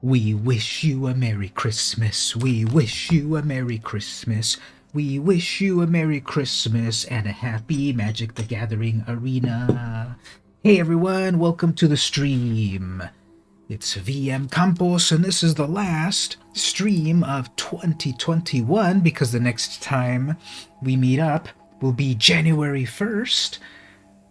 We wish you a Merry Christmas. We wish you a Merry Christmas. We wish you a Merry Christmas and a happy Magic the Gathering Arena. Hey everyone, welcome to the stream. It's VM Campos, and this is the last stream of 2021 because the next time we meet up will be January 1st.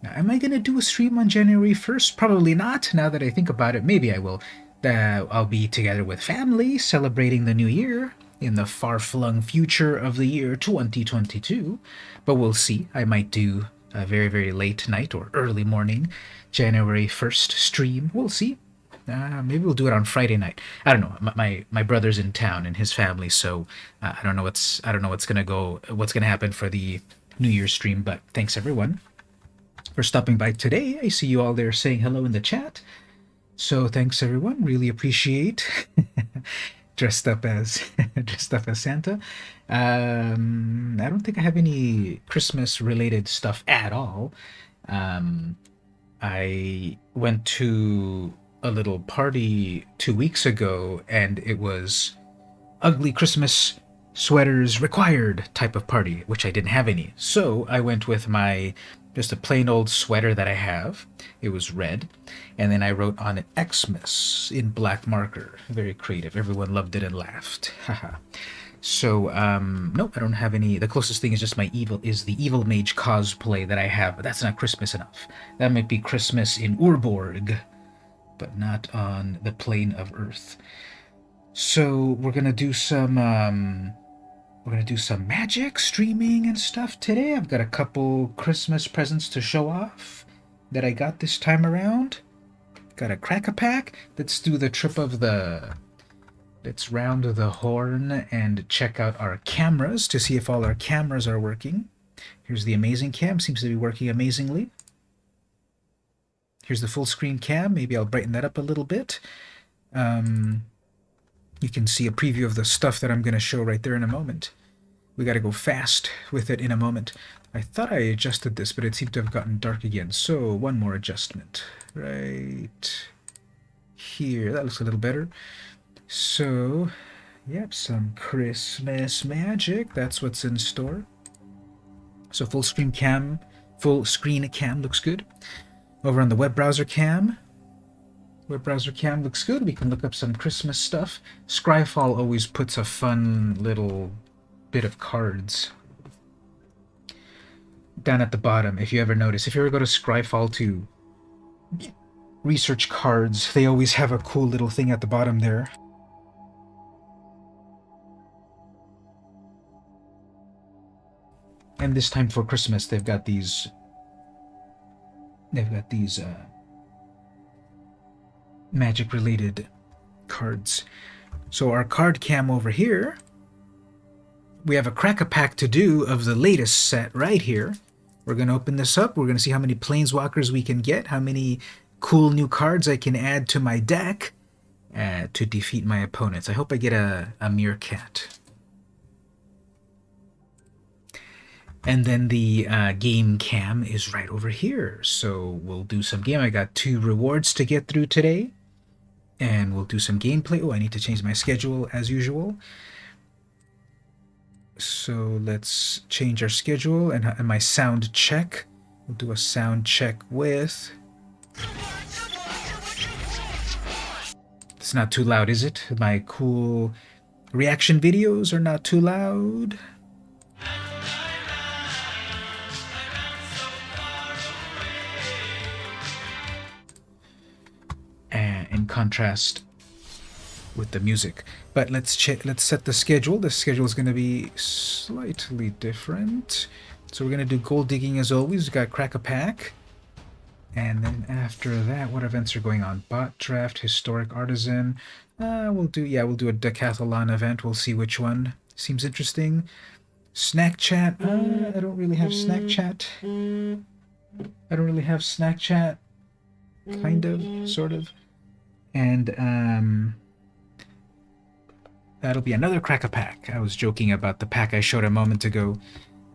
Now, am I going to do a stream on January 1st? Probably not. Now that I think about it, maybe I will. I'll be together with family celebrating the new year in the far-flung future of the year 2022. But we'll see. I might do a very, very late night or early morning January 1st stream. We'll see. Maybe we'll do it on Friday night. I don't know. My brother's in town and his family, so I don't know what's gonna happen for the New Year's stream. But thanks everyone for stopping by today. I see you all there saying hello in the chat. So thanks everyone. Really appreciate dressed up as Santa. I don't think I have any Christmas related stuff at all. I went to a little party 2 weeks ago, and it was ugly Christmas sweaters required type of party, which I didn't have any. So I went with just a plain old sweater that I have. It was red, and then I wrote on it Xmas in black marker. Very creative. Everyone loved it and laughed. Haha. So nope, I don't have any. The closest thing is just the evil mage cosplay that I have, but that's not Christmas enough. That might be Christmas in Urborg, but not on the plane of Earth. So we're gonna do some magic streaming and stuff today. I've got a couple Christmas presents to show off that I got this time around. Got a crack-a-pack. Let's do the trip of let's round the horn and check out our cameras to see if all our cameras are working. Here's the amazing cam. Seems to be working amazingly. Here's the full screen cam. Maybe I'll brighten that up a little bit. You can see a preview of the stuff that I'm going to show right there in a moment. We got to go fast with it in a moment. I thought I adjusted this, but it seemed to have gotten dark again. So one more adjustment right here. That looks a little better. So, yep, some Christmas magic. That's what's in store. So full screen cam looks good. Over on the web browser cam looks good. We can look up some Christmas stuff. Scryfall always puts a fun little bit of cards down at the bottom. If you ever notice, if you ever go to Scryfall to research cards, they always have a cool little thing at the bottom there. And this time for Christmas, they've got these magic-related cards. So our card cam over here, we have a crack-a-pack to do of the latest set right here. We're going to open this up. We're going to see how many planeswalkers we can get, how many cool new cards I can add to my deck to defeat my opponents. I hope I get a meerkat. And then the game cam is right over here. So we'll do some game. I got 2 rewards to get through today. And we'll do some gameplay. Oh, I need to change my schedule as usual. So let's change our schedule and my sound check. We'll do a sound check with... It's not too loud, is it? My cool reaction videos are not too loud. In contrast with the music. But let's set the schedule. The schedule is going to be slightly different. So we're going to do gold digging as always. We've got crack-a-pack. And then after that, what events are going on? Bot draft, historic artisan. We'll do a decathlon event. We'll see which one seems interesting. Snack chat. I don't really have snack chat. I don't really have snack chat. Kind of, sort of. And that'll be another crack a pack. I was joking about the pack I showed a moment ago.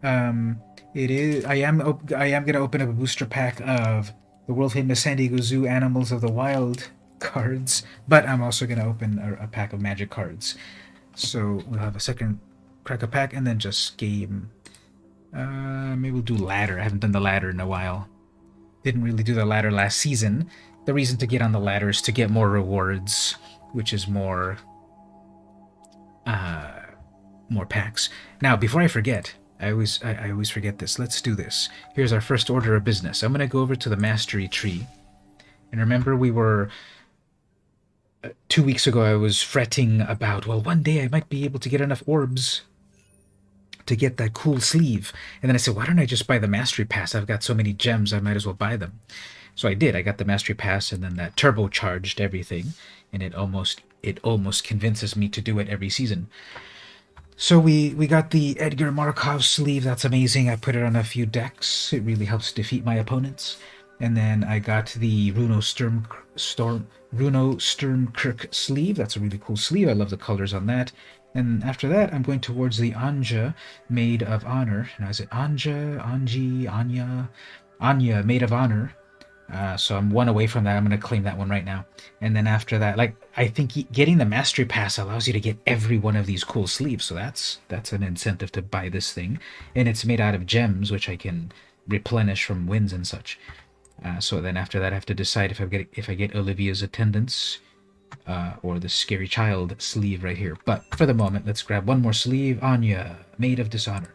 It is. I am gonna open up a booster pack of the world famous San Diego Zoo Animals of the Wild cards, but I'm also gonna open a pack of Magic cards. So we'll have a second crack a pack and then just game. Maybe we'll do ladder. I haven't done the ladder in a while. Didn't really do the ladder last season. The reason to get on the ladder is to get more rewards, which is more packs. Now, before I forget, I always forget this. Let's do this. Here's our first order of business. I'm gonna go over to the mastery tree, and remember we were 2 weeks ago. I was fretting about, well, one day I might be able to get enough orbs to get that cool sleeve, and then I said, why don't I just buy the mastery pass? I've got so many gems, I might as well buy them. So I did. I got the mastery pass, and then that turbocharged everything, and it almost convinces me to do it every season. So we got the Edgar Markov sleeve. That's amazing. I put it on a few decks. It really helps defeat my opponents. And then I got the Runo Sturmkirk sleeve. That's a really cool sleeve. I love the colors on that. And after that, I'm going towards the Anja Maid of Honor. Now, is it Anja, Anji, Anya? Anya, Maid of Honor. So I'm one away from that. I'm going to claim that one right now. And then after that, like, I think getting the Mastery Pass allows you to get every one of these cool sleeves. So that's an incentive to buy this thing. And it's made out of gems, which I can replenish from wins and such. So then after that, I have to decide if I get Olivia's Attendance or the Scary Child sleeve right here. But for the moment, let's grab one more sleeve. Anya, Maid of Dishonor.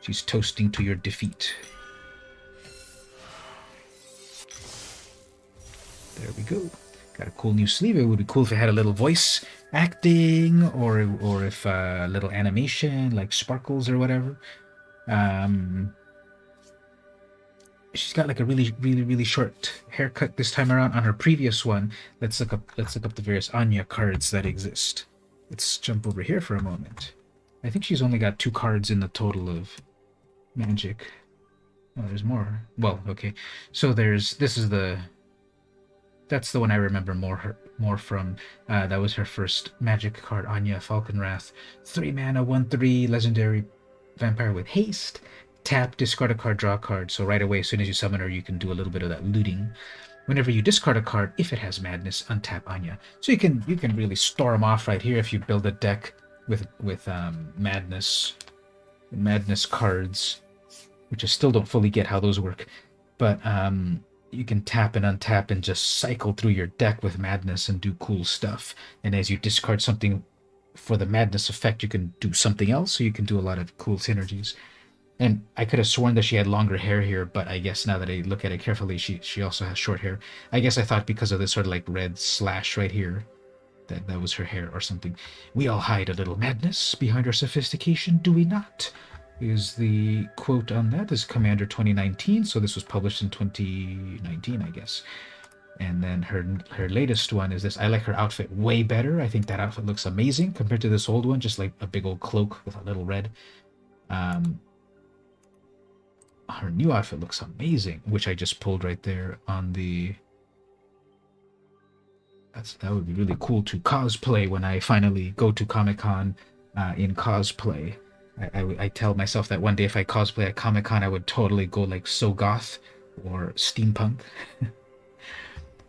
She's toasting to your defeat. There we go. Got a cool new sleeve. It would be cool if it had a little voice acting or if a little animation like sparkles or whatever. She's got like a really short haircut this time around. On her previous one, let's look up the various Anya cards that exist. Let's jump over here for a moment. I think she's only got 2 cards in the total of Magic. Oh, there's more. Well, okay. So that's the one I remember more from. That was her first Magic card, Anya Falconwrath. 3 mana, 1/3, legendary vampire with haste. Tap, discard a card, draw a card. So right away, as soon as you summon her, you can do a little bit of that looting. Whenever you discard a card, if it has madness, untap Anya. So you can really storm off right here if you build a deck with madness cards, which I still don't fully get how those work. But you can tap and untap and just cycle through your deck with madness and do cool stuff. And as you discard something for the madness effect, you can do something else. So you can do a lot of cool synergies. And I could have sworn that she had longer hair here, but I guess now that I look at it carefully, she also has short hair. I guess I thought because of this sort of like red slash right here, that was her hair or something. We all hide a little madness behind our sophistication, do we not? Is the quote on that. This is Commander 2019, so this was published in 2019, I guess. And then her latest one is this. I like her outfit way better. I think that outfit looks amazing compared to this old one, just like a big old cloak with a little red. Her new outfit looks amazing, which I just pulled right there on the... That would be really cool to cosplay when I finally go to Comic-Con in cosplay. I tell myself that one day if I cosplay at Comic-Con, I would totally go like So Goth or Steampunk.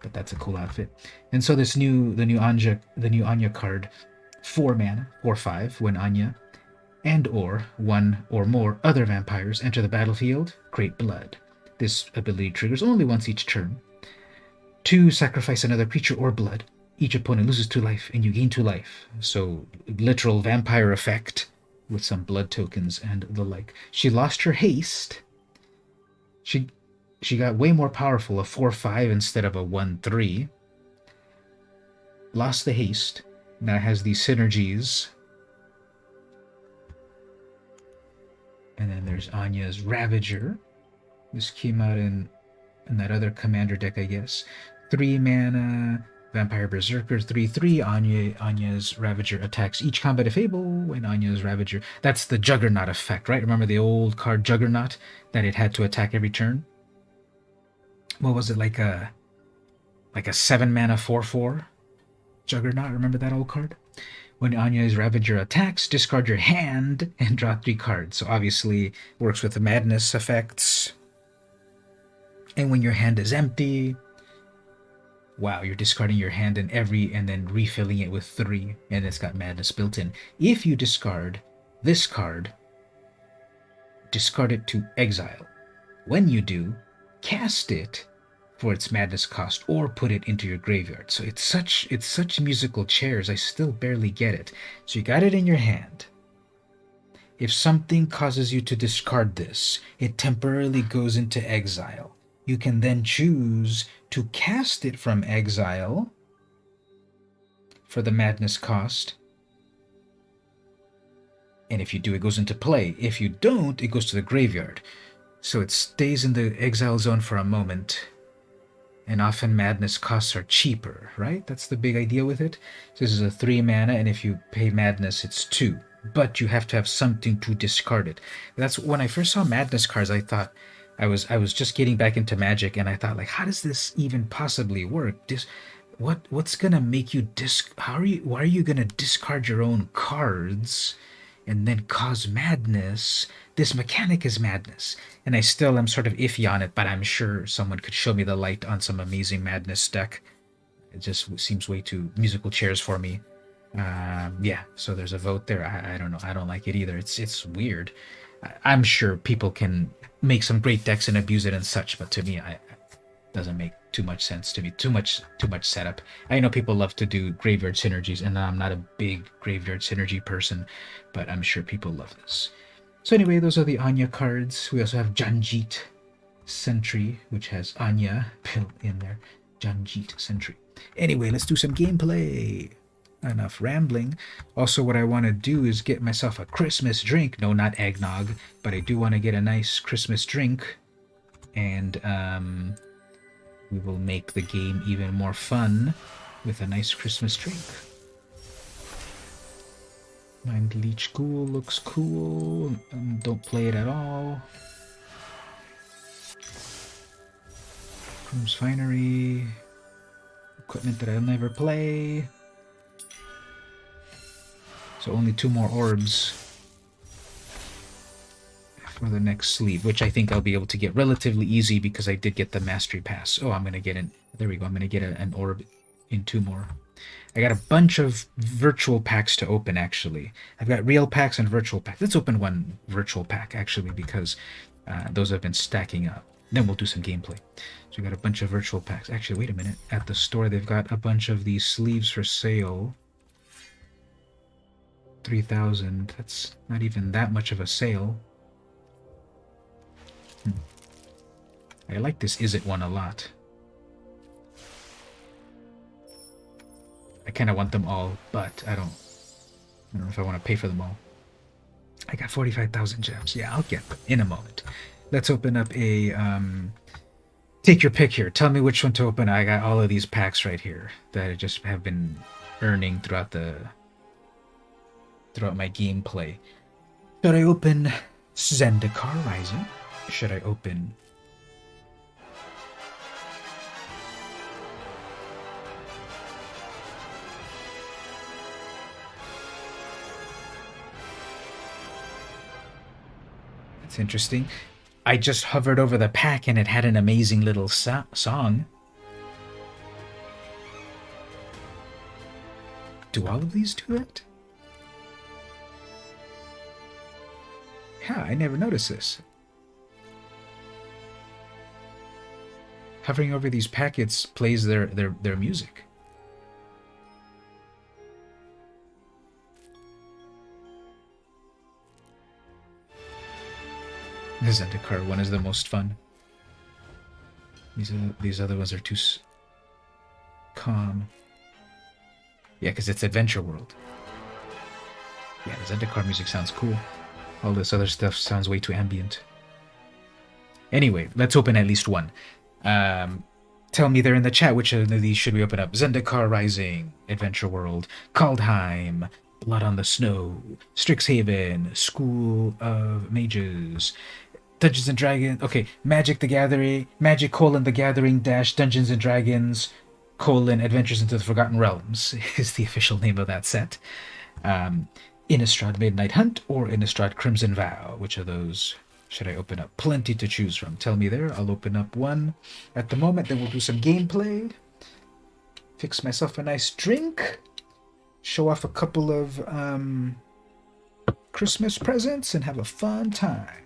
But that's a cool outfit. And so the new Anya card, 4 mana, 4/5, when Anya and or one or more other vampires enter the battlefield, create blood. This ability triggers only once each turn. 2, sacrifice another creature or blood. Each opponent loses 2 life, and you gain 2 life. So, literal vampire effect with some blood tokens and the like. She lost her haste. She got way more powerful, a 4/5 instead of a 1/3. Lost the haste. Now has these synergies. And then there's Anya's Ravager. This came out in in that other commander deck, I guess. 3 mana, Vampire Berserker, 3/3. Anya's Ravager attacks each combat Fable when Anya's Ravager. That's the Juggernaut effect, right? Remember the old card Juggernaut that it had to attack every turn? What was it, like a 7 mana 4/4 Juggernaut? Remember that old card? When Anya's Ravager attacks, discard your hand and draw 3 cards. So obviously works with the Madness effects. And when your hand is empty, wow, you're discarding your hand and then refilling it with 3, and it's got Madness built in. If you discard this card, discard it to exile. When you do, cast it for its Madness cost or put it into your graveyard. So it's such musical chairs, I still barely get it. So you got it in your hand. If something causes you to discard this, it temporarily goes into exile. You can then choose to cast it from exile for the Madness cost. And if you do, it goes into play. If you don't, it goes to the graveyard. So it stays in the exile zone for a moment. And often Madness costs are cheaper, right? That's the big idea with it. So this is a 3 mana, and if you pay Madness, it's 2. But you have to have something to discard it. That's when I first saw Madness cards, I thought, I was just getting back into Magic, and I thought, like, how does this even possibly work? What's gonna make you why are you gonna discard your own cards and then cause madness? This mechanic is madness. And I still am sort of iffy on it, but I'm sure someone could show me the light on some amazing Madness deck. It just seems way too musical chairs for me. Yeah, so there's a vote there. I don't know. I don't like it either. It's weird. I'm sure people can make some great decks and abuse it and such, but to me, it doesn't make too much sense to me. Too much setup. I know people love to do graveyard synergies, and I'm not a big graveyard synergy person, but I'm sure people love this. So anyway, those are the Anya cards. We also have Janjit Sentry, which has Anya built in there. Janjit Sentry. Anyway, let's do some gameplay. Enough rambling. Also, what I want to do is get myself a Christmas drink. No, not eggnog, but I do want to get a nice Christmas drink. And we will make the game even more fun with a nice Christmas drink. Mind Leech Ghoul looks cool. Don't play it at all. Groom's Finery. Equipment that I'll never play. So only 2 more orbs for the next sleeve, which I think I'll be able to get relatively easy because I did get the Mastery Pass. Oh, I'm going to get an... There we go. I'm going to get an orb in 2 more. I got a bunch of virtual packs to open, actually. I've got real packs and virtual packs. Let's open one virtual pack, actually, because those have been stacking up. Then we'll do some gameplay. So we got a bunch of virtual packs. Actually, wait a minute. At the store, they've got a bunch of these sleeves for sale. 3,000. That's not even that much of a sale. I like this Is It one a lot. I kind of want them all, but I don't know if I want to pay for them all. I got 45,000 gems. Yeah, I'll get them in a moment. Let's open up a... take your pick here. Tell me which one to open. I got all of these packs right here that I just have been earning throughout my gameplay. Should I open Zendikar Rising? Should I open... That's interesting. I just hovered over the pack and it had an amazing little song. Do all of these do that? Yeah, I never noticed this. Hovering over these packets plays their music. The Zendikar one is the most fun. These other ones are too calm. Yeah, because it's Adventure World. Yeah, the Zendikar music sounds cool. All this other stuff sounds way too ambient. Anyway, let's open at least one. Tell me there in the chat which of these should we open up. Zendikar Rising, Adventure World, Kaldheim, Blood on the Snow, Strixhaven, School of Mages, Dungeons and Dragons. Okay, Magic the Gathering, Magic: The Gathering dash Dungeons and Dragons: Adventures into the Forgotten Realms is the official name of that set. Innistrad Midnight Hunt or Innistrad Crimson Vow. Which of those should I open up? Plenty to choose from. Tell me there. I'll open up one at the moment. Then we'll do some gameplay. Fix myself a nice drink. Show off a couple of Christmas presents and have a fun time.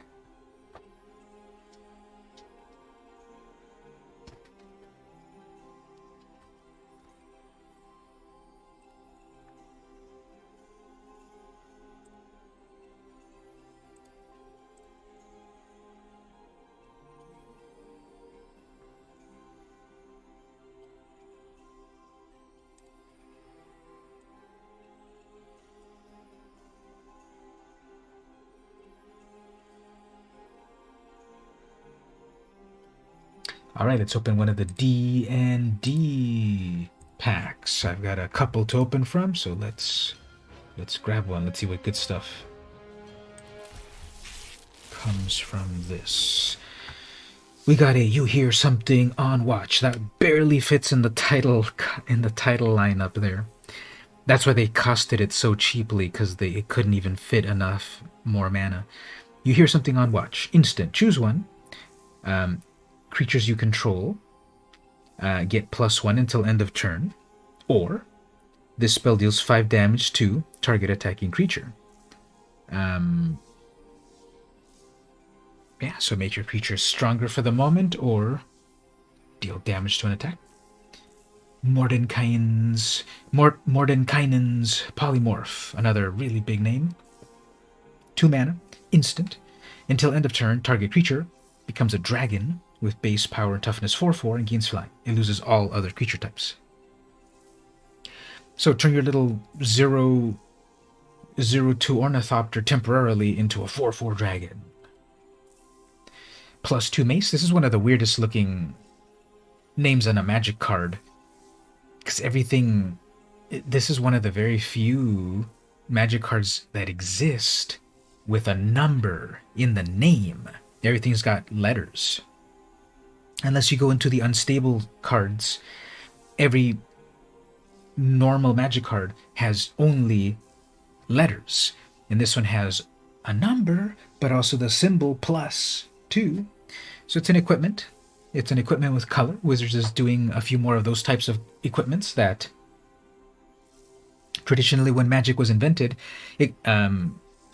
All right, let's open one of the D&D packs. I've got a couple to open from, so let's grab one. Let's see what good stuff comes from this. We got a You Hear Something on Watch. That barely fits in the title lineup there. That's why they costed it so cheaply, because it couldn't even fit enough more mana. You Hear Something on Watch. Instant. Choose one. Creatures you control get +1 until end of turn, or this spell deals 5 damage to target attacking creature. Yeah, so make your creature stronger for the moment, or deal damage to an attack. Mordenkainen's Polymorph, another really big name. 2 mana, instant. Until end of turn, target creature becomes a dragon with base power and toughness 4/4 and gains flying. It loses all other creature types. So turn your little 0/2 Ornithopter temporarily into a 4/4 dragon. +2 mace. This is one of the weirdest looking names on a magic card. Because this is one of the very few magic cards that exist with a number in the name. Everything's got letters. Unless you go into the unstable cards, every normal magic card has only letters. And this one has a number, but also the symbol +2. So it's an equipment. It's an equipment with color. Wizards is doing a few more of those types of equipments that traditionally, when magic was invented,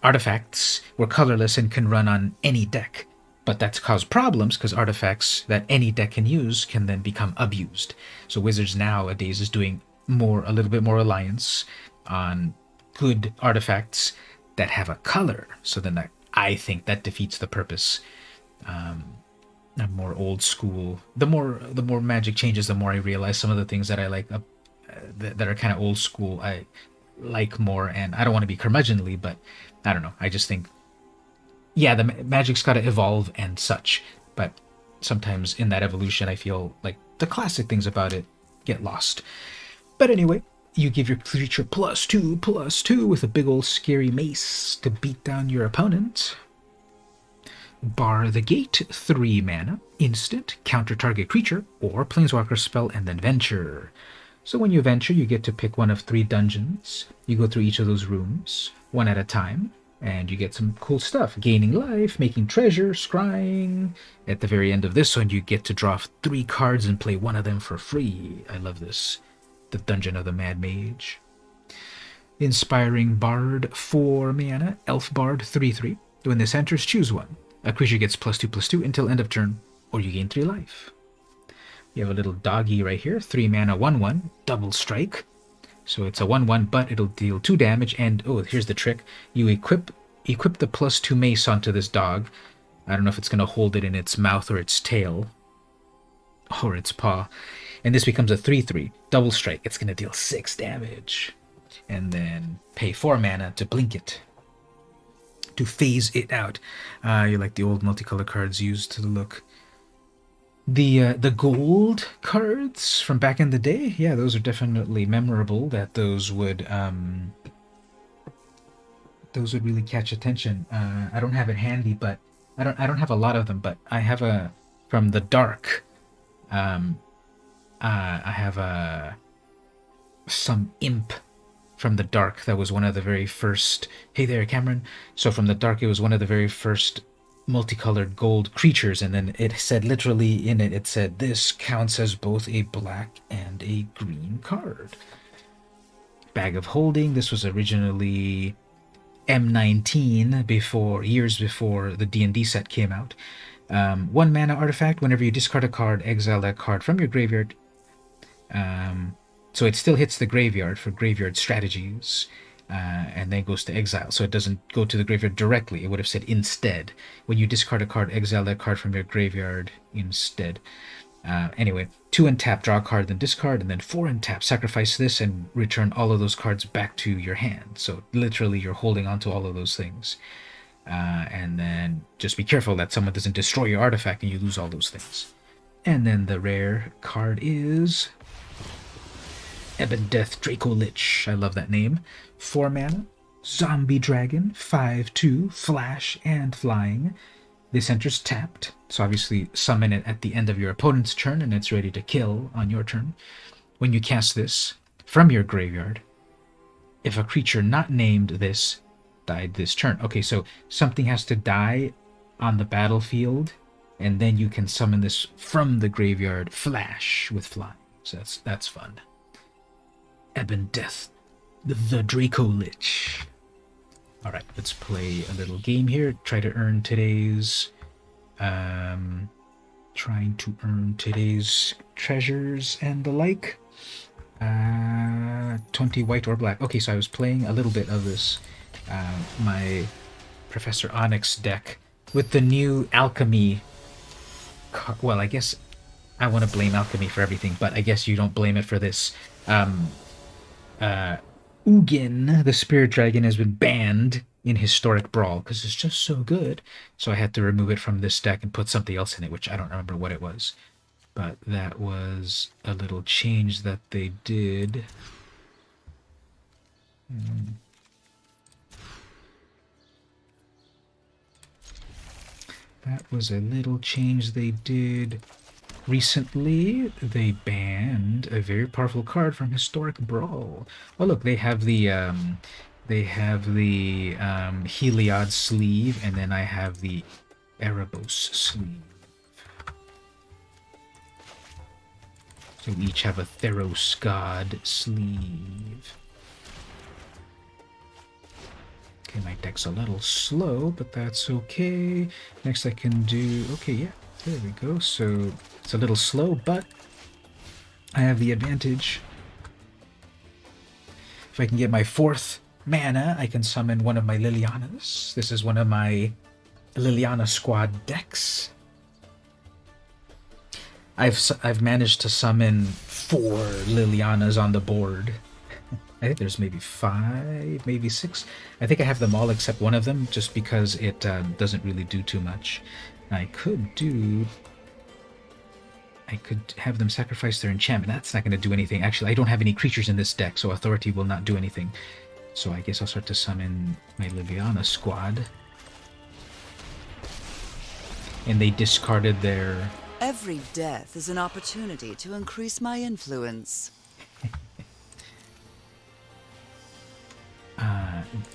artifacts were colorless and can run on any deck. But that's caused problems because artifacts that any deck can use can then become abused. So Wizards nowadays is doing a little bit more reliance on good artifacts that have a color. So then I think that defeats the purpose. I'm more old school. The more magic changes, the more I realize some of the things that I like that are kind of old school I like more. And I don't want to be curmudgeonly, but I don't know. I just think, yeah, the magic's got to evolve and such, but sometimes in that evolution, I feel like the classic things about it get lost. But anyway, you give your creature +2/+2 with a big old scary mace to beat down your opponent. Bar the Gate, 3 mana, instant, counter target creature, or planeswalker spell, and then venture. So when you venture, you get to pick one of 3 dungeons. You go through each of those rooms, one at a time, and you get some cool stuff. Gaining life, making treasure, scrying. At the very end of this one, you get to draw 3 cards and play one of them for free. I love this. The Dungeon of the Mad Mage. Inspiring Bard, 4 mana, Elf Bard, 3/3. When this enters, choose one. A creature gets +2/+2 until end of turn, or you gain 3 life. You have a little doggy right here, 3 mana, 1/1, double strike. So it's a 1/1, but it'll deal 2 damage, and oh, here's the trick. You equip the +2 mace onto this dog. I don't know if it's going to hold it in its mouth or its tail, or its paw. And this becomes a 3/3, double strike. It's going to deal 6 damage. And then pay 4 mana to blink it, to phase it out. You like the old multicolored cards used to look The gold cards from back in the day, yeah, those are definitely memorable. That those would really catch attention. I don't have it handy, but I don't have a lot of them, but I have a from the dark. Um, I have a some imp from the dark that was one of the very first. Hey there, Cameron. So from the dark, it was one of the very first multicolored gold creatures, and then it said literally in it, it said this counts as both a black and a green card. Bag of Holding. This was originally M19 years before the D&D set came out. 1 mana artifact. Whenever you discard a card, exile that card from your graveyard. So it still hits the graveyard for graveyard strategies, and then goes to exile. So it doesn't go to the graveyard directly. It would have said instead. When you discard a card, exile that card from your graveyard instead. Anyway, 2 and tap, draw a card, then discard, and then 4 and tap, sacrifice this, and return all of those cards back to your hand. So literally, you're holding on to all of those things. And then just be careful that someone doesn't destroy your artifact and you lose all those things. And then the rare card is Ebon Death Draco Lich. I love that name. 4 mana, Zombie Dragon, 5/2, Flash and Flying. This enters tapped, so obviously summon it at the end of your opponent's turn and it's ready to kill on your turn. When you cast this from your graveyard, if a creature not named this died this turn. Okay, so something has to die on the battlefield, and then you can summon this from the graveyard, Flash with Flying. So that's fun. Ebon Death, the Draco Lich. Alright, let's play a little game here. Try to earn today's... trying to earn today's treasures and the like. 20 white or black. Okay, so I was playing a little bit of this, my Professor Onyx deck with the new Alchemy. Well, I guess I want to blame Alchemy for everything, but I guess you don't blame it for this. Ugin, the Spirit Dragon, has been banned in Historic Brawl because it's just so good. So I had to remove it from this deck and put something else in it, which I don't remember what it was. But that was a little change that they did. That was a little change they did. Recently, they banned a very powerful card from Historic Brawl. Oh, look, they have the Heliod sleeve, and then I have the Erebos sleeve. So we each have a Theros God sleeve. Okay, my deck's a little slow, but that's okay. Next I can do... Okay, yeah, there we go. So it's a little slow, but I have the advantage. If I can get my 4th mana, I can summon one of my Lilianas. This is one of my Liliana squad decks. I've managed to summon 4 Lilianas on the board. I think there's maybe 5, maybe 6. I think I have them all except one of them, just because it doesn't really do too much. I could have them sacrifice their enchantment. That's not going to do anything. Actually, I don't have any creatures in this deck, so Authority will not do anything. So I guess I'll start to summon my Liliana squad. And they discarded their... Every death is an opportunity to increase my influence.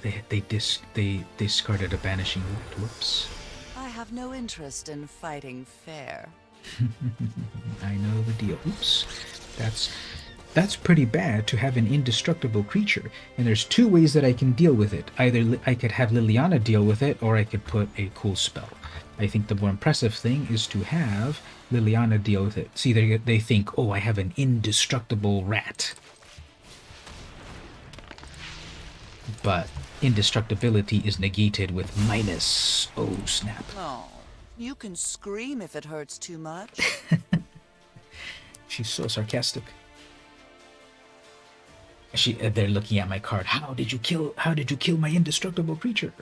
They discarded a Banishing Light. Whoops. I have no interest in fighting fair. I know the deal. Oops. That's pretty bad to have an indestructible creature. And there's 2 ways that I can deal with it. Either I could have Liliana deal with it, or I could put a cool spell. I think the more impressive thing is to have Liliana deal with it. See, they think, oh, I have an indestructible rat. But indestructibility is negated with minus. Oh, snap. Oh, you can scream if it hurts too much. She's so sarcastic. They're looking at my card. How did you kill my indestructible creature?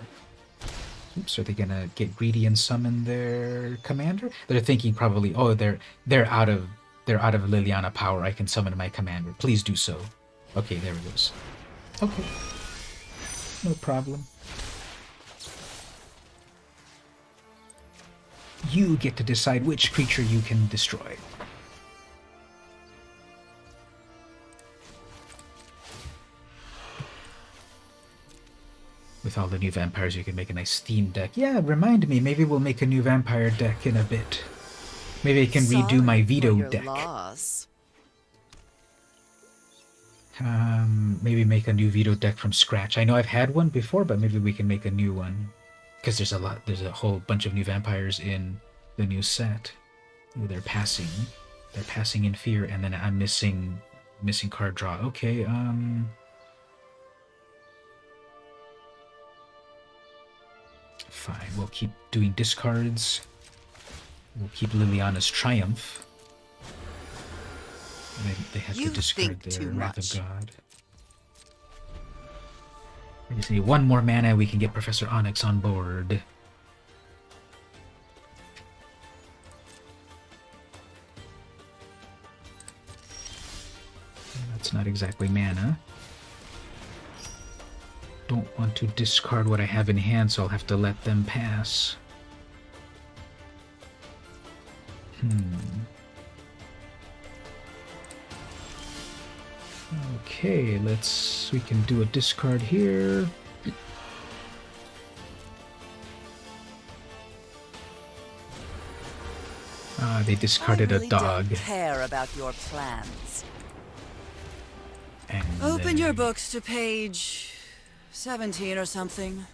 Oops, are they gonna get greedy and summon their commander? They're thinking probably, oh, they're out of Liliana power. I can summon my commander. Please do so. Okay, there it goes. Okay, no problem. You get to decide which creature you can destroy. With all the new vampires, you can make a nice theme deck. Yeah, remind me. Maybe we'll make a new vampire deck in a bit. Maybe I can redo my veto deck. Loss. Maybe make a new veto deck from scratch. I know I've had one before, but maybe we can make a new one. Because there's a whole bunch of new vampires in the new set. Ooh, they're passing in fear, and then I'm missing card draw. Okay, fine, we'll keep doing discards. We'll keep Liliana's Triumph. They have to discard their Wrath of God. We just need one more mana, we can get Professor Onyx on board. That's not exactly mana. Don't want to discard what I have in hand, so I'll have to let them pass. Okay, we can do a discard here. They discarded a dog. Don't care about your plans. And Open your books to page 17 or something.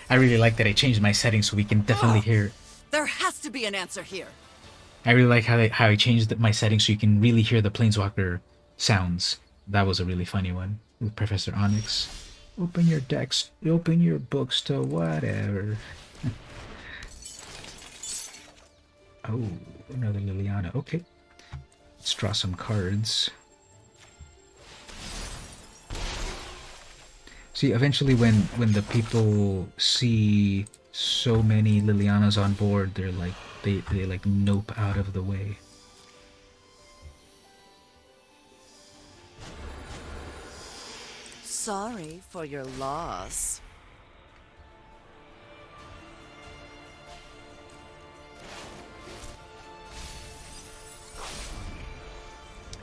I really like that I changed my settings so we can definitely hear. There has to be an answer here. I really like how I changed my settings so you can really hear the Planeswalker sounds. That was a really funny one with Professor Onyx. Open your decks, open your books to whatever. Oh, another Liliana. Okay. Let's draw some cards. See, eventually when the people see so many Lilianas on board, they're like, they like nope out of the way. Sorry for your loss.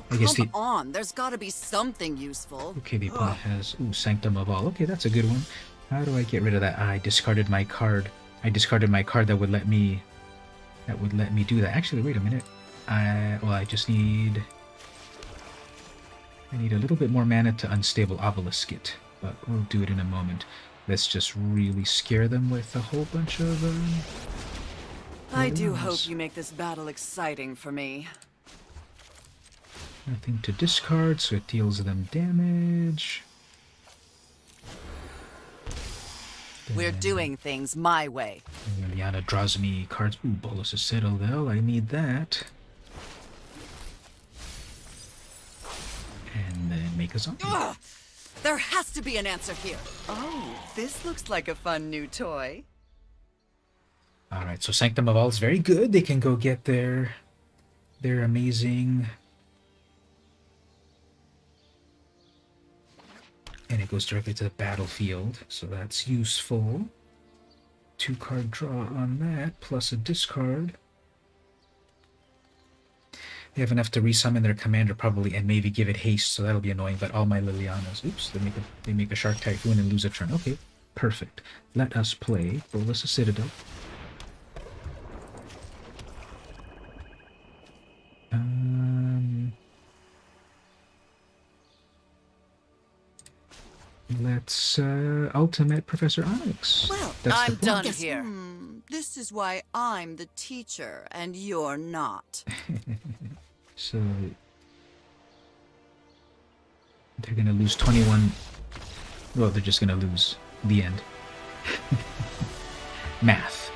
Come on, there's got to be something useful. Okay, the opponent has Sanctum of All. Okay, that's a good one. How do I get rid of that? I discarded my card. I discarded my card that would let me do that. Actually, wait a minute. I need a little bit more mana to Unstable Obelisk it, but we'll do it in a moment. Let's just really scare them with a whole bunch of I do hope you make this battle exciting for me. Nothing to discard, so it deals them damage. We're doing things my way. Liliana draws me cards. Ooh, Bolus of Citadel. I need that. And then make a zombie. Ugh! There has to be an answer here. Oh, this looks like a fun new toy. Alright, so Sanctum of All is very good. They can go get their amazing... And it goes directly to the battlefield, so that's useful. 2-card draw on that, plus a discard. They have enough to resummon their commander probably, and maybe give it haste, so that'll be annoying. But all my Lilianas, oops, they make a Shark Typhoon and lose a turn. Okay, perfect. Let us play Bolus of Citadel. Let's ultimate Professor Onyx. Well, I'm done here. This is why I'm the teacher and you're not. So they're gonna lose 21. Well, they're just gonna lose. The end. Math.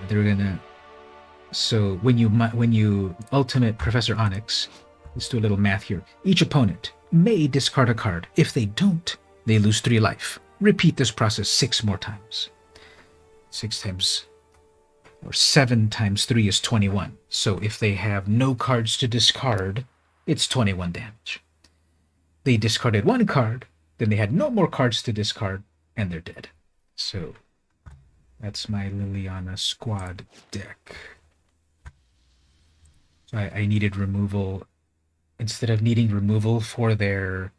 They're gonna. So when you ultimate Professor Onyx, let's do a little math here. Each opponent may discard a card. If they don't, they lose 3 life. repeat this process 6 more times. 6 times, or 7 times 3 is 21. So if they have no cards to discard, it's 21 damage. They discarded 1 card, then they had no more cards to discard, and they're dead. So that's my Liliana squad deck. So I needed removal. Instead of needing removal for their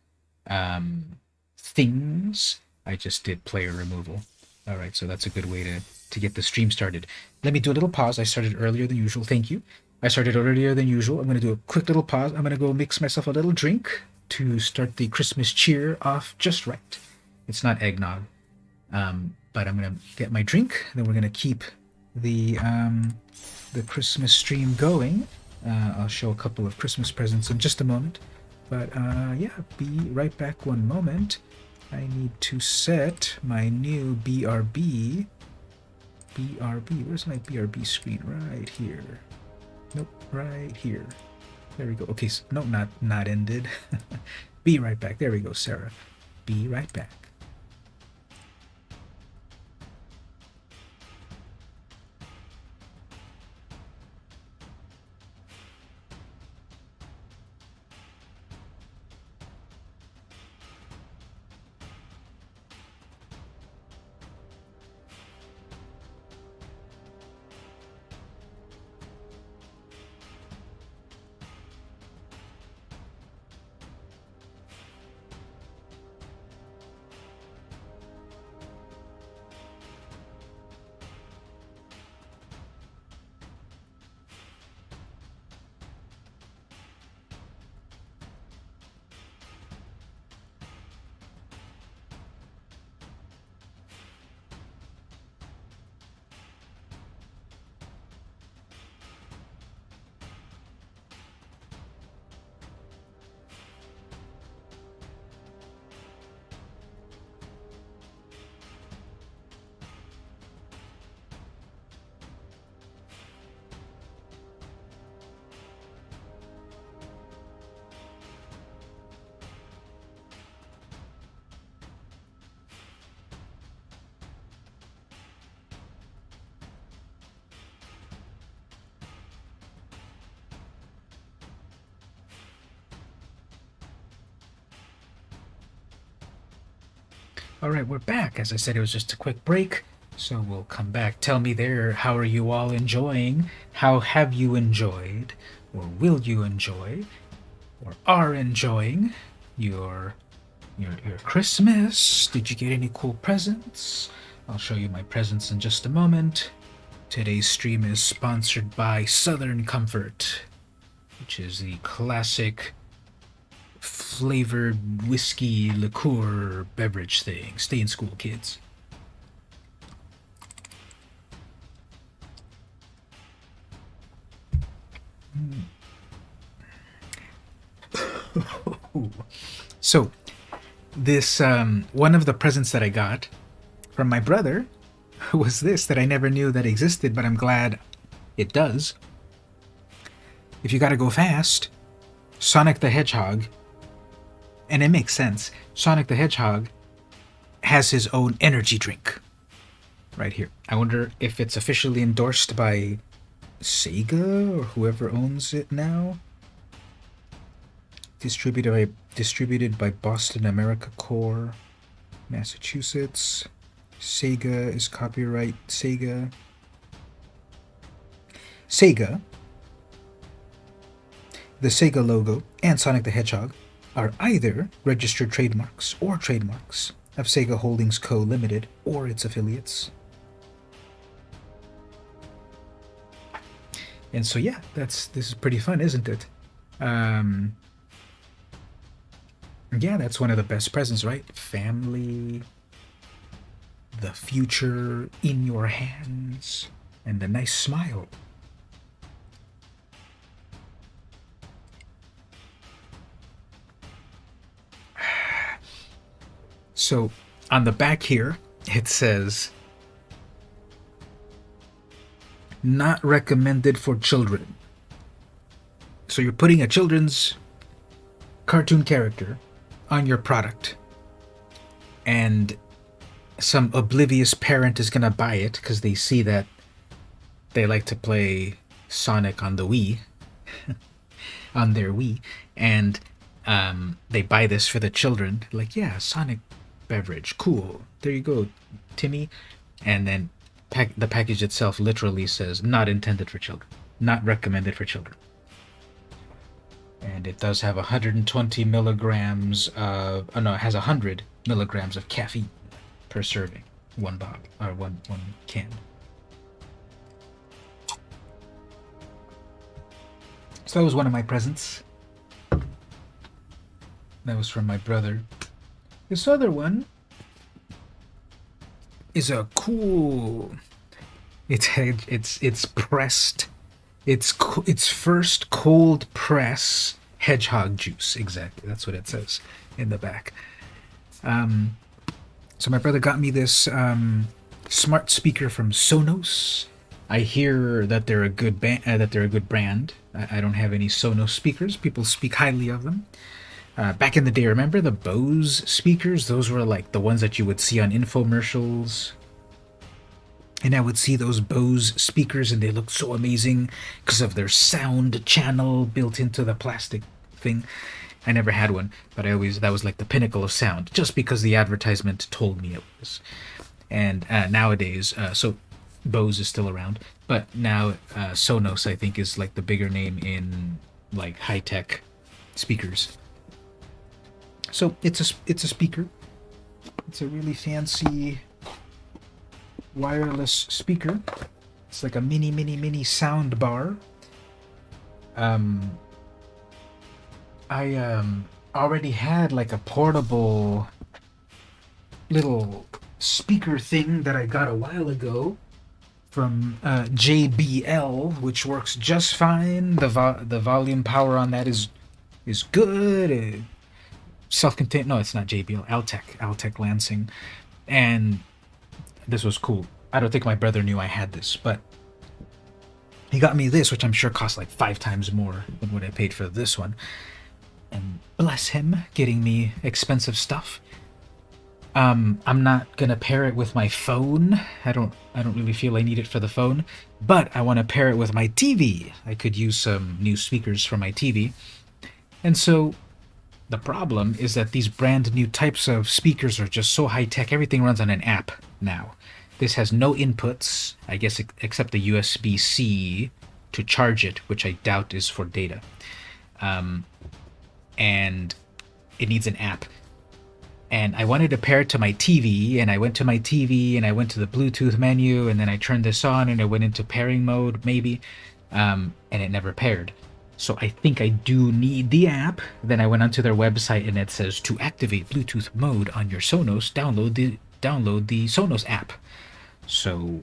things, I just did player removal. All right, so that's a good way to get the stream started. Let me do a little pause. I started earlier than usual. Thank you. I started earlier than usual. I'm going to do a quick little pause. I'm going to go mix myself a little drink to start the Christmas cheer off just right. It's not eggnog, but I'm going to get my drink. Then we're going to keep the Christmas stream going. I'll show a couple of Christmas presents in just a moment. But yeah, be right back one moment. I need to set my new BRB. BRB, where's my BRB screen? Right here. Nope, right here. There we go. Okay, so, no, not ended. Be right back. There we go, Sarah. Be right back. All right, we're back. As I said, it was just a quick break, so we'll come back. Tell me there, how are you all enjoying? How have you enjoyed, or will you enjoy, or are enjoying your Christmas? Did you get any cool presents? I'll show you my presents in just a moment. Today's stream is sponsored by Southern Comfort, which is the classic flavored whiskey liqueur beverage thing. Stay in school, kids. So, this one of the presents that I got from my brother was this that I never knew that existed, but I'm glad it does. If you gotta go fast, Sonic the Hedgehog, and it makes sense, Sonic the Hedgehog has his own energy drink right here. I wonder if it's officially endorsed by Sega or whoever owns it now. Distributed by Boston America Corp, Massachusetts. Sega is copyright Sega. Sega, the Sega logo, and Sonic the Hedgehog are either registered trademarks or trademarks of Sega Holdings Co. Limited or its affiliates. And so yeah, this is pretty fun, isn't it? Yeah, that's one of the best presents, right? Family, the future in your hands, and a nice smile. So on the back here, it says, not recommended for children. So you're putting a children's cartoon character on your product. And some oblivious parent is gonna buy it because they see that they like to play Sonic on the Wii, on their Wii, and they buy this for the children. Like, yeah, Sonic beverage, cool. There you go, Timmy. And then the package itself literally says not intended for children, not recommended for children. And it does have 120 milligrams of, oh no, it has 100 milligrams of caffeine per serving, one can. So that was one of my presents. That was from my brother. This other one is a cool. It's pressed. It's first cold press hedgehog juice. Exactly, that's what it says in the back. So my brother got me this smart speaker from Sonos. I hear that they're a good brand. I don't have any Sonos speakers. People speak highly of them. Back in the day, remember the Bose speakers? Those were like the ones that you would see on infomercials. And I would see those Bose speakers and they looked so amazing because of their sound channel built into the plastic thing. I never had one, but that was like the pinnacle of sound, just because the advertisement told me it was. And nowadays, so Bose is still around, but now Sonos, I think, is like the bigger name in like high-tech speakers. So it's a speaker. It's a really fancy wireless speaker. It's like a mini sound bar. I already had like a portable little speaker thing that I got a while ago from JBL, which works just fine. The volume power on that is good. Self-contained. No, it's not JBL. Altec Lansing, and this was cool. I don't think my brother knew I had this, but he got me this, which I'm sure cost like 5 times more than what I paid for this one. And bless him, getting me expensive stuff. I'm not gonna pair it with my phone. I don't really feel I need it for the phone, but I want to pair it with my TV. I could use some new speakers for my TV. And so the problem is that these brand new types of speakers are just so high tech. Everything runs on an app now. This has no inputs, I guess, except the USB-C to charge it, which I doubt is for data. And it needs an app. And I wanted to pair it to my TV, and I went to my TV, and I went to the Bluetooth menu, and then I turned this on, and I went into pairing mode, maybe, and it never paired. So I think I do need the app. Then I went onto their website, and it says, to activate Bluetooth mode on your Sonos, download the Sonos app. So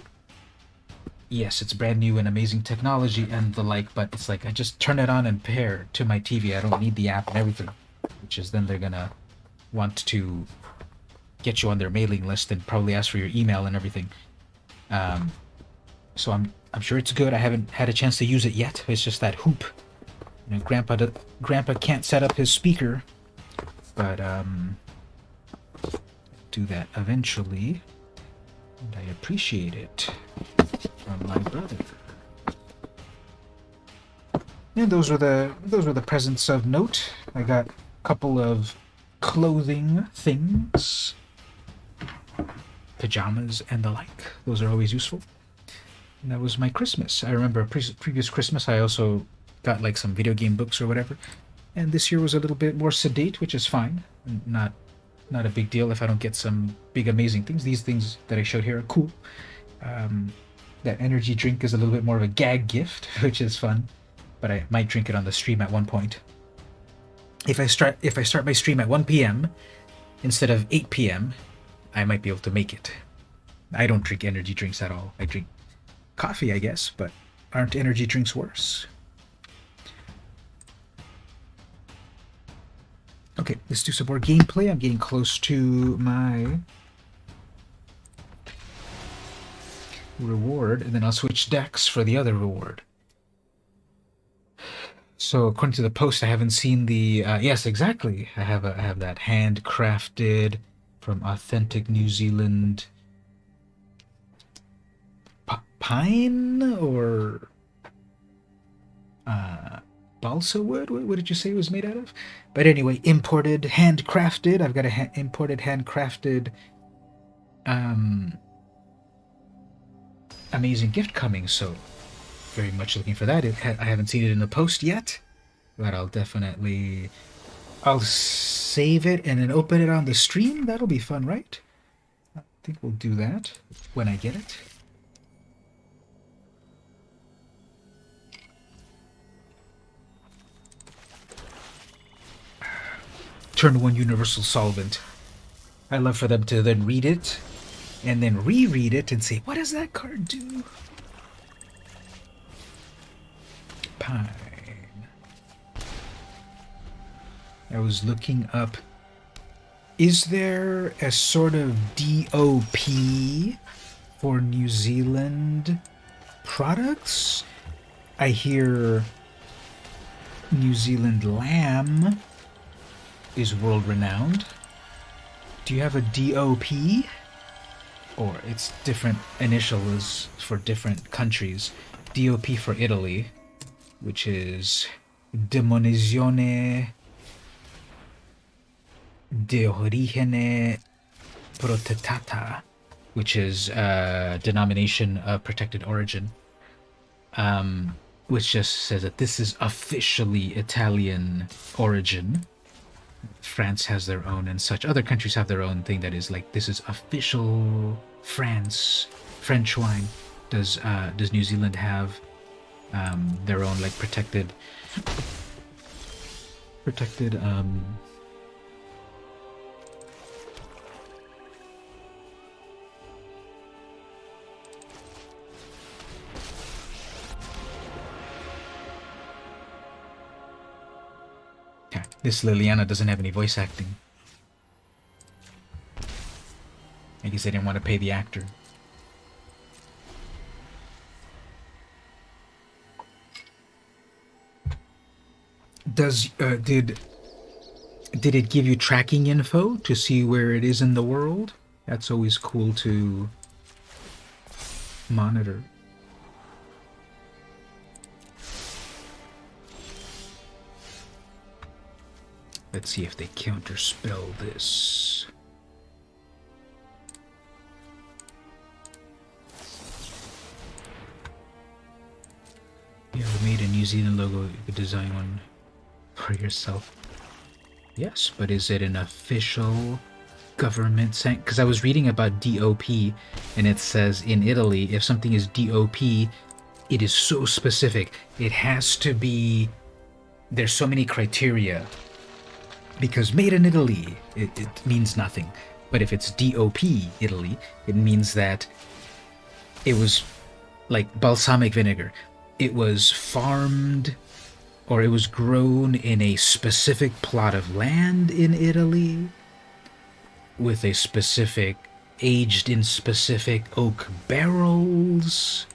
yes, it's brand new and amazing technology and the like, but it's like I just turn it on and pair to my TV. I don't need the app and everything, which is then they're gonna want to get you on their mailing list and probably ask for your email and everything. So I'm sure it's good. I haven't had a chance to use it yet. It's just that hoop. You know, Grandpa can't set up his speaker, but do that eventually. And I appreciate it from my brother. And those were the presents of note. I got a couple of clothing things, pajamas and the like. Those are always useful. And that was my Christmas. I remember previous Christmas I also got like some video game books or whatever. And this year was a little bit more sedate, which is fine. Not a big deal if I don't get some big amazing things. These things that I showed here are cool. That energy drink is a little bit more of a gag gift, which is fun. But I might drink it on the stream at one point. If I start my stream at 1 p.m. instead of 8 p.m., I might be able to make it. I don't drink energy drinks at all. I drink coffee, I guess, but aren't energy drinks worse? Okay, let's do some more gameplay. I'm getting close to my reward, and then I'll switch decks for the other reward. So according to the post, I haven't seen the yes, exactly. I have that handcrafted from authentic New Zealand pine or balsa wood. What did you say it was made out of? But anyway, imported, handcrafted. I've got a imported, handcrafted amazing gift coming, so very much looking for that. I haven't seen it in the post yet, but I'll save it and then open it on the stream. That'll be fun, right? I think we'll do that when I get it. Turn 1 universal solvent. I love for them to then read it and then reread it and say, what does that card do? Pine. I was looking up, is there a sort of DOP for New Zealand products? I hear New Zealand lamb is world-renowned. Do you have a DOP? Or it's different initials for different countries. DOP for Italy, which is Demonizione de Origine Protettata, which is denomination of protected origin, which just says that this is officially Italian origin. France has their own and such. Other countries have their own thing that is like, this is official French wine. Does New Zealand have their own like protected This Liliana doesn't have any voice acting. I guess they didn't want to pay the actor. Did it give you tracking info to see where it is in the world? That's always cool to monitor. Let's see if they counterspell this. You ever made a New Zealand logo? You could design one for yourself. Yes, but is it an official government saying? Because I was reading about DOP, and it says in Italy, if something is DOP, it is so specific. It has to be. There's so many criteria. Because made in Italy, it means nothing. But if it's DOP Italy, it means that it was like balsamic vinegar. It was farmed or it was grown in a specific plot of land in Italy with a specific, aged in specific oak barrels,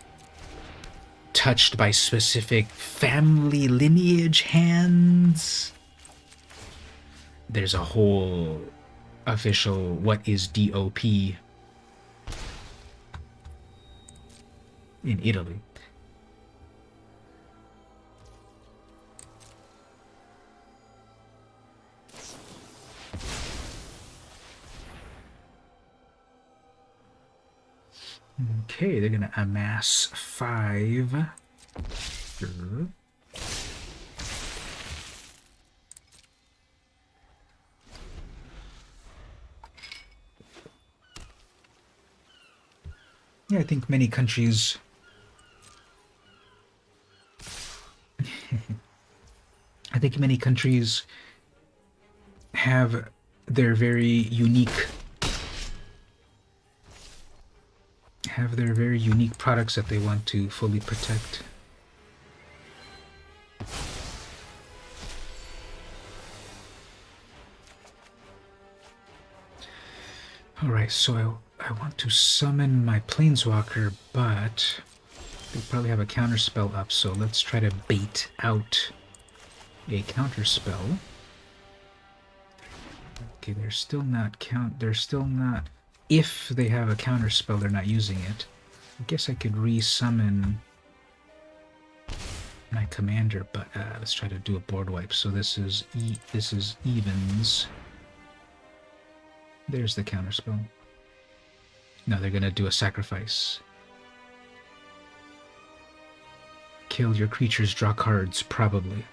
touched by specific family lineage hands. There's a whole official what is DOP in Italy. Okay, they're gonna amass 5. Sure. Yeah, I think many countries have their very unique products that they want to fully protect. Alright, so I want to summon my Planeswalker, but they probably have a counterspell up, so let's try to bait out a counterspell. Okay, they're still not they're still not... If they have a counter spell, they're not using it. I guess I could re-summon my commander, but let's try to do a board wipe. So this is evens. There's the counter spell. No, they're gonna do a sacrifice. Kill your creatures, draw cards, probably.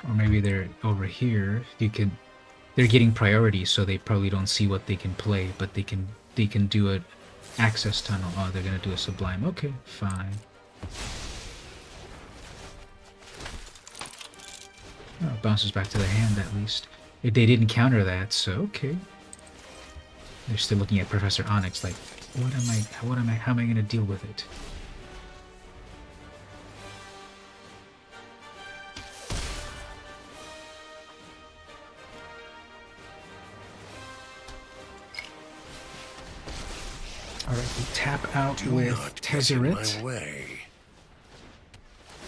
Or maybe they're over here. They're getting priority, so they probably don't see what they can play, but they can do an access tunnel. Oh, they're gonna do a sublime. Okay, fine. Oh, it bounces back to the hand at least. If they didn't counter that, so okay. They're still looking at Professor Onyx like, how am I gonna deal with it? Alright, we tap out with Tezzeret.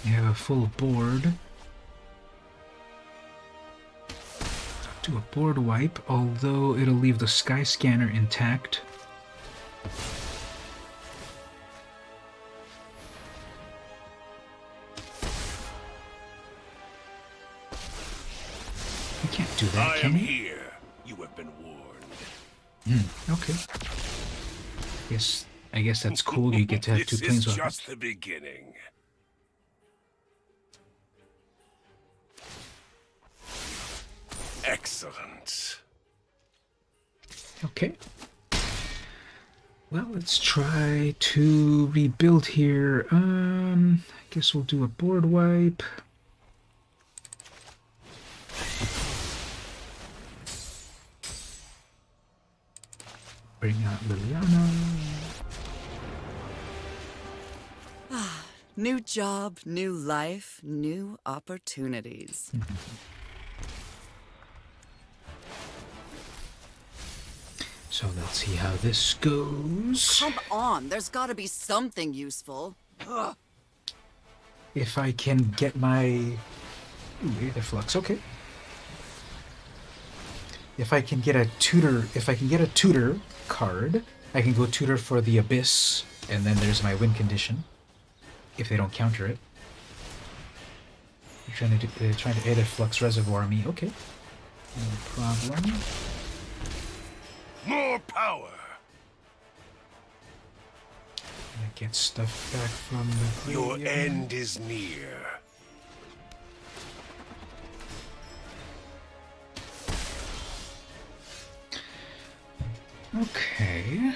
We have a full board. Do a board wipe, although it'll leave the Sky Scanner intact. You can't do that, can you? Here. You have been warned. Okay. I guess that's cool. You get to have two planeswalkers. This is just the beginning. Excellent. Okay. Well, let's try to rebuild here. I guess we'll do a board wipe. Bring out Liliana. New job, new life, new opportunities. So let's see how this goes. Come on, there's gotta be something useful. Ugh. If I can get my... Ooh, Aether Flux, okay. If I can get a tutor card, I can go tutor for the Abyss, and then there's my win condition. If they don't counter it. They're trying to Aether Flux Reservoir me, okay. No problem. More power. I get stuff back from the Your graveyard. end is near. Okay.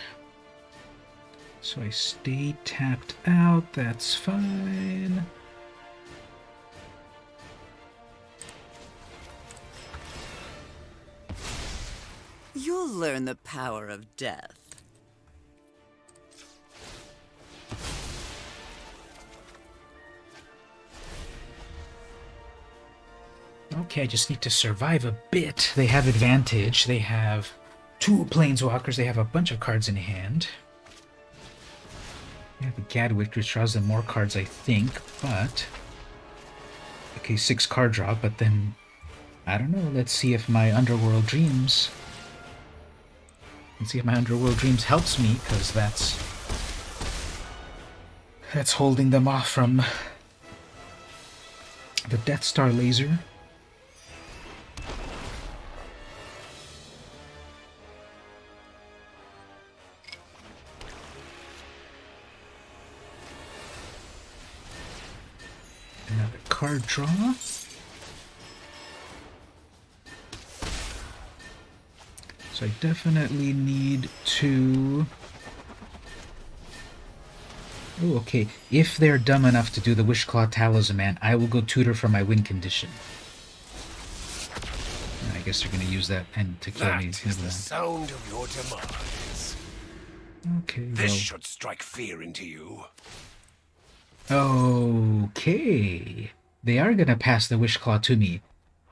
So I stay tapped out, that's fine. You'll learn the power of death. Okay, I just need to survive a bit. They have advantage. They have two planeswalkers. They have a bunch of cards in hand. They have a Gadwick, which draws them more cards, I think, but... Okay, 6 card draw, but then... I don't know, let's see if my Underworld Dreams... Let's see if my Underworld Dreams helps me, because that's holding them off from the Death Star laser. Another card draw. So I definitely need to... Oh, okay. If they're dumb enough to do the Wishclaw Talisman, I will go tutor for my win condition. I guess they're going to use that and to kill me. That is the sound of your demise. Okay, This well... should strike fear into you. Okay. They are going to pass the Wishclaw to me.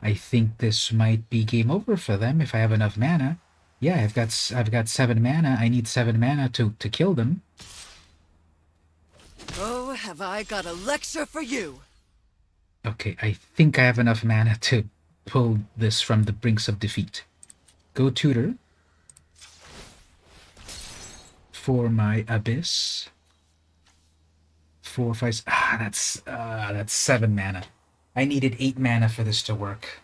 I think this might be game over for them if I have enough mana. Yeah, I've got 7 mana. I need 7 mana to kill them. Oh, have I got a lecture for you. Okay, I think I have enough mana to pull this from the brinks of defeat. Go tutor for my Abyss. 4, 5... that's 7 mana. I needed 8 mana for this to work.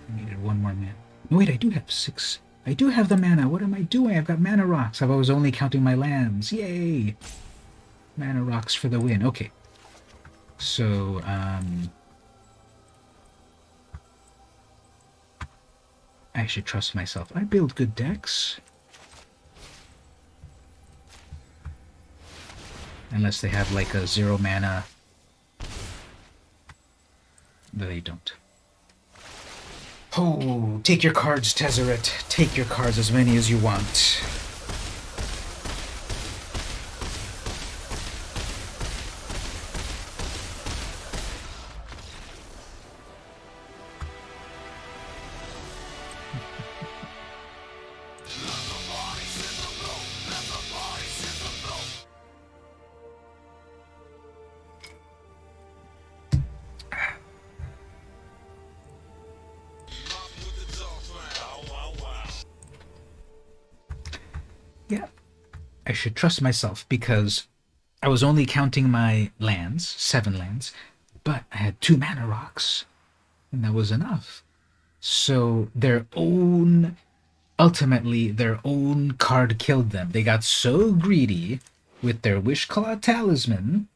I needed 1 more mana. No, wait, I do have 6. I do have the mana. What am I doing? I've got mana rocks. I was only counting my lands. Yay! Mana rocks for the win. Okay. So, I should trust myself. I build good decks. Unless they have like a 0 mana. They don't. Oh, take your cards, Tezzeret. Take your cards, as many as you want. Yeah, I should trust myself because I was only counting my lands, 7 lands, but I had 2 mana rocks, and that was enough. So ultimately their own card killed them. They got so greedy with their Wishclaw Talisman.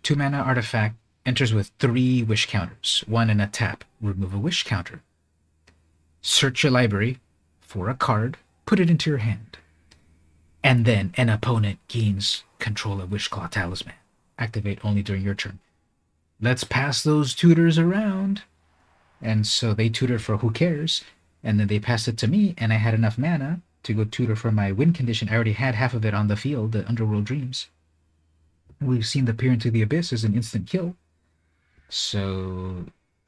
2 mana artifact enters with 3 wish counters, 1 in a tap. Remove a wish counter. Search your library for a card, put it into your hand. And then an opponent gains control of Wishclaw Talisman. Activate only during your turn. Let's pass those tutors around. And so they tutor for who cares, and then they passed it to me, and I had enough mana to go tutor for my win condition. I already had half of it on the field, the Underworld Dreams. We've seen the Peer into the Abyss as an instant kill. So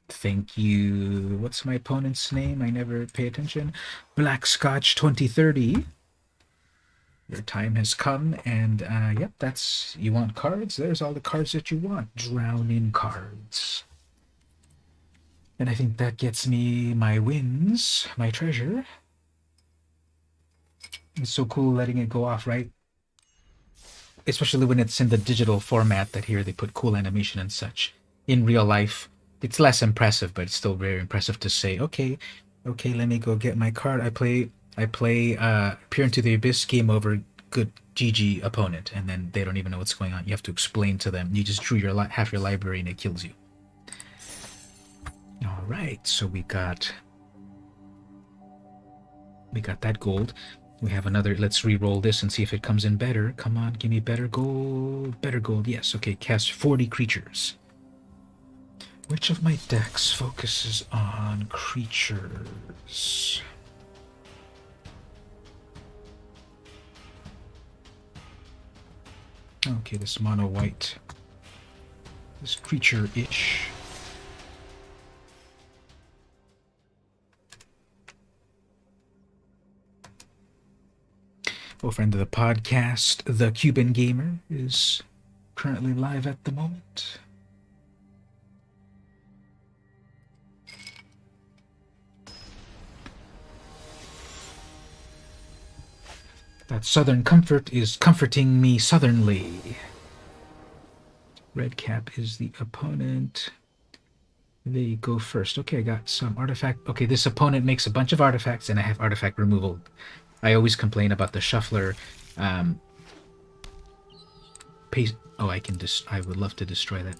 thank you. What's my opponent's name? I never pay attention. Black Scotch 2030. Your time has come, and yep, that's... You want cards? There's all the cards that you want. Drown in cards. And I think that gets me my wins, my treasure. It's so cool letting it go off, right? Especially when it's in the digital format that here they put cool animation and such. In real life, it's less impressive, but it's still very impressive to say, okay, let me go get my card. I play Peer into the Abyss, game over, good GG opponent, and then they don't even know what's going on. You have to explain to them. You just drew your half your library and it kills you. All right, so we got that gold. We have another. Let's re-roll this and see if it comes in better. Come on, give me better gold. Better gold. Yes. Okay. Cast 40 creatures. Which of my decks focuses on creatures? Okay, this mono white. This creature-ish. Oh, friend of the podcast, the Cuban Gamer, is currently live at the moment. That southern comfort is comforting me southernly. Red cap is the opponent. They go first. Okay, I got some artifact. Okay, this opponent makes a bunch of artifacts, and I have artifact removal. I always complain about the shuffler. Oh, I would love to destroy that.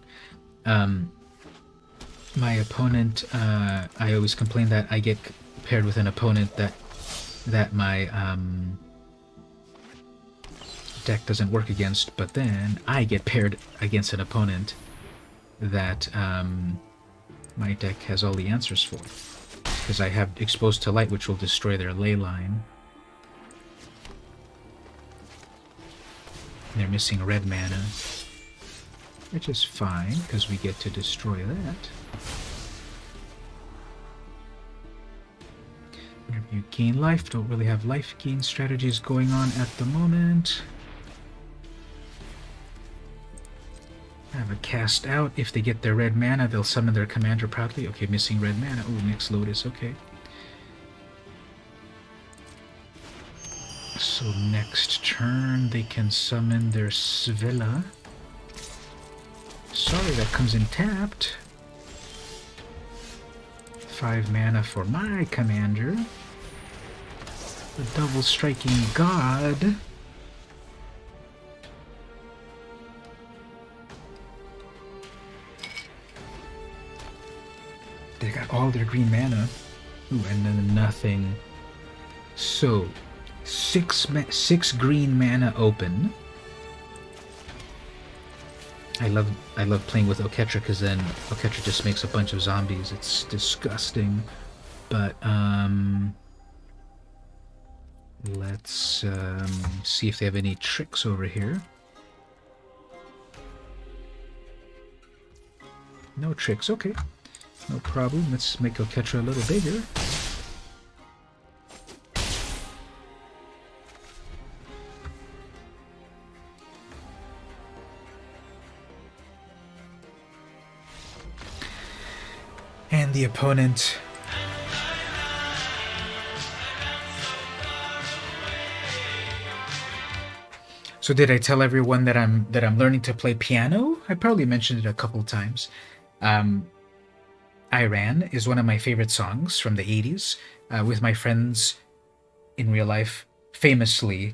My opponent, I always complain that I get paired with an opponent that my deck doesn't work against, but then I get paired against an opponent that my deck has all the answers for. Because I have Exposed to Light, which will destroy their ley line. They're missing red mana. which is fine because we get to destroy that. Whenever you gain life, don't really have life gain strategies going on at the moment. Have a cast out. If they get their red mana, they'll summon their commander proudly. Okay, missing red mana. Oh, next Lotus, okay. So next turn, they can summon their Svilla. Sorry, that comes in tapped. 5 mana for my commander. The double striking god. They got all their green mana. Ooh, and then nothing. So, 6 green mana open. I love playing with Oketra because then Oketra just makes a bunch of zombies. It's disgusting. But let's see if they have any tricks over here. No tricks, okay. No problem. Let's make Oketra a little bigger. And the opponent So did I tell everyone that I'm learning to play piano? I probably mentioned it a couple times. Iran is one of my favorite songs from the 80s. With my friends in real life, famously,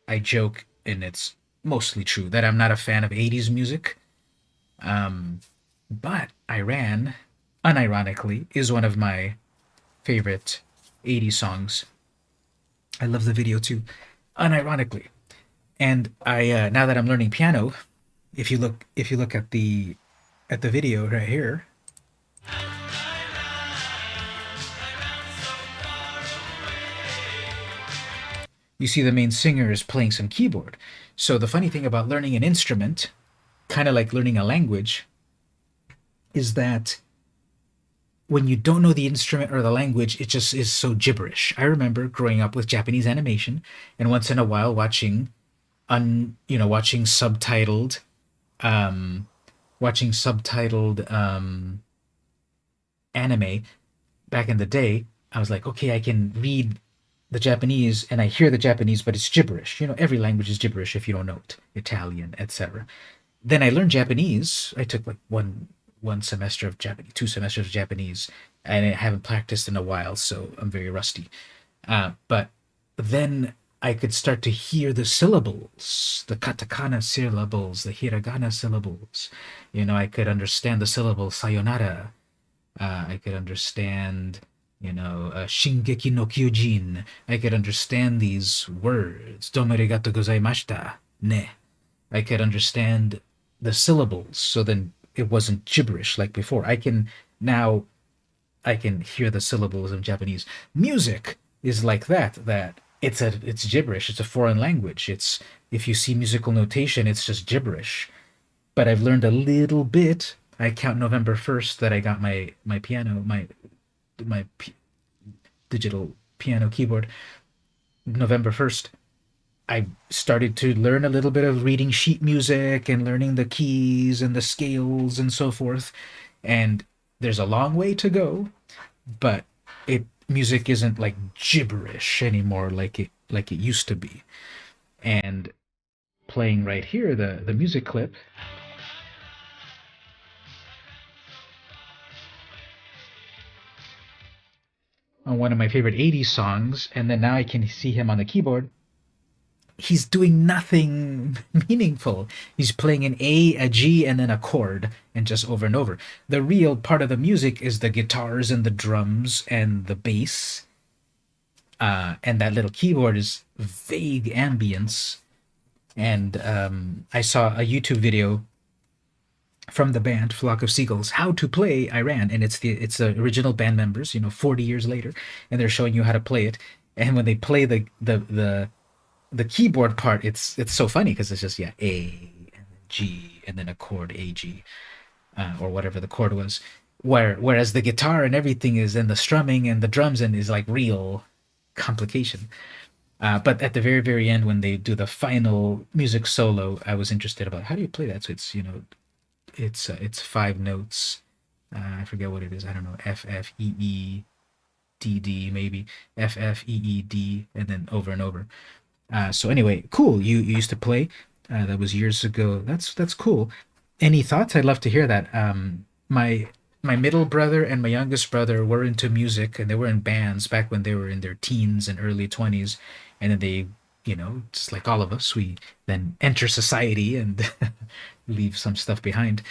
I joke, and it's mostly true, that I'm not a fan of 80s music. But Iran, unironically, is one of my favorite 80s songs. I love the video too, unironically. And I now that I'm learning piano, if you look at the video right here, you see the main singer is playing some keyboard. So the funny thing about learning an instrument, kind of like learning a language, is that when you don't know the instrument or the language, it just is so gibberish. I remember growing up with Japanese animation, and once in a while watching subtitled anime. Back in the day, I was like, okay, I can read the Japanese and I hear the Japanese, but it's gibberish. Every language is gibberish if you don't know it. Italian, etc. Then I learned Japanese. I took like one semester of Japanese, 2 semesters of Japanese, and I haven't practiced in a while, so I'm very rusty. But then I could start to hear the syllables, the katakana syllables, the hiragana syllables. I could understand the syllable sayonara. I could understand, Shingeki no Kyojin. I could understand these words. Domo arigatou gozaimashita. Ne. I could understand the syllables, so then it wasn't gibberish like before. I can hear the syllables of Japanese. Music is like that it's gibberish. It's a foreign language. If you see musical notation, it's just gibberish. But I've learned a little bit. I count November 1st that I got my piano, my digital piano keyboard. November 1st, I started to learn a little bit of reading sheet music and learning the keys and the scales and so forth. And there's a long way to go, but music isn't like gibberish anymore like it used to be. And playing right here the music clip, on one of my favorite 80s songs, and then now I can see him on the keyboard. He's doing nothing meaningful. He's playing an A, a G, and then a chord, and just over and over. The real part of the music is the guitars and the drums and the bass. And that little keyboard is vague ambience. And I saw a YouTube video from the band Flock of Seagulls, how to play Iran, and it's the original band members, 40 years later, and they're showing you how to play it. And when they play the keyboard part, it's so funny because it's just A and then G and then a chord A G, or whatever the chord was. Whereas the guitar and everything is, and the strumming and the drums and is like real complication. But at the very, very end, when they do the final music solo, I was interested about how do you play that. So it's, it's 5 notes. I forget what it is. I don't know. F F E E D D maybe. F F E E D and then over and over. So anyway, cool. You used to play. That was years ago. That's cool. Any thoughts? I'd love to hear that. My middle brother and my youngest brother were into music, and they were in bands back when they were in their teens and early 20s. And then they, just like all of us, we then enter society and leave some stuff behind.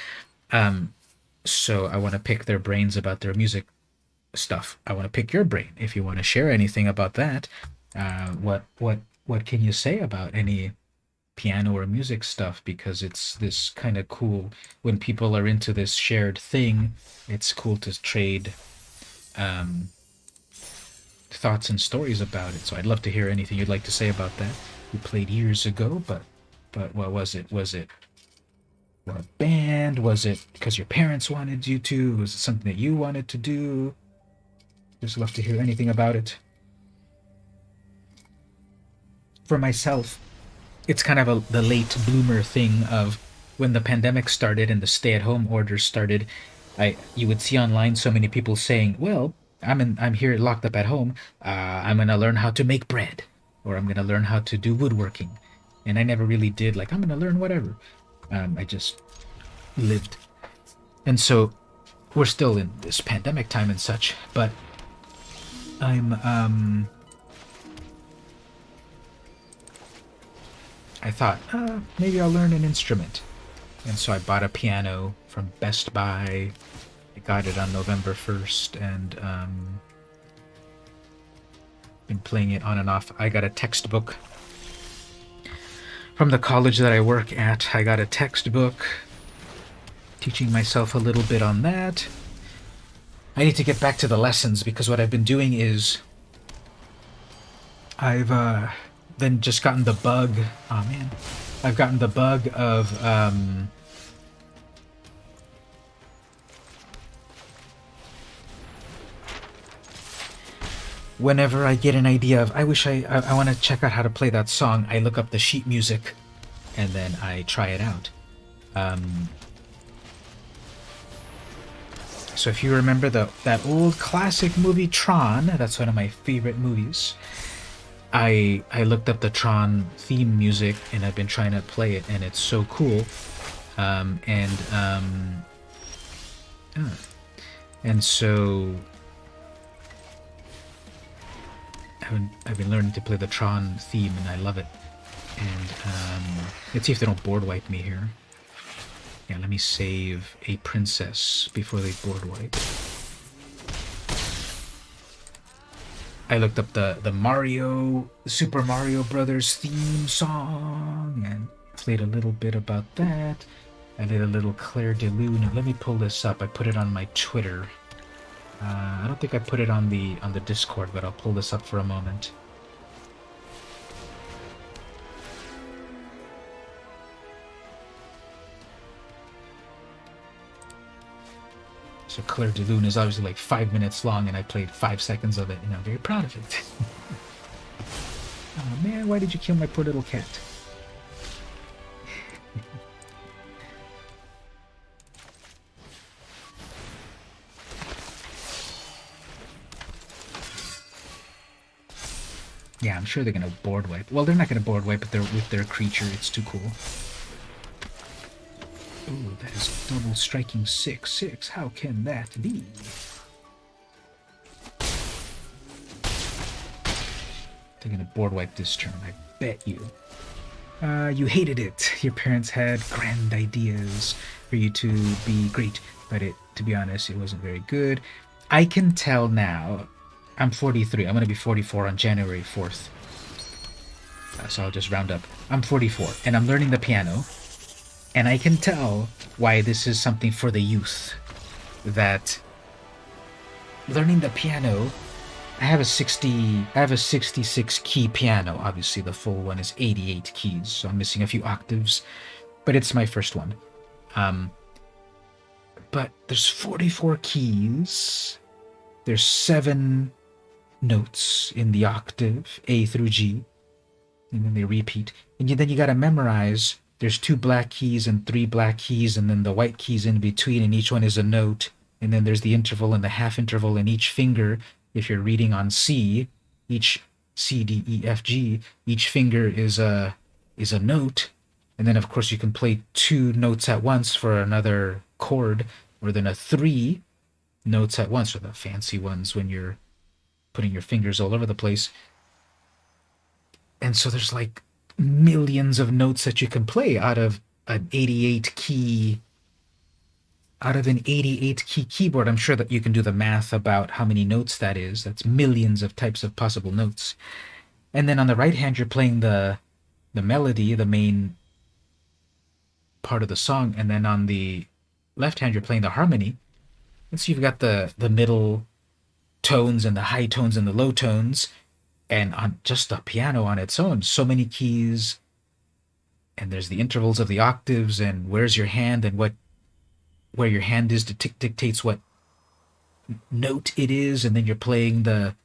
So I want to pick their brains about their music stuff. I want to pick your brain if you want to share anything about that. What can you say about any piano or music stuff? Because it's this kind of cool when people are into this shared thing. It's cool to trade thoughts and stories about it. So I'd love to hear anything you'd like to say about that. You played years ago, but what was it? Was it a band? Was it because your parents wanted you to? Was it something that you wanted to do? Just love to hear anything about it. For myself, it's kind of the late bloomer thing of when the pandemic started and the stay-at-home orders started. You would see online so many people saying, "Well, I'm here locked up at home. I'm gonna learn how to make bread, or I'm gonna learn how to do woodworking," and I never really did. Like, I'm gonna learn whatever. I just lived, and so we're still in this pandemic time and such. But I thought, maybe I'll learn an instrument. And so I bought a piano from Best Buy. I got it on November 1st, and been playing it on and off. I got a textbook from the college that I work at. I got a textbook, teaching myself a little bit on that. I need to get back to the lessons, because what I've been doing is I've then just gotten the bug. Oh man, I've gotten the bug of whenever I get an idea of I want to check out how to play that song, I look up the sheet music and then I try it out. So if you remember that old classic movie Tron, that's one of my favorite movies. I looked up the Tron theme music and I've been trying to play it, and it's so cool. And so I've been learning to play the Tron theme, and I love it. And let's see if they don't board wipe me here. Yeah, let me save a princess before they board wipe. I looked up the Super Mario Brothers theme song and played a little bit about that. I did a little Claire de Lune. Let me pull this up. I put it on my Twitter. I don't think I put it on the Discord, but I'll pull this up for a moment. So Claire de Lune is obviously like 5 minutes long, and I played 5 seconds of it, and I'm very proud of it. Oh man, why did you kill my poor little cat? Yeah, I'm sure they're gonna board wipe. Well, they're not gonna board wipe with their creature. It's too cool. Ooh, that is double striking 6/6. How can that be? They're gonna board wipe this turn, I bet you. You hated it. Your parents had grand ideas for you to be great, but to be honest, it wasn't very good. I can tell now. I'm 43. I'm gonna be 44 on January 4th. So I'll just round up. I'm 44, and I'm learning the piano. And I can tell why this is something for the youth. That learning the piano, I have a 66 key piano. Obviously the full one is 88 keys, so I'm missing a few octaves. but it's my first one. But there's 44 keys. There's 7 notes in the octave, A through G, and then they repeat. And then you got to memorize. There's 2 black keys and 3 black keys, and then the white keys in between, and each one is a note. And then there's the interval and the half interval, and each finger, if you're reading on C, each C, D, E, F, G, each finger is a note. And then, of course, you can play 2 notes at once for another chord, or then 3 notes at once, or the fancy ones when you're putting your fingers all over the place. And so there's like millions of notes that you can play out of an 88 key keyboard. I'm sure that you can do the math about how many notes that is. That's millions of types of possible notes. And then on the right hand, you're playing the melody, the main part of the song, and then on the left hand, you're playing the harmony. And so you've got the middle tones and the high tones and the low tones, and on just the piano on its own, so many keys, and there's the intervals of the octaves, and where's your hand, and where your hand is dictates what note it is, and then you're playing the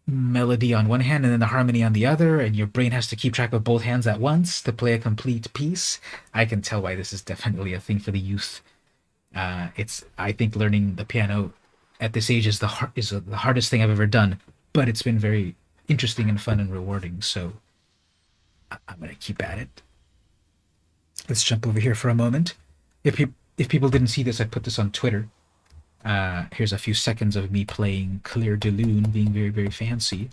melody on one hand and then the harmony on the other, and your brain has to keep track of both hands at once to play a complete piece. I can tell why this is definitely a thing for the youth. I think learning the piano at this age is the hardest thing I've ever done, but it's been very interesting and fun and rewarding, so I'm going to keep at it. Let's jump over here for a moment. If people didn't see this, I put this on Twitter. Here's a few seconds of me playing Clair de Lune, being very, very fancy.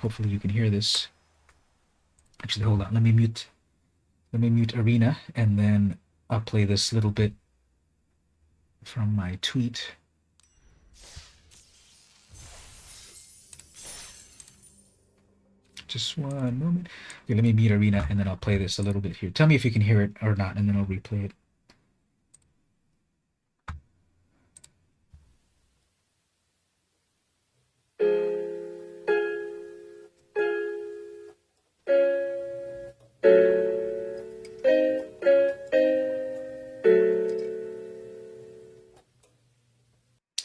Hopefully you can hear this. Actually, hold on. Let me mute Arena, and then I'll play this little bit from my tweet. Just one moment. Okay, let me mute Arena, and then I'll play this a little bit here. Tell me if you can hear it or not, and then I'll replay it.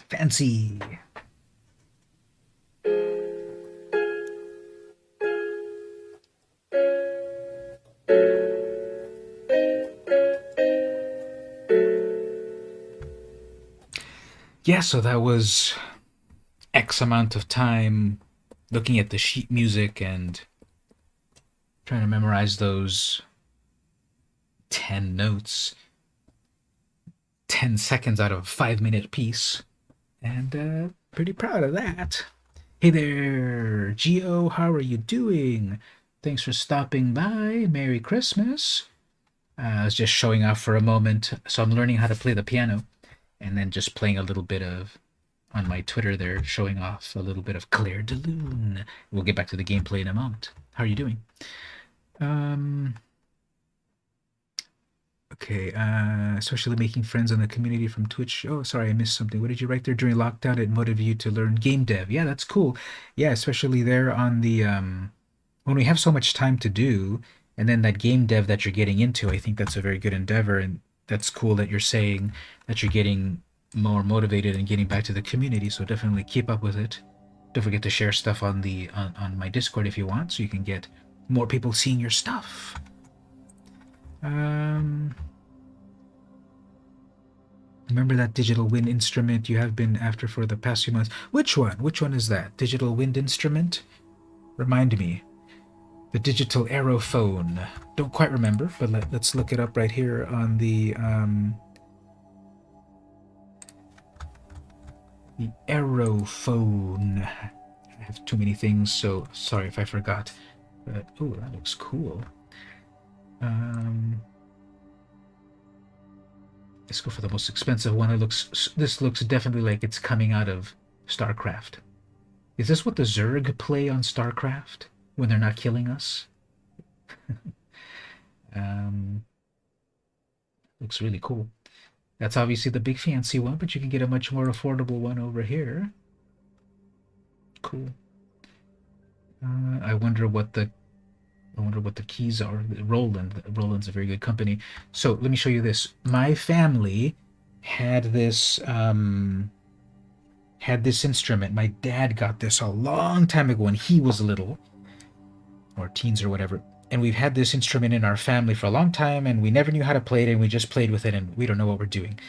Fancy. Yeah, so that was X amount of time looking at the sheet music and trying to memorize those 10 notes, 10 seconds out of a 5-minute piece, and pretty proud of that. Hey there, Geo, how are you doing? Thanks for stopping by. Merry Christmas. I was just showing off for a moment, so I'm learning how to play the piano, and then just playing a little bit of, on my Twitter there, showing off a little bit of Clair de Lune. We'll get back to the gameplay in a moment. How are you doing? Okay, especially making friends in the community from Twitch. Oh, sorry, I missed something. What did you write there? During lockdown, it motivated you to learn game dev. Yeah, that's cool. Yeah, especially there on the, when we have so much time to do, and then that game dev that you're getting into, I think that's a very good endeavor, and that's cool that you're saying that you're getting more motivated and getting back to the community, so definitely keep up with it. Don't forget to share stuff on the on my Discord if you want, so you can get more people seeing your stuff. Remember that digital wind instrument you have been after for the past few months? Which one? Which one is that? Digital wind instrument? Remind me. The digital aerophone. Don't quite remember, but let's look it up right here on the aerophone. I have too many things, so sorry if I forgot. But oh, that looks cool. Let's go for the most expensive one. This looks definitely like it's coming out of StarCraft. Is this what the Zerg play on StarCraft when they're not killing us? Looks really cool. That's obviously the big fancy one, but you can get a much more affordable one over here. Cool. I wonder what the I wonder what the keys are. Roland's a very good company. So let me show you this. My family had this instrument. My dad got this a long time ago when he was little, or teens or whatever. And we've had this instrument in our family for a long time, and we never knew how to play it, and we just played with it, and we don't know what we're doing.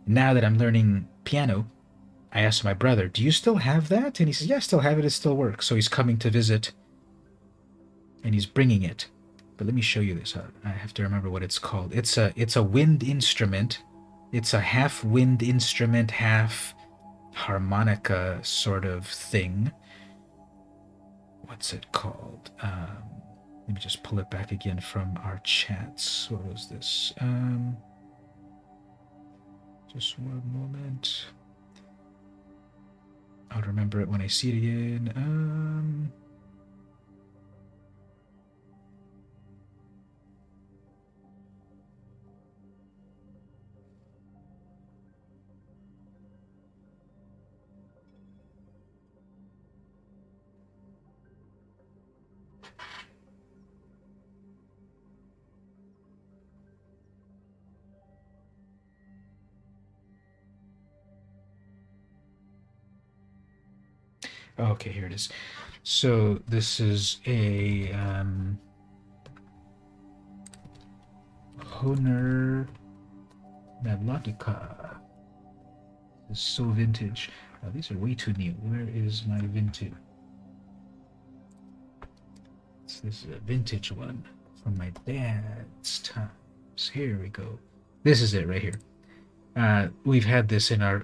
Now that I'm learning piano, I asked my brother, "Do you still have that?" And he says, "Yeah, I still have it. It still works." So he's coming to visit, and he's bringing it. But let me show you this. I have to remember what it's called. It's a wind instrument. It's a half wind instrument, half harmonica sort of thing. What's it called? Let me just pull it back again from our chats. What was this? Just one moment. I'll remember it when I see it again. Okay, here it is. So this is a Hohner Melodica. It's so vintage. Oh, these are way too new. Where is my vintage? This is a vintage one from my dad's times. Here we go. This is it right here. We've had this in a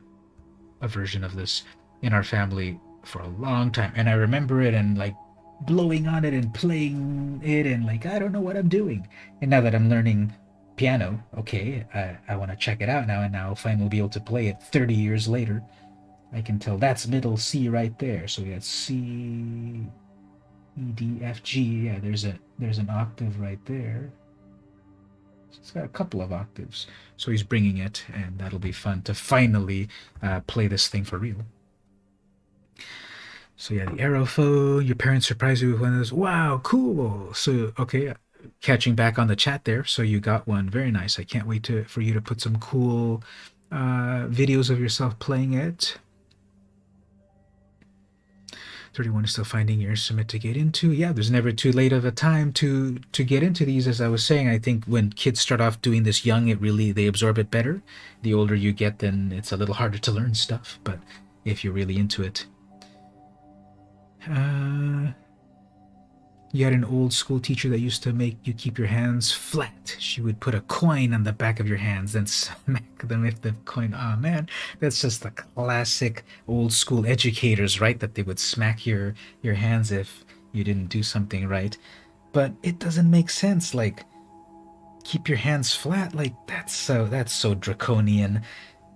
version of this in our family for a long time, and I remember it and like blowing on it and playing it and like I don't know what I'm doing. And now that I'm learning piano, okay, I want to check it out now, and now I'll finally be able to play it 30 years later. I can tell that's middle C right there. So we got C, E, D, F, G. Yeah, there's an octave right there. It's got a couple of octaves. So he's bringing it, and that'll be fun to finally play this thing for real. So yeah, the Aerophone, your parents surprised you with one of those. Wow, cool. So, okay, catching back on the chat there. So you got one. Very nice. I can't wait for you to put some cool videos of yourself playing it. 31 is still finding your instrument to get into. Yeah, there's never too late of a time to get into these. As I was saying, I think when kids start off doing this young, they absorb it better. The older you get, then it's a little harder to learn stuff. But if you're really into it, you had an old school teacher that used to make you keep your hands flat. She would put a coin on the back of your hands, then smack them if the coin. Oh man, that's just the classic old school educators, right? That they would smack your hands if you didn't do something right. But it doesn't make sense. Like, keep your hands flat. Like that's so draconian.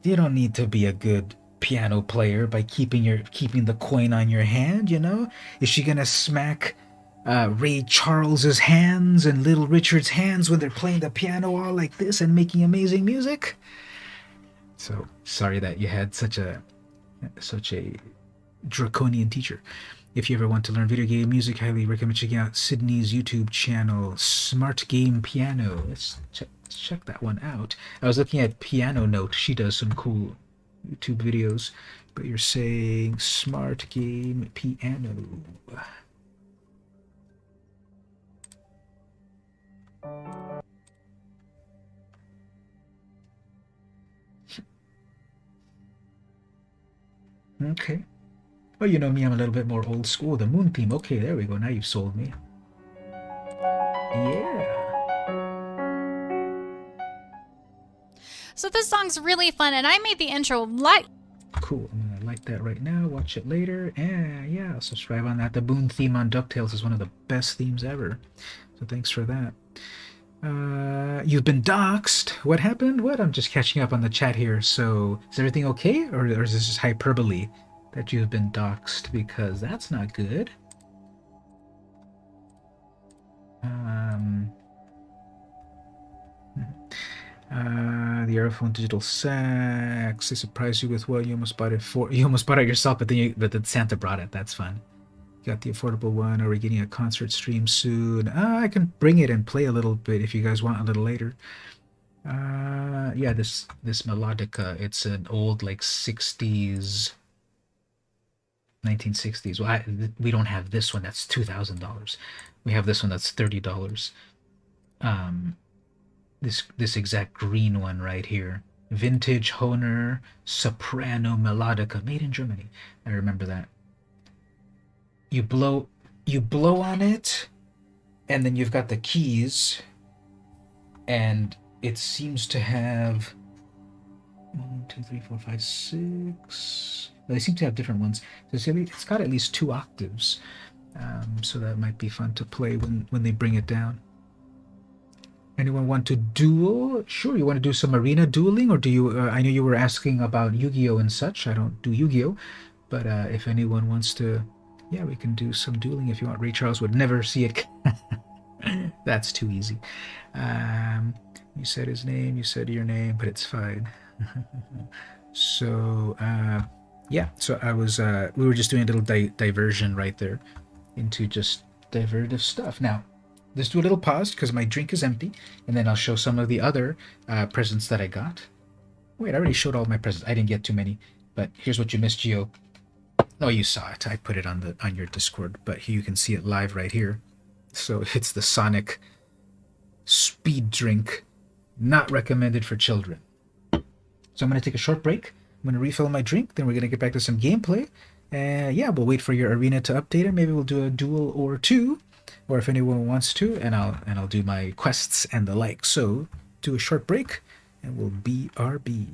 You don't need to be a good piano player by keeping the coin on your hand. You know, is she gonna smack Ray Charles's hands and Little Richard's hands when they're playing the piano all like this and making amazing music? So sorry that you had such a draconian teacher. If you ever want to learn video game music, highly recommend checking out Sydney's YouTube channel, Smart Game Piano. Let's check that one out. I was looking at Piano Note. She does some cool YouTube videos, but you're saying Smart Game Piano. Okay. Oh, you know me, I'm a little bit more old school. The Moon theme. Okay, there we go. Now you've sold me. Yeah. So this song's really fun, and I made the intro Cool. I'm gonna like that right now. Watch it later. Yeah. Subscribe on that. The Moon theme on DuckTales is one of the best themes ever. So thanks for that. You've been doxxed. What happened? What? I'm just catching up on the chat here. So is everything okay, or is this just hyperbole that you've been doxxed? Because that's not good. The Aerophone Digital Sax. They surprised you with what you almost bought it for. You almost bought it yourself, but then Santa brought it. That's fun. got the affordable one. Are we getting a concert stream soon? I can bring it and play a little bit if you guys want a little later. Yeah, this melodica, it's an old like 60s, 1960s. Well, we don't have this one. That's $2,000. We have this one that's $30. This exact green one right here, vintage Hohner soprano melodica, made in Germany. I remember that. You blow on it, and then you've got the keys, and it seems to have 1, 2, 3, 4, 5, 6. They seem to have different ones. So it's got at least 2 octaves. So that might be fun to play when they bring it down. Anyone want to duel? Sure, you want to do some arena dueling, or do you? I know you were asking about Yu-Gi-Oh and such. I don't do Yu-Gi-Oh, but if anyone wants to, yeah, we can do some dueling if you want. Ray Charles would never see it. That's too easy. You said his name, you said your name, but it's fine. So yeah, so I was we were just doing a little diversion right there into just divertive stuff. Now let's do a little pause because my drink is empty, and then I'll show some of the other presents that I got. Wait, I already showed all my presents. I didn't get too many, but here's what you missed, Gio. Oh, you saw it. I put it on your Discord, but here you can see it live right here. So it's the Sonic speed drink, not recommended for children. So I'm going to take a short break. I'm going to refill my drink, then we're going to get back to some gameplay. Yeah, we'll wait for your arena to update, and maybe we'll do a duel or two, or if anyone wants to, and I'll do my quests and the like. So do a short break, and we'll BRB.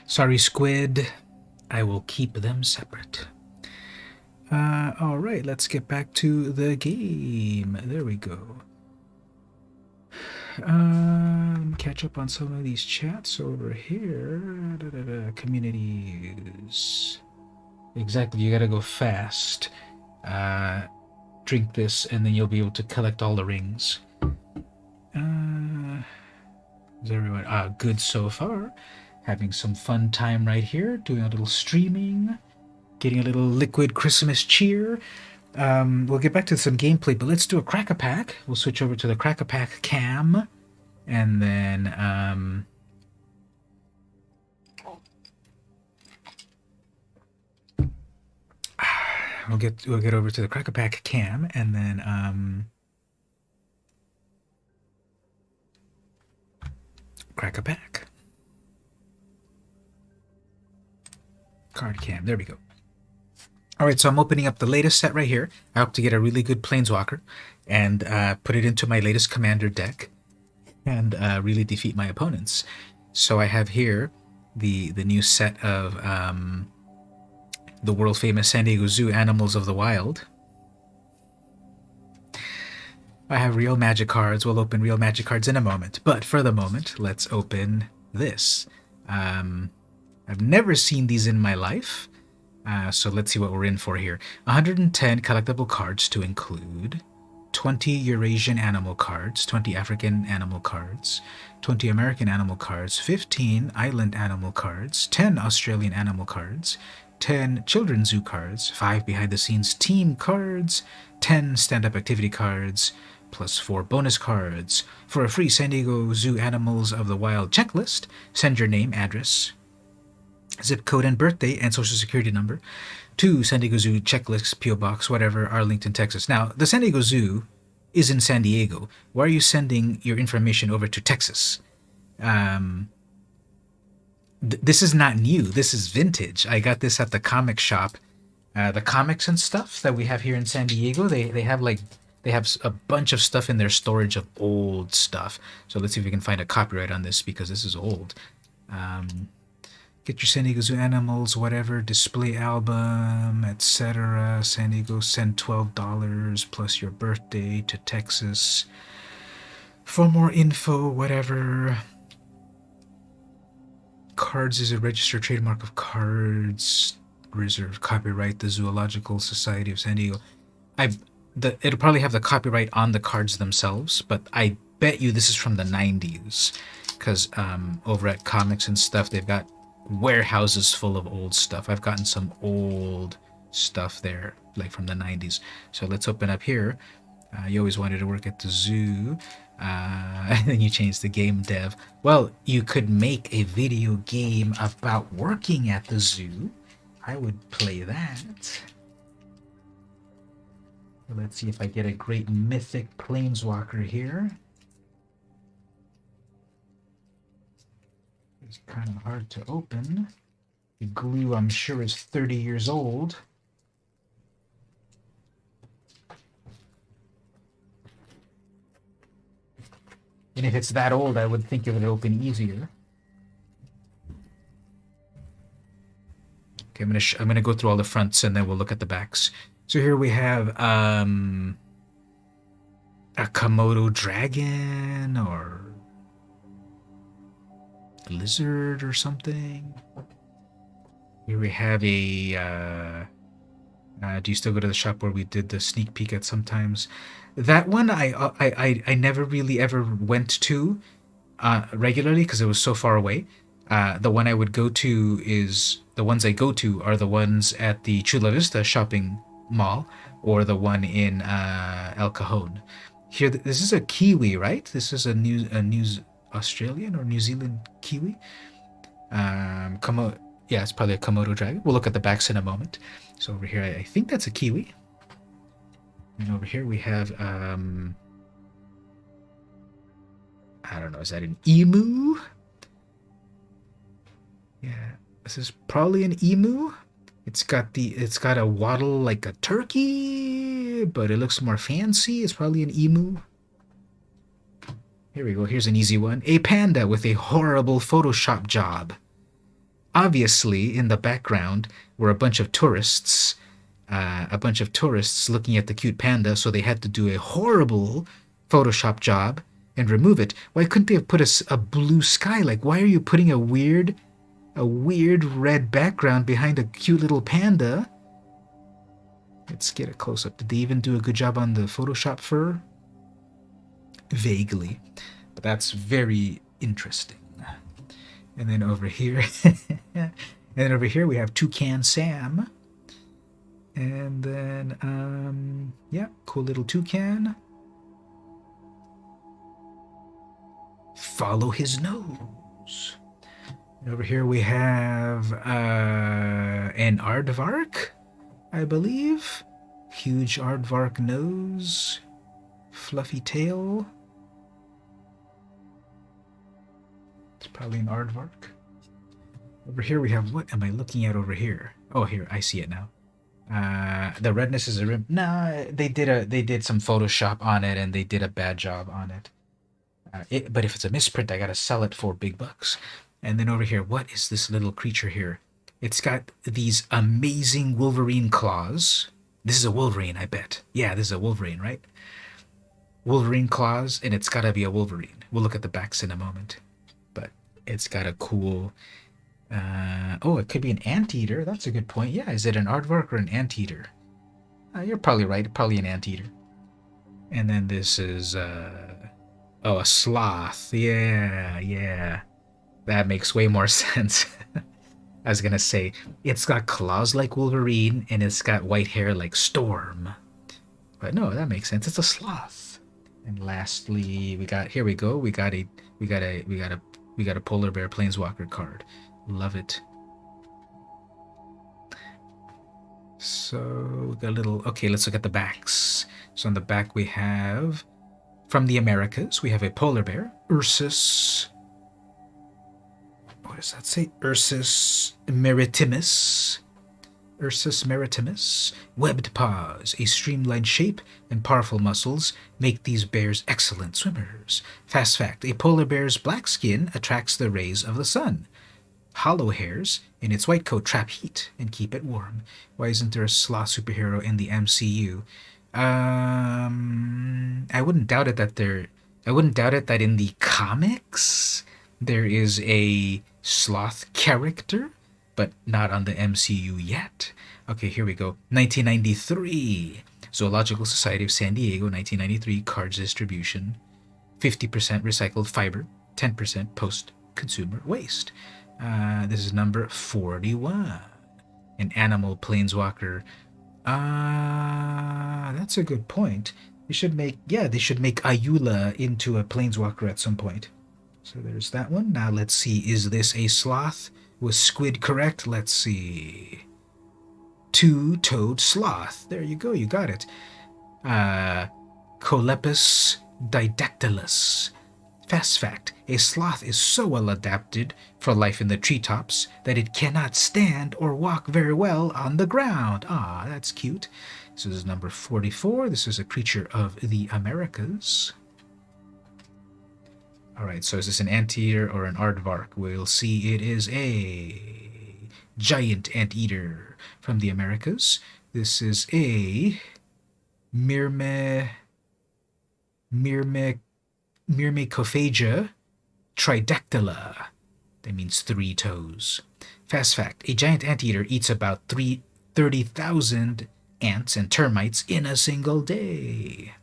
Sorry, Squid. I will keep them separate. All right, let's get back to the game. There we go. Catch up on some of these chats over here. Communities. Exactly, you gotta go fast. Drink this, and then you'll be able to collect all the rings. Is everyone good so far? Having some fun time right here, doing a little streaming, getting a little liquid Christmas cheer. We'll get back to some gameplay, but let's do a crack-a-pack. We'll switch over to the crack-a-pack cam, and then we'll get over to the crack-a-pack cam, and then crack-a-pack card cam. There we go. All right, so I'm opening up the latest set right here. I hope to get a really good Planeswalker and put it into my latest Commander deck and really defeat my opponents. So I have here the new set of the world-famous San Diego Zoo Animals of the Wild. I have real Magic cards. We'll open real Magic cards in a moment. But for the moment, let's open this. I've never seen these in my life. So let's see what we're in for here. 110 collectible cards to include 20 Eurasian animal cards, 20 African animal cards, 20 American animal cards, 15 island animal cards, 10 Australian animal cards, 10 children's zoo cards, 5 behind-the-scenes team cards, 10 stand-up activity cards, plus 4 bonus cards. For a free San Diego Zoo Animals of the Wild checklist, send your name, address, zip code and birthday and social security number to San Diego Zoo checklist, PO Box, whatever, Arlington, Texas. Now, the San Diego Zoo is in San Diego. Why are you sending your information over to Texas? This is not new. This is vintage. I got this at the comic shop. The comics and stuff that we have here in San Diego, they have a bunch of stuff in their storage of old stuff. So let's see if we can find a copyright on this because this is old. Get your San Diego Zoo Animals, whatever, display album, etc. San Diego, send $12 plus your birthday to Texas. For more info, whatever. Cards is a registered trademark of cards. Reserved copyright, the Zoological Society of San Diego. It'll probably have the copyright on the cards themselves, but I bet you this is from the 90s. Because over at comics and stuff, they've got warehouses full of old stuff. I've gotten some old stuff there, like from the 90s. So let's open up here. You always wanted to work at the zoo, and then you changed the game dev. Well, you could make a video game about working at the zoo. I would play that. Let's see if I get a great mythic planeswalker here. It's kind of hard to open. The glue, I'm sure, is 30 years old. And if it's that old, I would think it would open easier. Okay, I'm gonna go through all the fronts and then we'll look at the backs. So here we have a Komodo dragon or lizard or something. Here we have a do you still go to the shop where we did the sneak peek at sometimes? That one I never really ever went to regularly because it was so far away. The one I would go to is the ones I go to are the ones at the Chula Vista shopping mall or the one in El Cajon. Here, this is a kiwi, right? This is a New Australian or New Zealand kiwi. Yeah, it's probably a Komodo dragon. We'll look at the backs in a moment. So over here, I think that's a kiwi. And over here we have, I don't know, is that an emu? Yeah, this is probably an emu. It's got a waddle like a turkey, but it looks more fancy. It's probably an emu. Here we go. Here's an easy one. A panda with a horrible Photoshop job. Obviously, in the background were a bunch of tourists looking at the cute panda, so they had to do a horrible Photoshop job and remove it. Why couldn't they have put a blue sky? Like, why are you putting a weird red background behind a cute little panda? Let's get a close-up. Did they even do a good job on the Photoshop fur? Vaguely. But that's very interesting. And then over here... and then over here we have Toucan Sam. And then, yeah, cool little toucan. Follow his nose. And over here we have an aardvark, I believe. Huge aardvark nose. Fluffy tail. It's probably an aardvark. Over here we have, what am I looking at over here? Oh, here, I see it now. The redness is a rim. Nah, they did some Photoshop on it, and they did a bad job on it. But if it's a misprint, I gotta sell it for big bucks. And then over here, what is this little creature here? It's got these amazing Wolverine claws. This is a Wolverine, I bet. Yeah, this is a Wolverine, right? Wolverine claws, and it's gotta be a Wolverine. We'll look at the backs in a moment. But it's got a cool... oh, it could be an anteater. That's a good point. Yeah, is it an aardvark or an anteater? You're probably right. Probably an anteater. And then this is, oh, a sloth. Yeah. That makes way more sense. I was gonna say, it's got claws like Wolverine, and it's got white hair like Storm. But no, that makes sense. It's a sloth. And lastly, we got, here we go. We got a polar bear planeswalker card. Love it. So we got a little... Okay, let's look at the backs. So on the back we have... From the Americas, we have a polar bear. Ursus... What does that say? Ursus maritimus. Ursus maritimus. Webbed paws, a streamlined shape, and powerful muscles make these bears excellent swimmers. Fast fact, a polar bear's black skin attracts the rays of the sun. Hollow hairs in its white coat trap heat and keep it warm. Why isn't there a sloth superhero in the MCU? I wouldn't doubt it that in the comics there is a sloth character, but not on the MCU yet. Okay, here we go. 1993. Zoological Society of San Diego, 1993, cards distribution. 50% recycled fiber, 10% post-consumer waste. This is number 41. An animal planeswalker. That's a good point. They should make Ayula into a planeswalker at some point. So there's that one. Now let's see, is this a sloth? Was squid correct? Let's see. Two-toed sloth. There you go, you got it. Colepus didactylus. Fast fact, a sloth is so well adapted for life in the treetops that it cannot stand or walk very well on the ground. Ah, that's cute. This is number 44. This is a creature of the Americas. Alright, so is this an anteater or an aardvark? We'll see. It is a giant anteater from the Americas. This is a Myrmecophaga tridactyla. That means 3 toes. Fast fact, a giant anteater eats about 30,000 ants and termites in a single day.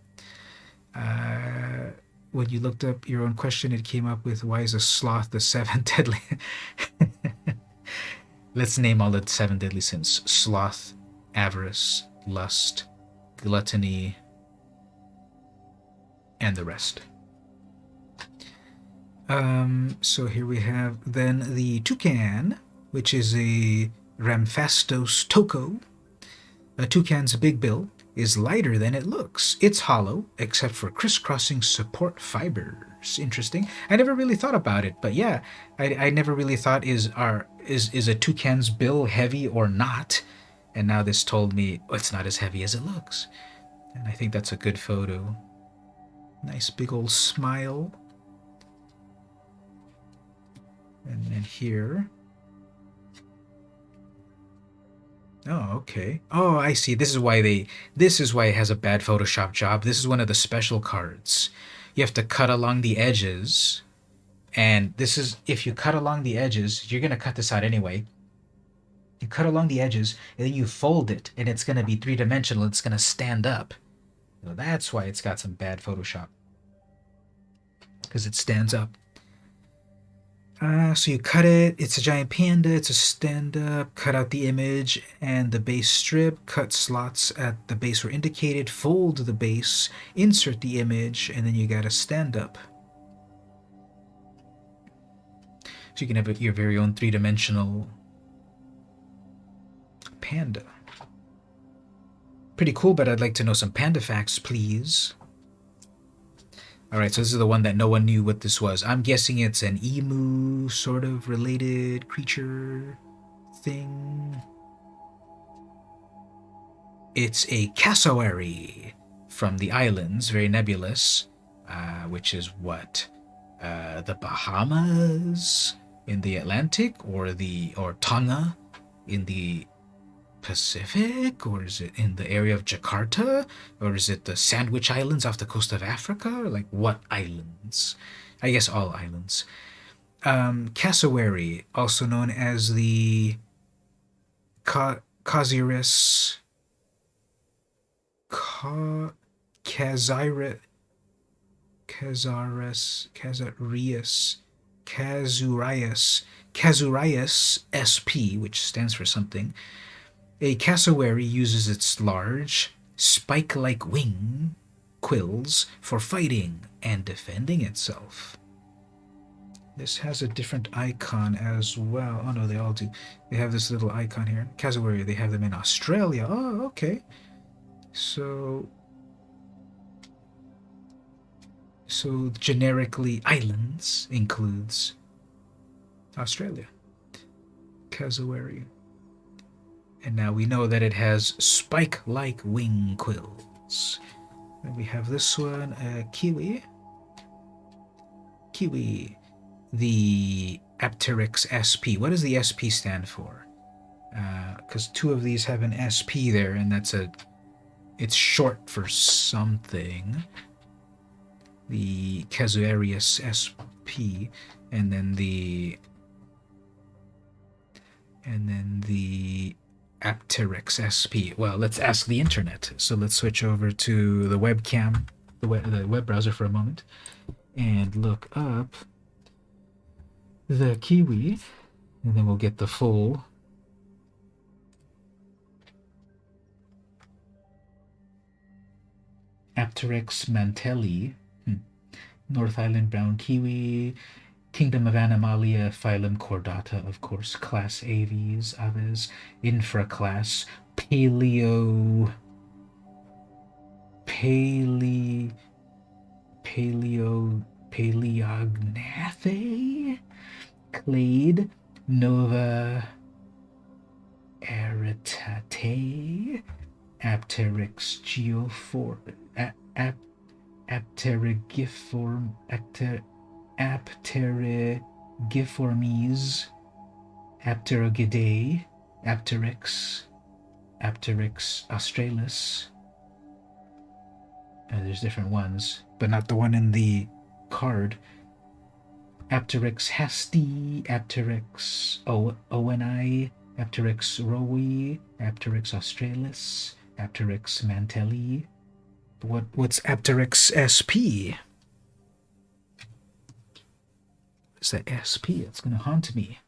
When you looked up your own question, it came up with, why is a sloth the 7 deadly? Let's name all the 7 deadly sins. Sloth, avarice, lust, gluttony, and the rest. So here we have then the toucan, which is a Ramphastos toko. A toucan's big bill is lighter than it looks. It's hollow, except for crisscrossing support fibers. Interesting. I never really thought about it, but yeah, I never really thought is a toucan's bill heavy or not? And now this told me, oh, it's not as heavy as it looks. And I think that's a good photo. Nice big old smile. And then here. Oh, okay. Oh, I see. This is why it has a bad Photoshop job. This is one of the special cards. you have to cut along the edges. And this is, if you cut along the edges, you're going to cut this out anyway. You cut along the edges, and then you fold it, and it's going to be three-dimensional. It's going to stand up. So that's why it's got some bad Photoshop. Because it stands up. So you cut it, it's a giant panda, it's a stand-up, cut out the image and the base strip, cut slots at the base where indicated, fold the base, insert the image, and then you got a stand-up. So you can have your very own three-dimensional panda. Pretty cool, but I'd like to know some panda facts, please. Alright, so this is the one that no one knew what this was. I'm guessing it's an emu sort of related creature thing. It's a cassowary from the islands, very nebulous, which is what? The Bahamas in the Atlantic, or Tonga in the Pacific, or is it in the area of Jakarta, or is it the Sandwich Islands off the coast of Africa, or like what islands? I guess all islands. Cassowary, also known as the Casiris sp, which stands for something. A cassowary uses its large, spike-like wing quills for fighting and defending itself. This has a different icon as well. Oh no, they all do. They have this little icon here. Cassowary, they have them in Australia. Oh, okay. So generically, islands includes Australia. Cassowary. And now we know that it has spike-like wing quills. And we have this one, kiwi. Kiwi. The Apteryx SP. What does the SP stand for? Because two of these have an SP there, and it's short for something. The Casuarius SP, and then the Apteryx SP. Well, let's ask the internet. So let's switch over to the webcam, the web browser for a moment, and look up the kiwi, and then we'll get the full Apteryx mantelli, North Island brown kiwi, Kingdom of Animalia, phylum Chordata, of course, class Aves, infraclass, Paleognathae, clade, Nova Eritate, Apteryx Apterygiformes, Apterygidae, Apteryx australis. There's different ones, but not the one in the card. Apteryx hasti, Apteryx oweni, Apteryx rowi, Apteryx australis, Apteryx mantelli. What's Apteryx SP? What's that SP? It's going to haunt me.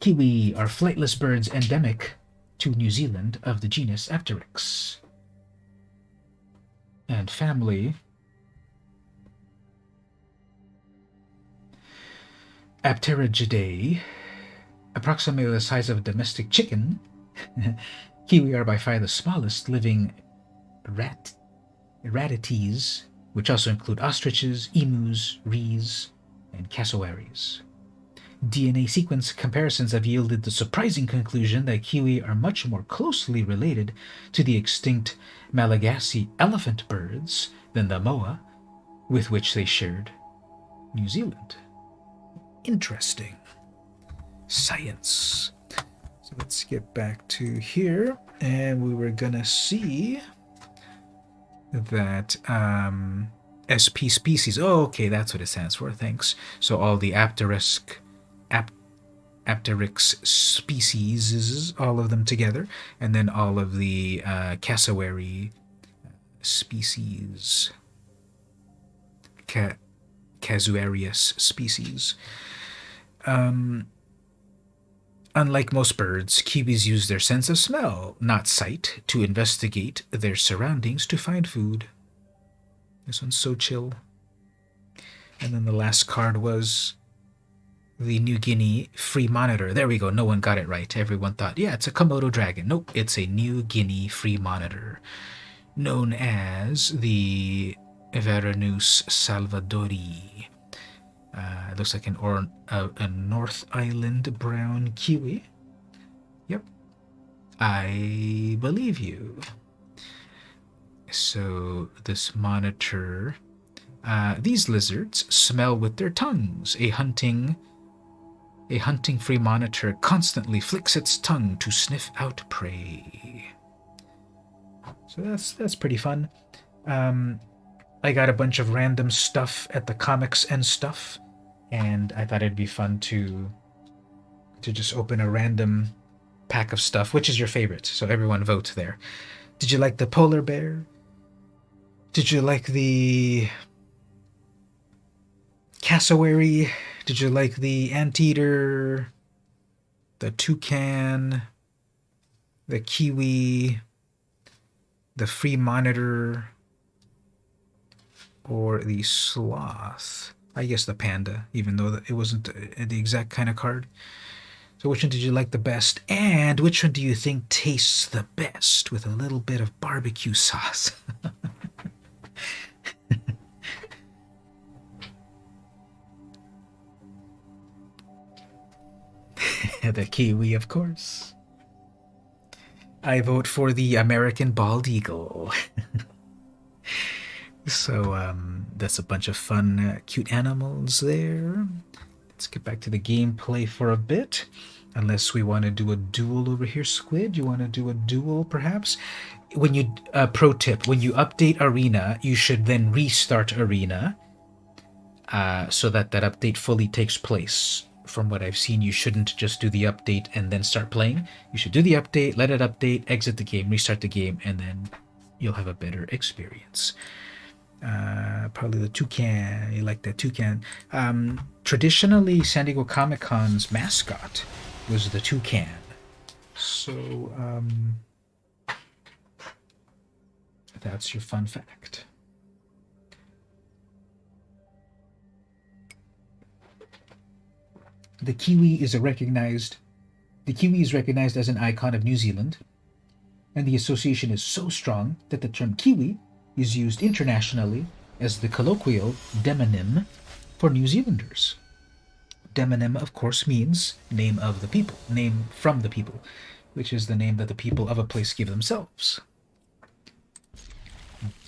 Kiwi are flightless birds endemic to New Zealand of the genus Apteryx. And family Apterygidae, approximately the size of a domestic chicken. Kiwi are by far the smallest living ratites, which also include ostriches, emus, rhees, and cassowaries. DNA sequence comparisons have yielded the surprising conclusion that kiwi are much more closely related to the extinct Malagasy elephant birds than the moa, with which they shared New Zealand. Interesting. Science. let's get back to here, and we were gonna see that SP species. Oh, okay, that's what it stands for. Thanks. So all the Apteryx species, all of them together, and then all of the cassowary species, casuarius species. Unlike most birds, kiwis use their sense of smell, not sight, to investigate their surroundings to find food. This one's so chill. And then the last card was the New Guinea free monitor. There we go. No one got it right. Everyone thought, yeah, it's a Komodo dragon. Nope, it's a New Guinea free monitor, known as the Veranus salvadori. It looks like a North Island brown kiwi. Yep, I believe you. So this monitor, these lizards smell with their tongues. A hunting free monitor constantly flicks its tongue to sniff out prey. So that's pretty fun. I got a bunch of random stuff at the comics and stuff, and I thought it'd be fun to just open a random pack of stuff. Which is your favorite? So everyone vote there. Did you like the polar bear? Did you like the cassowary? Did you like the anteater? The toucan? The kiwi? The free monitor? Or the sloth? I guess the panda, even though it wasn't the exact kind of card. So which one did you like the best? And which one do you think tastes the best with a little bit of barbecue sauce? The kiwi, of course. I vote for the American bald eagle. So that's a bunch of fun, cute animals there. Let's get back to the gameplay for a bit. Unless we want to do a duel over here, Squid. You want to do a duel, perhaps? When you pro tip: when you update Arena, you should then restart Arena, so that update fully takes place. From what I've seen, you shouldn't just do the update and then start playing. You should do the update, let it update, exit the game, restart the game, and then you'll have a better experience. Probably the toucan. You like that toucan. Traditionally, San Diego Comic-Con's mascot was the toucan. So, that's your fun fact. The kiwi is recognized as an icon of New Zealand, and the association is so strong that the term kiwi is used internationally as the colloquial demonym for New Zealanders. Demonym, of course, means name of the people, name from the people, which is the name that the people of a place give themselves.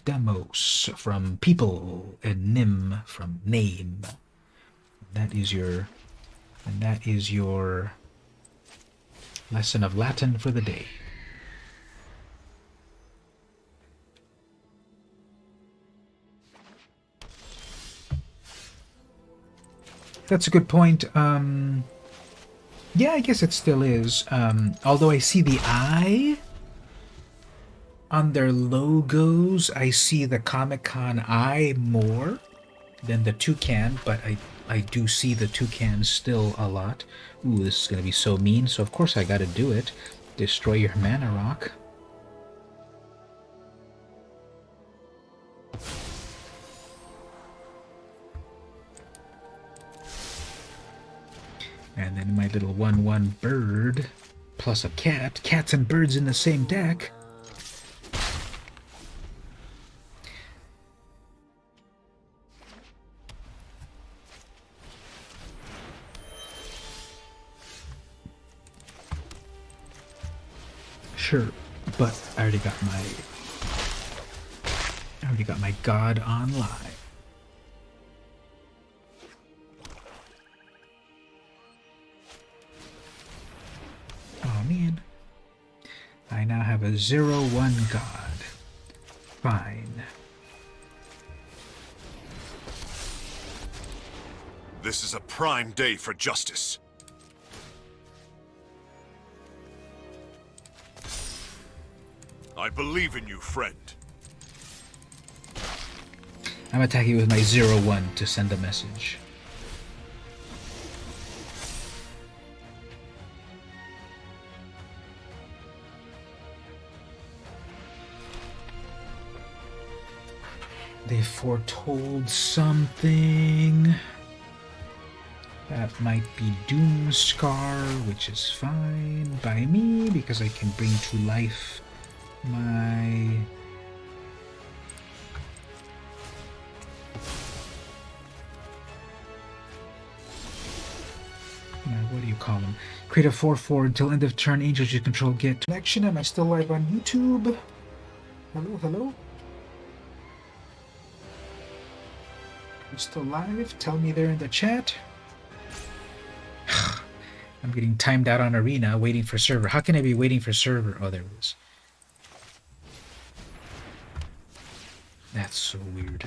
Demos from people, and nim from name. That is your lesson of Latin for the day. That's a good point. Yeah, I guess it still is. Although I see the eye on their logos, I see the Comic-Con eye more than the toucan, but I do see the toucan still a lot. Ooh, this is going to be so mean, so of course I got to do it. Destroy your mana rock. And then my little 1/1 bird plus a cat. Cats and birds in the same deck. Sure, but I already got my god on live. Oh man. I now have a 0-1 god. Fine. This is a prime day for justice. I believe in you, friend. I'm attacking with my 0-1 to send a message. They foretold something. That might be Doomscar, which is fine by me because I can bring to life my... what do you call them? Create a 4/4 until end of turn. Angels you control get connection. Am I still live on YouTube? Hello, hello? I'm still live? Tell me there in the chat. I'm getting timed out on Arena, waiting for server. How can I be waiting for server? Oh, there it is. That's so weird.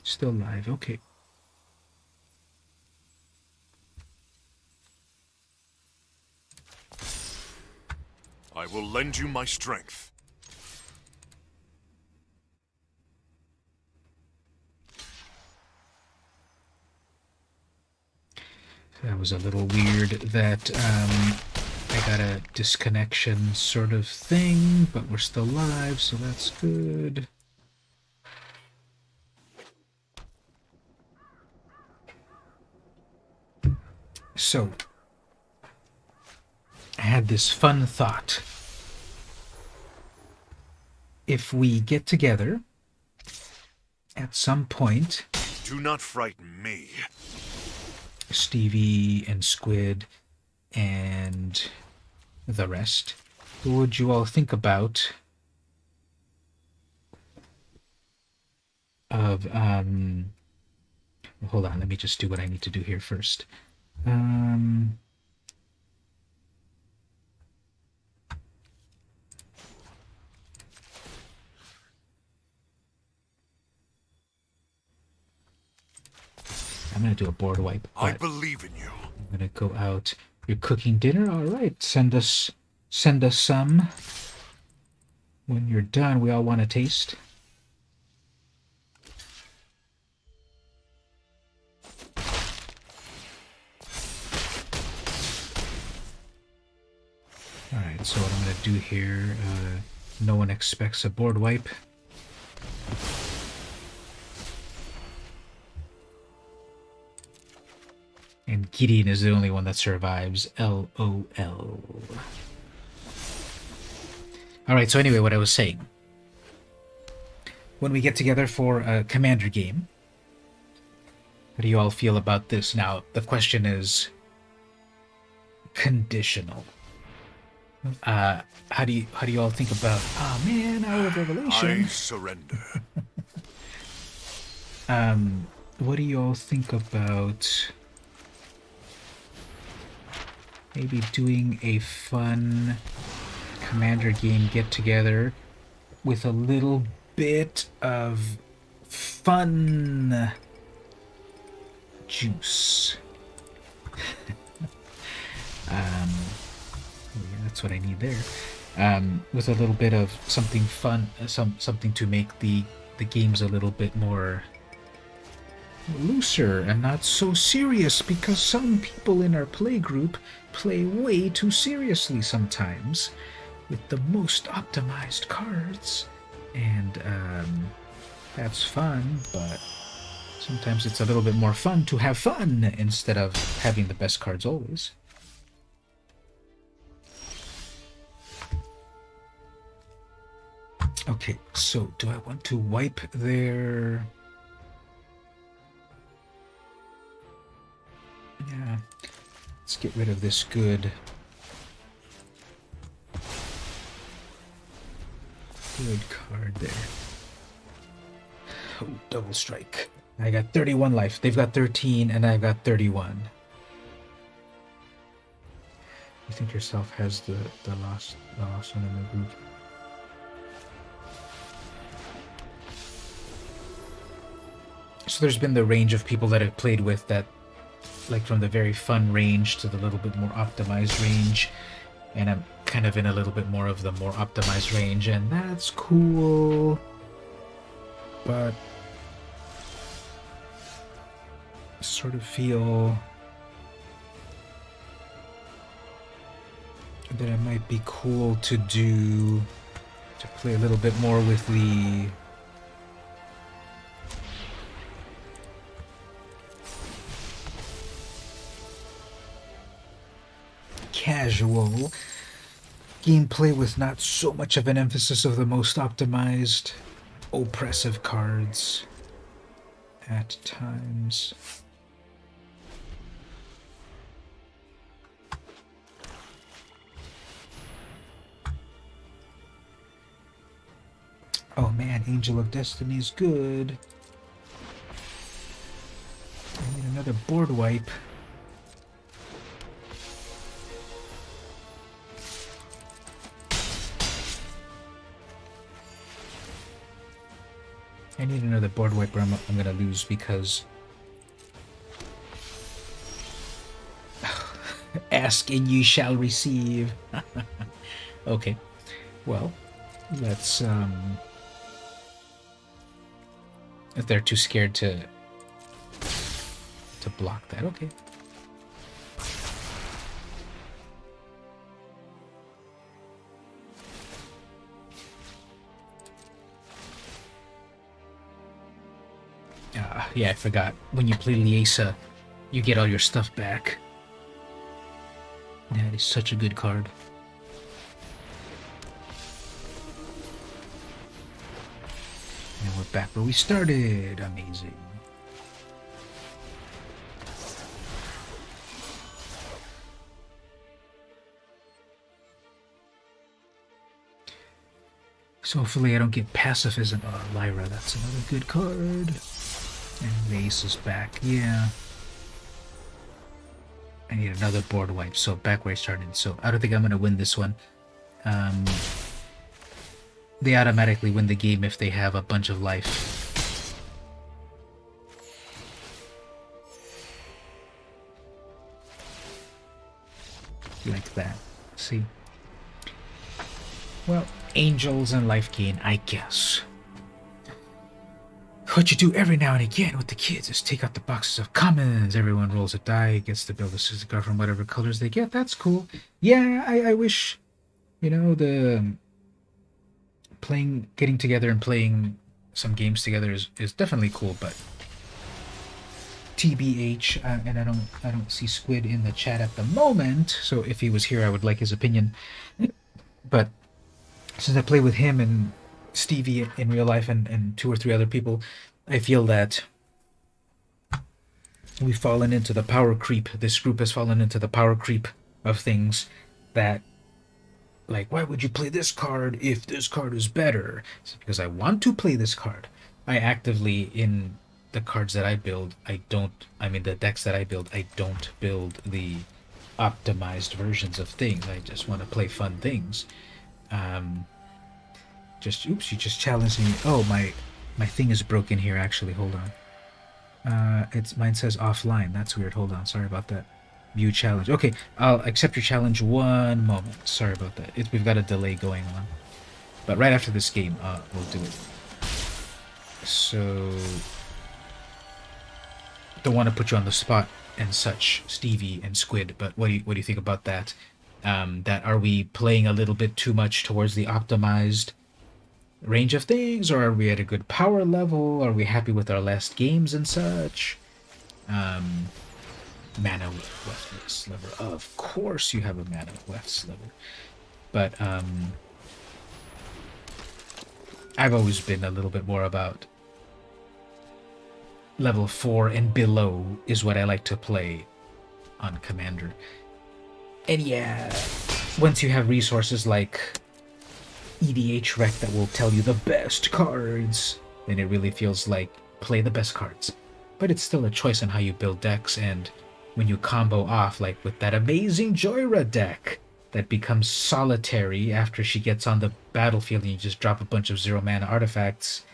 Still live, okay. I will lend you my strength. That was a little weird that I got a disconnection sort of thing, but we're still live, so that's good. So, I had this fun thought. If we get together at some point, Do not frighten me. Stevie and Squid and the rest, what would you all think about of hold on, let me just do what I need to do here first. I'm gonna do a board wipe. I but believe in you. I'm gonna go out. You're cooking dinner? All right. Send us some. When you're done, we all want to taste. All right. So what I'm gonna do here? No one expects a board wipe. And Gideon is the only one that survives. LOL. Alright, so anyway, what I was saying. When we get together for a Commander game, how do you all feel about this? Now, the question is conditional. How do you all think about, oh man, Hour of Revelation? I surrender. What do you all think about maybe doing a fun Commander game get together with a little bit of fun juice? Yeah, that's what I need there. With a little bit of something fun, something to make the games a little bit more looser and not so serious, because some people in our play group play way too seriously sometimes with the most optimized cards, and that's fun, but sometimes it's a little bit more fun to have fun instead of having the best cards always. Okay, so do I want to wipe their... Yeah, Let's get rid of this good card there. Oh, double strike. I got 31 life. They've got 13, and I've got 31. You think yourself has the last one in the group? So there's been the range of people that I've played with that, like from the very fun range to the little bit more optimized range, and I'm kind of in a little bit more of the more optimized range, and that's cool. But I sort of feel that it might be cool to play a little bit more with the casual gameplay with not so much of an emphasis of the most optimized oppressive cards at times. Oh man, Angel of Destiny is good. I need another board wipe. I need another board wiper. I'm gonna lose because ask and you shall receive. Okay, well, let's if they're too scared to block that, okay. Yeah, I forgot. When you play Liesa, you get all your stuff back. That is such a good card. And we're back where we started. Amazing. So hopefully I don't get pacifism. Oh, Lyra, that's another good card. And Mace is back. Yeah. I need another board wipe. So back where I started. So I don't think I'm going to win this one. They automatically win the game if they have a bunch of life. Like that. See? Well, angels and life gain, I guess. What you do every now and again with the kids is take out the boxes of commons. Everyone rolls a die, gets to build a sister card from whatever colors they get. That's cool. Yeah, I wish, you know, getting together and playing some games together is definitely cool, but TBH, and I don't see Squid in the chat at the moment, so if he was here I would like his opinion. But since I play with him and Stevie in real life and 2 or 3 other people, I feel that we've fallen into the power creep. This group has fallen into the power creep of things that, like, why would you play this card if this card is better? It's because I want to play this card. I actively, in the cards that I build, the decks that I build, I don't build the optimized versions of things. I just want to play fun things. Oops, you just challenged me. Oh, my thing is broken here, actually. Hold on. Mine says offline. That's weird. Hold on. Sorry about that. View challenge. Okay, I'll accept your challenge one moment. Sorry about that. We've got a delay going on. But right after this game, we'll do it. So, don't want to put you on the spot and such, Stevie and Squid, but what do you think about that? That are we playing a little bit too much towards the optimized range of things, or are we at a good power level? Are we happy with our last games and such? Mana Weft Sliver. Of course you have a Mana Weft Sliver. But I've always been a little bit more about level 4 and below is what I like to play on Commander. And yeah, once you have resources like EDH Rec that will tell you the best cards, then it really feels like play the best cards. But it's still a choice on how you build decks, and when you combo off, like with that amazing Joyra deck that becomes solitary after she gets on the battlefield and you just drop a bunch of 0 mana artifacts,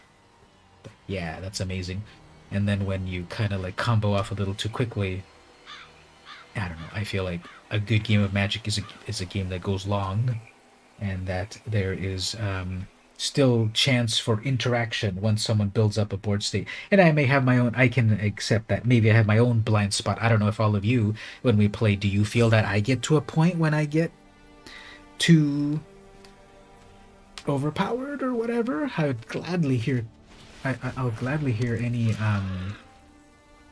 yeah, that's amazing. And then when you kind of like combo off a little too quickly, I don't know, I feel like a good game of Magic is a game that goes long, and that there is still chance for interaction once someone builds up a board state. And I may have my own, I can accept that. Maybe I have my own blind spot. I don't know if all of you, when we play, do you feel that I get to a point when I get too overpowered or whatever? I'll gladly hear any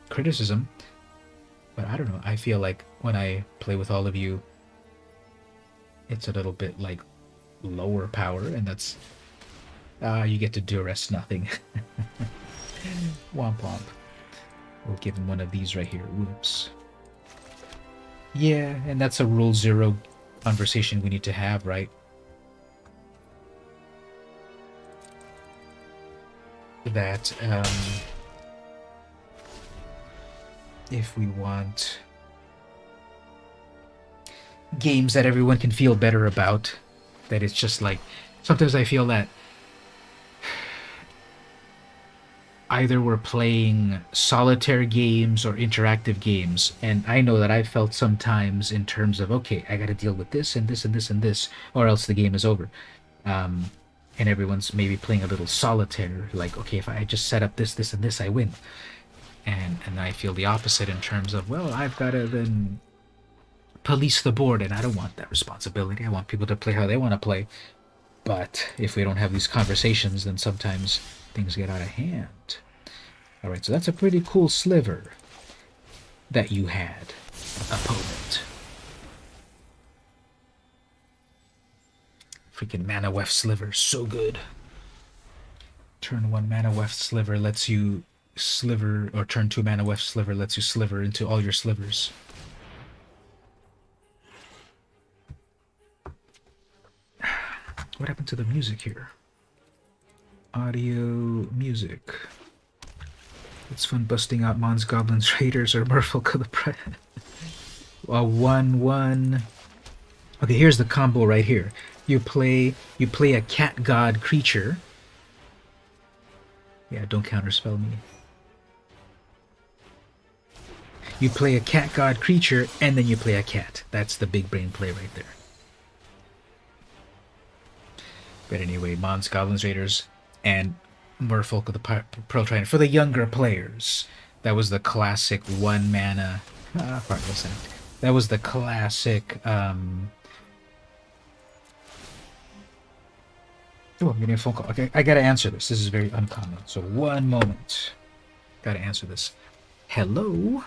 criticism. But I don't know. I feel like when I play with all of you, it's a little bit like lower power, and that's you get to do rest nothing. Womp womp. We'll give him one of these right here. Whoops. Yeah, and that's a rule 0 conversation we need to have, right? That if we want games that everyone can feel better about, that it's just like, sometimes I feel that either we're playing solitaire games or interactive games, and I know that I've felt sometimes in terms of, okay, I gotta deal with this and this and this and this, or else the game is over. And everyone's maybe playing a little solitaire, like, okay, if I just set up this, this, and this, I win. And I feel the opposite in terms of, well, I've got to then police the board, and I don't want that responsibility. I want people to play how they want to play. But if we don't have these conversations, then sometimes things get out of hand. Alright, so that's a pretty cool sliver that you had, opponent. Freaking mana weft sliver, so good. Turn 1 mana weft sliver lets you sliver, or turn 2 mana weft sliver lets you sliver into all your slivers. What happened to the music here? Audio music. It's fun busting out Mons, Goblins, Raiders, or Merfolk of the Pride. 1/1. Okay, here's the combo right here. You play a cat god creature. Yeah, don't counterspell me. You play a cat god creature, and then you play a cat. That's the big brain play right there. But anyway, Mons, Goblins, Raiders, and Merfolk of the Pearl Trident. For the younger players, that was the classic 1 mana... Heartless Act. That was the classic... Oh, I'm getting a phone call. Okay, I gotta answer this. This is very uncommon. So one moment. Gotta answer this. Hello?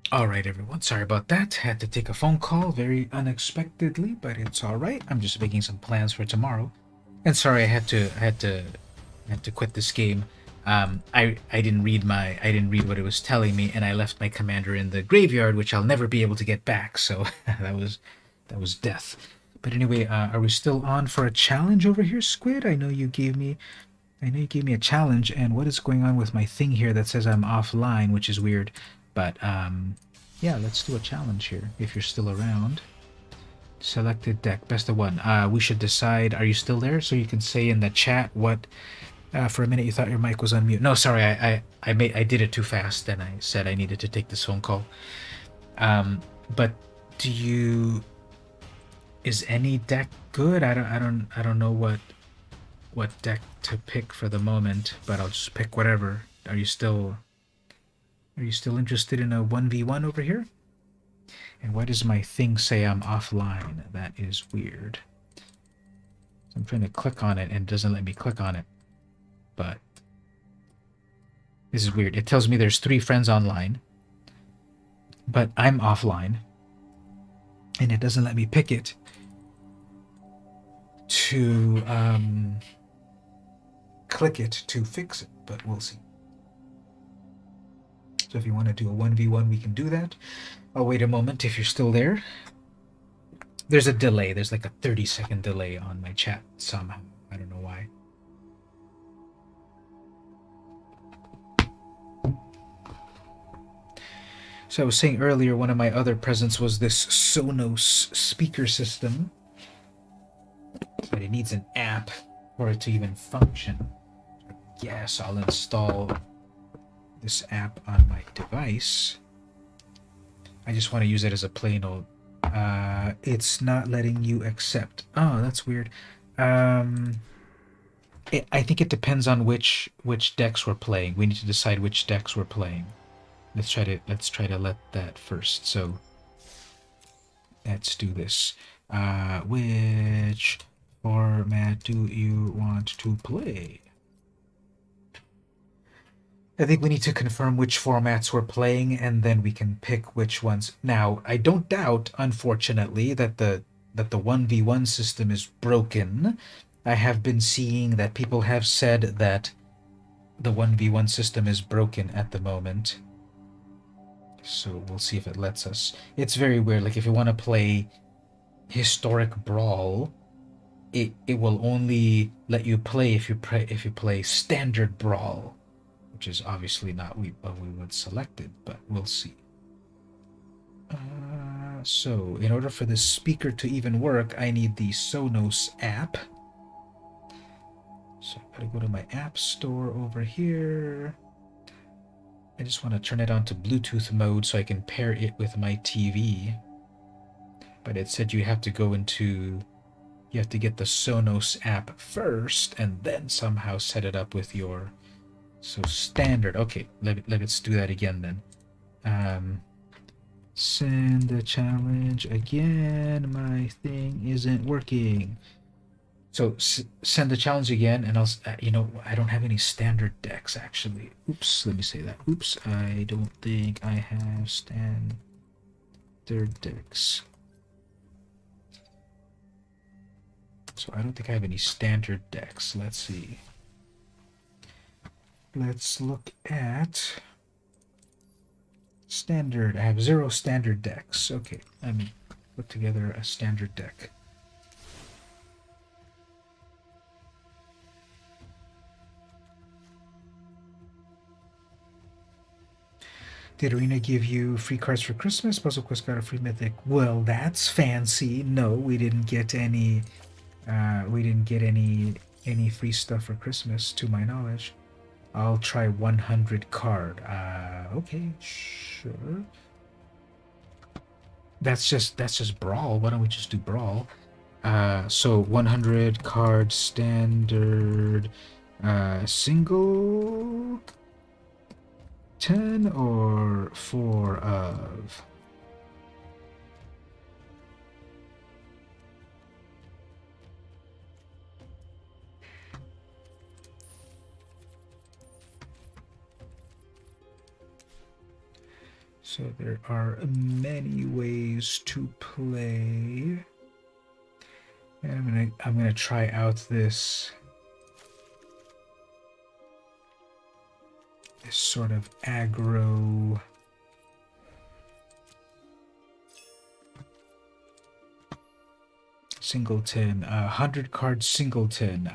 Alright, everyone. Sorry about that. Had to take a phone call very unexpectedly, but it's alright. I'm just making some plans for tomorrow. And sorry, I had to quit this game. I didn't read what it was telling me, and I left my commander in the graveyard, which I'll never be able to get back. So that was death. But anyway, are we still on for a challenge over here, Squid? I know you gave me a challenge, and what is going on with my thing here that says I'm offline, which is weird. But yeah, let's do a challenge here if you're still around. Selected deck, best of one. We should decide. Are you still there? So you can say in the chat what. For a minute, you thought your mic was on mute. No, sorry, I did it too fast, and I said I needed to take this phone call. But do you? Is any deck good? I don't know what deck to pick for the moment, but I'll just pick whatever. Are you still interested in a 1v1 over here? And why does my thing say I'm offline? That is weird. I'm trying to click on it and it doesn't let me click on it. But this is weird. It tells me there's 3 friends online, but I'm offline, and it doesn't let me pick it to click it to fix it, but we'll see. So if you want to do a 1v1, we can do that. I'll wait a moment if you're still there. There's a delay. There's like a 30-second delay on my chat somehow. I don't know why. So I was saying earlier, one of my other presents was this Sonos speaker system. But it needs an app for it to even function. Yes, I'll install this app on my device. I just want to use it as a plain old. It's not letting you accept. Oh, that's weird. I think it depends on which decks we're playing. We need to decide which decks we're playing. Let's try to let that first. So let's do this. Which format do you want to play? I think we need to confirm which formats we're playing, and then we can pick which ones. Now, I don't doubt, unfortunately, that the 1v1 system is broken. I have been seeing that people have said that the 1v1 system is broken at the moment. So we'll see if it lets us. It's very weird. Like if you want to play historic brawl, it will only let you play if you play standard brawl, which is obviously not what we would select it, but we'll see. So in order for this speaker to even work, I need the Sonos app. So I gotta go to my app store over here. I just want to turn it on to Bluetooth mode so I can pair it with my TV. But it said you have to get the Sonos app first and then somehow set it up with your... So standard. Okay, let's do that again then. Send the challenge again. My thing isn't working. So send the challenge again, and I'll. I don't have any standard decks actually. Oops, let me say that. Oops, I don't think I have standard decks. So I don't think I have any standard decks. Let's see. Let's look at standard. I have 0 standard decks. Okay, let me put together a standard deck. Did Arena give you free cards for Christmas? Puzzle Quest got a free mythic. Well, that's fancy. No, we didn't get any. We didn't get any free stuff for Christmas, to my knowledge. I'll try 100 card. Okay, sure. That's just brawl. Why don't we just do brawl? So 100 card standard, single. 10 or 4 of? So there are many ways to play. And I'm gonna try out this sort of aggro singleton, 100 card singleton.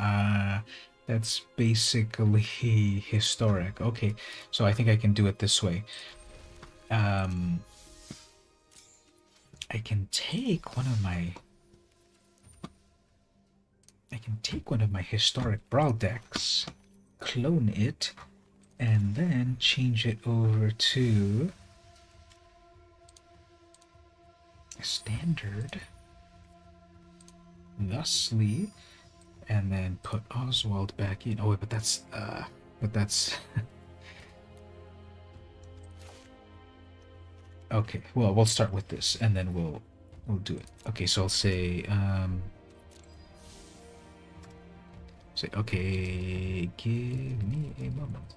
That's basically historic. Okay, so I think I can do it this way. I can take one of my historic brawl decks, clone it, and then change it over to standard, thusly, and then put Oswald back in. Oh wait, but that's okay. Well, we'll start with this, and then we'll do it. Okay, so I'll say okay, give me a moment.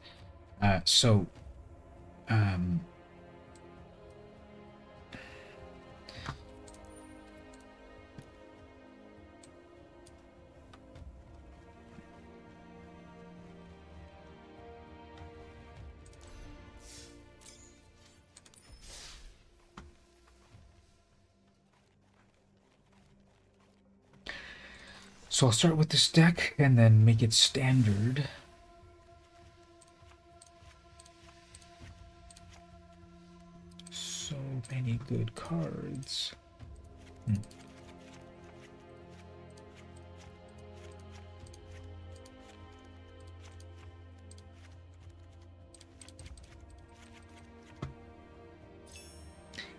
So I'll start with this deck and then make it standard. So many good cards.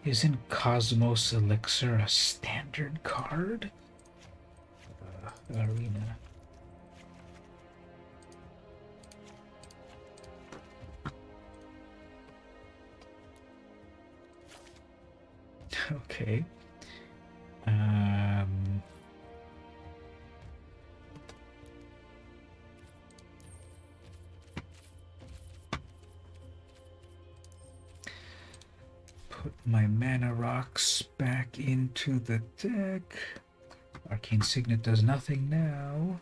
Isn't Cosmos Elixir a standard card? Arena. Okay. Put my mana rocks back into the deck. Arcane Signet does nothing now.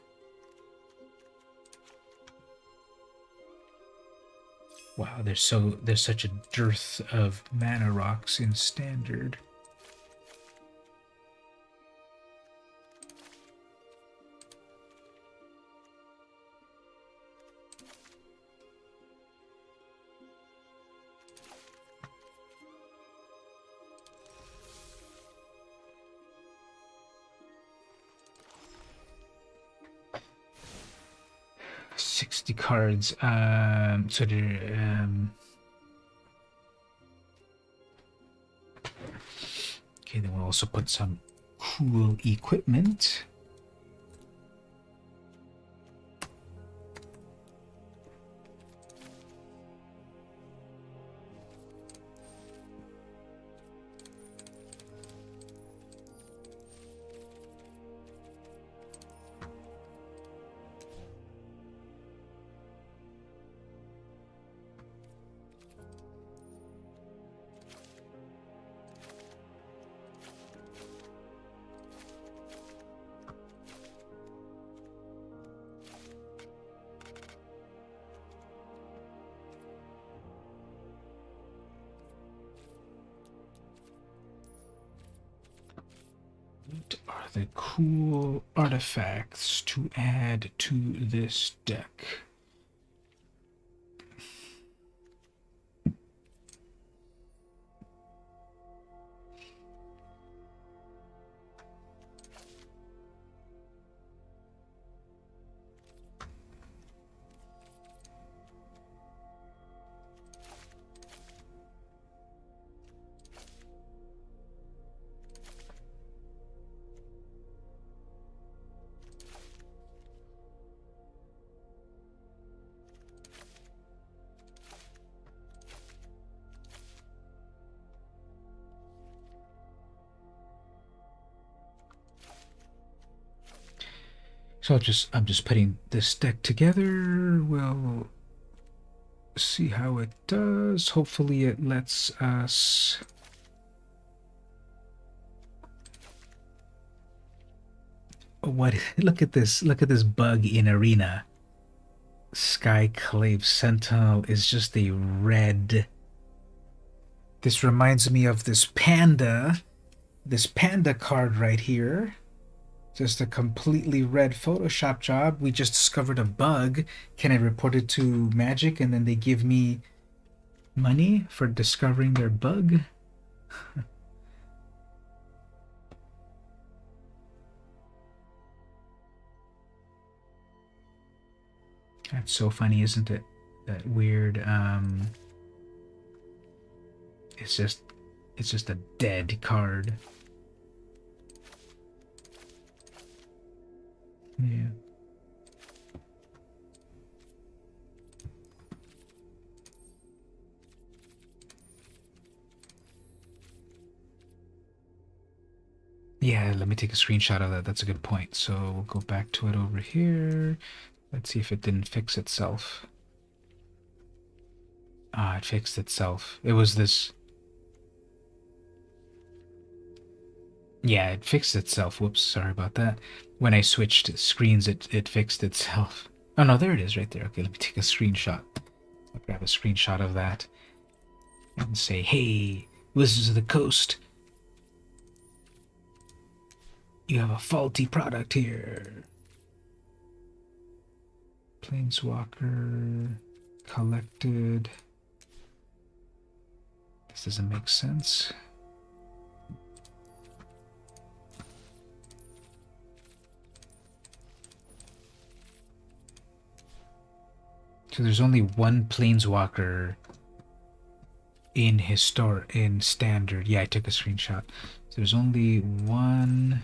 Wow, there's such a dearth of mana rocks in standard. Cards. So there. Okay, then we'll also put some cool equipment. What are the cool artifacts to add to this deck? So I'm just putting this deck together. Well, see how it does. Hopefully it lets us... What? Look at this. Look at this bug in Arena. Skyclave Sentinel is just a red. This reminds me of this panda card right here. Just a completely red Photoshop job. We just discovered a bug. Can I report it to Magic and then they give me money for discovering their bug? That's so funny, isn't it? That weird, it's just a dead card. Yeah. Yeah, let me take a screenshot of that. That's a good point. So we'll go back to it over here. Let's see if it didn't fix itself. Ah, it fixed itself. It was this... Yeah, it fixed itself. Whoops, sorry about that. When I switched screens, it fixed itself. Oh no, there it is right there. Okay, let me take a screenshot. I'll grab a screenshot of that and say, hey, Wizards of the Coast, you have a faulty product here. Planeswalker collected. This doesn't make sense. So there's only one Planeswalker in standard. Yeah, I took a screenshot. So there's only one.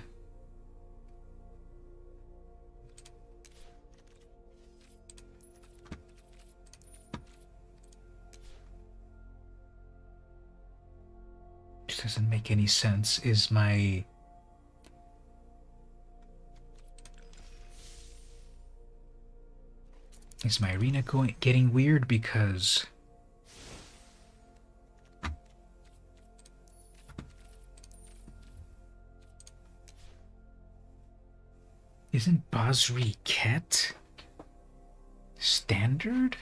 This doesn't make any sense. Is my arena getting weird because isn't Basri Ket standard?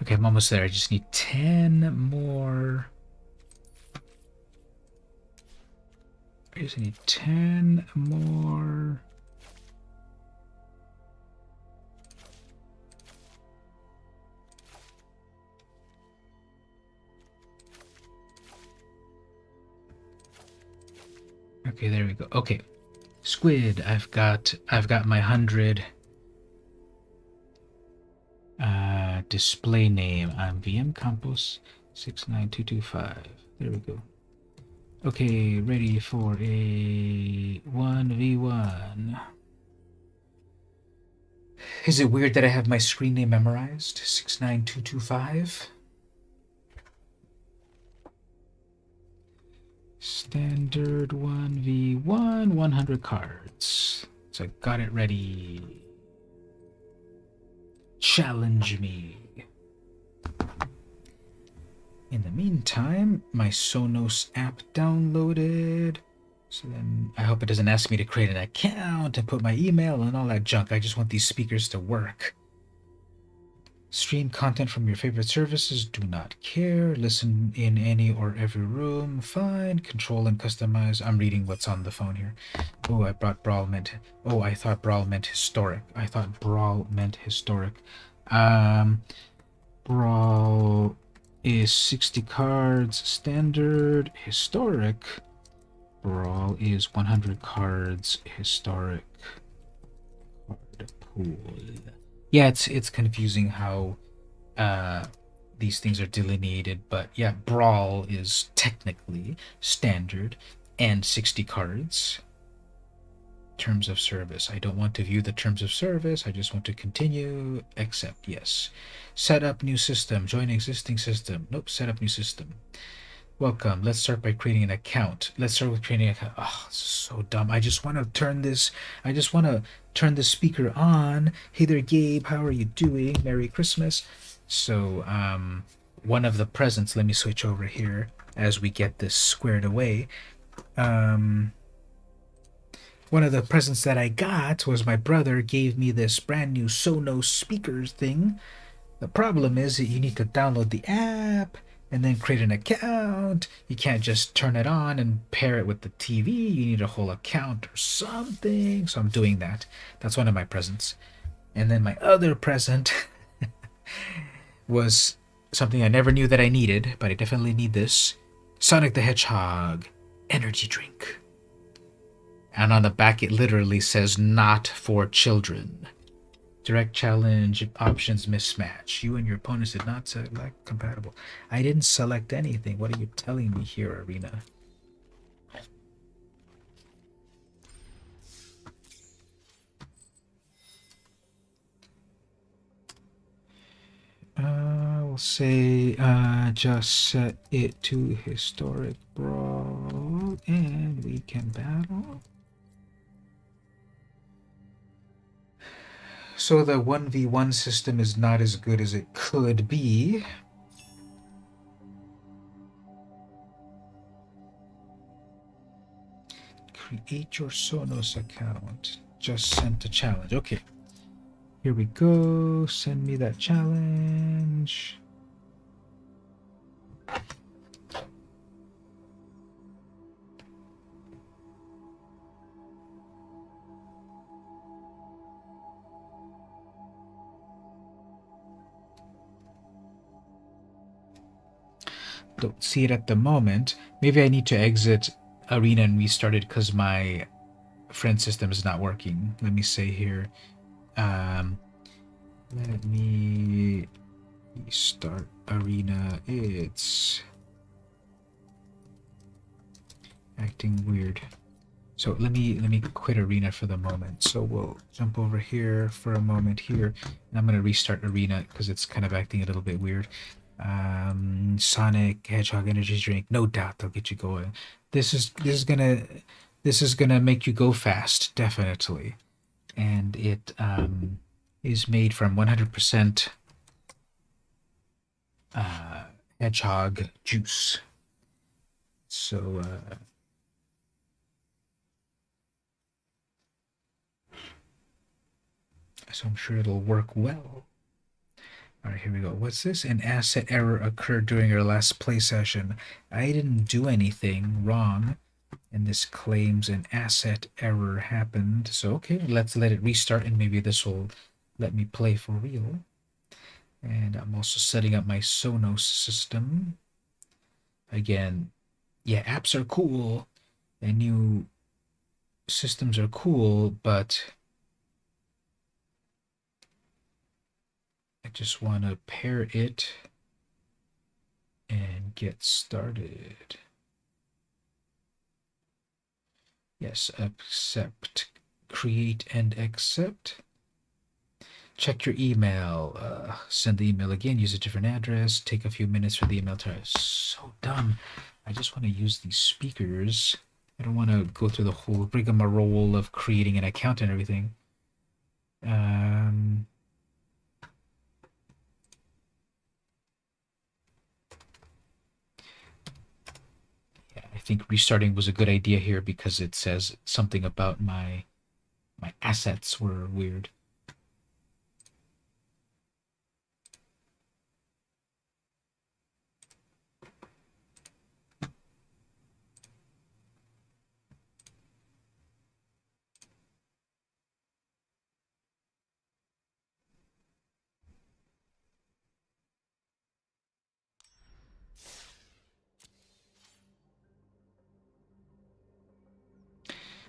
Okay, I'm almost there. I just need 10 more. I just need 10 more. Okay, there we go. Okay. Squid, I've got my 100 display name. I'm VM Campos 69225. There we go. Okay, ready for a 1v1. Is it weird that I have my screen name memorized? 69225. Standard 1v1, 100 cards. So I got it ready. Challenge me. In the meantime, my Sonos app downloaded. So then I hope it doesn't ask me to create an account and put my email and all that junk. I just want these speakers to work. Stream content from your favorite services, do not care. Listen in any or every room, fine. Control and customize. I'm reading what's on the phone here. Oh, I brought Brawl meant. Oh, I thought Brawl meant historic. Brawl is 60 cards standard. Historic Brawl is 100 cards historic card pool. Yeah, it's confusing how these things are delineated, but yeah, Brawl is technically standard and 60 cards. Terms of service. I don't want to view the terms of service. I just want to continue. Accept. Yes. Set up new system. Join existing system. Nope. Set up new system. Welcome. Let's start by creating an account. Let's start with creating an account. Oh, this is so dumb. I just want to turn this. I just want to turn the speaker on. Hey there, Gabe. How are you doing? Merry Christmas. So, one of the presents. Let me switch over here as we get this squared away. One of the presents that I got was my brother gave me this brand new Sonos speakers thing. The problem is that you need to download the app and then create an account. You can't just turn it on and pair it with the TV. You need a whole account or something. So I'm doing that. That's one of my presents. And then my other present was something I never knew that I needed, but I definitely need this. Sonic the Hedgehog energy drink. And on the back it literally says not for children. Direct challenge options mismatch. You and your opponents did not select compatible. I didn't select anything. What are you telling me here, Arena? We'll say just set it to historic brawl and we can battle. So the 1v1 system is not as good as it could be. Create your Sonos account. Just sent a challenge. Okay. Here we go. Send me that challenge. Don't see it at the moment. Maybe I need to exit Arena and restart it because my friend system is not working. Let me say here. Let me restart Arena. It's acting weird. So let me quit Arena for the moment. So we'll jump over here for a moment here, and I'm gonna restart Arena because it's kind of acting a little bit weird. Sonic Hedgehog energy drink, no doubt they'll get you going. This is gonna make you go fast, definitely. And it is made from 100% hedgehog juice. So I'm sure it'll work well. All right, here we go. What's this? An asset error occurred during our last play session. I didn't do anything wrong, and this claims an asset error happened. So, okay, let's let it restart, and maybe this will let me play for real. And I'm also setting up my Sonos system. Again, yeah, apps are cool, and new systems are cool, but I just want to pair it and get started. Yes, accept, create and accept. Check your email. Send the email again, use a different address, take a few minutes for the email to arrive. So dumb. I just want to use these speakers. I don't want to go through the whole rigmarole of creating an account and everything. I think restarting was a good idea here because it says something about my assets were weird.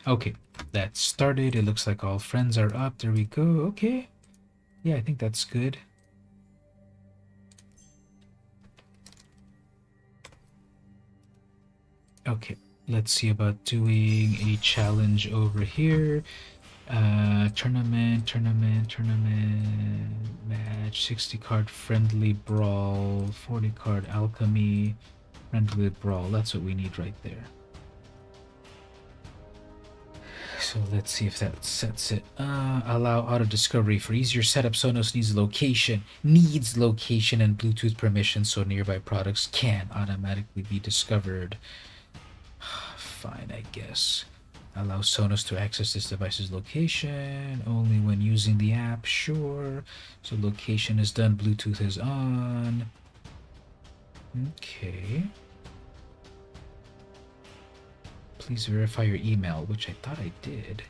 Okay, that started. It looks like all friends are up. There we go. Okay. Yeah, I think that's good. Okay, let's see about doing a challenge over here. Tournament, match, 60 card friendly brawl, 40 card alchemy. Friendly brawl, that's what we need right there. So let's see if that sets it. Allow auto discovery for easier setup. Sonos needs location and Bluetooth permission, so nearby products can automatically be discovered. Fine, I guess. Allow Sonos to access this device's location only when using the app. Sure. So location is done. Bluetooth is on. Okay. Please verify your email, which I thought I did.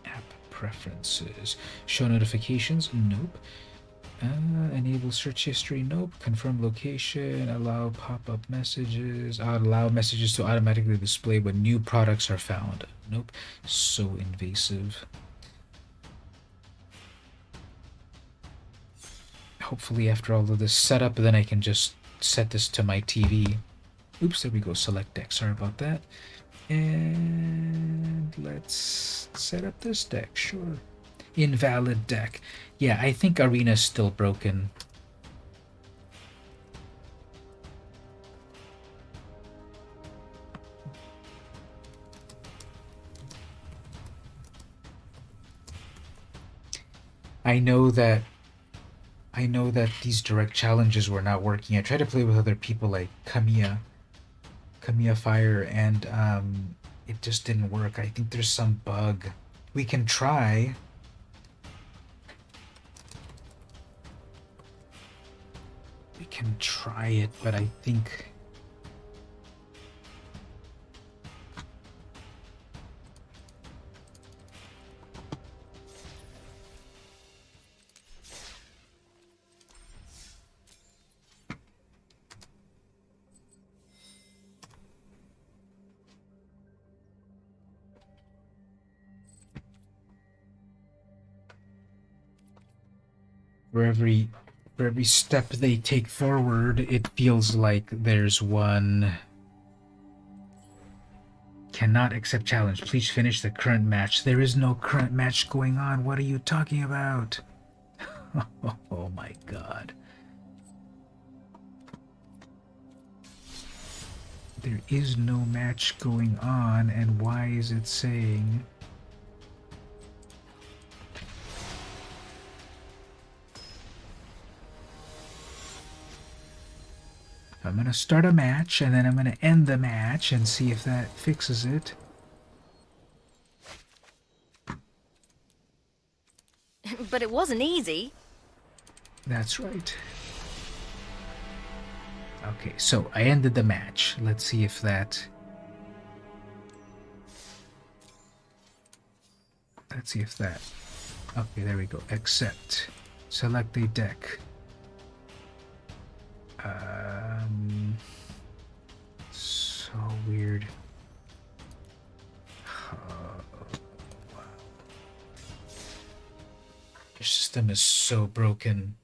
App preferences. Show notifications? Nope. Enable search history? Nope. Confirm location. Allow pop-up messages. Allow messages to automatically display when new products are found. Nope. So invasive. Hopefully after all of this setup, then I can just set this to my TV. Oops, there we go. Select deck. Sorry about that. And let's set up this deck. Sure. Invalid deck. Yeah, I think Arena's still broken. I know that these direct challenges were not working. I tried to play with other people like Kamiya Fire, and it just didn't work. I think there's some bug. We can try. We can try it, but I think... For every step they take forward, it feels like there's one. Cannot accept challenge. Please finish the current match. There is no current match going on. What are you talking about? Oh my god. There is no match going on, and why is it saying... I'm going to start a match, and then I'm going to end the match and see if that fixes it. But it wasn't easy. That's right. Okay, so I ended the match. Let's see if that... Let's see if that... Okay, there we go. Accept. Select a deck. So weird. Wow. Your system is so broken.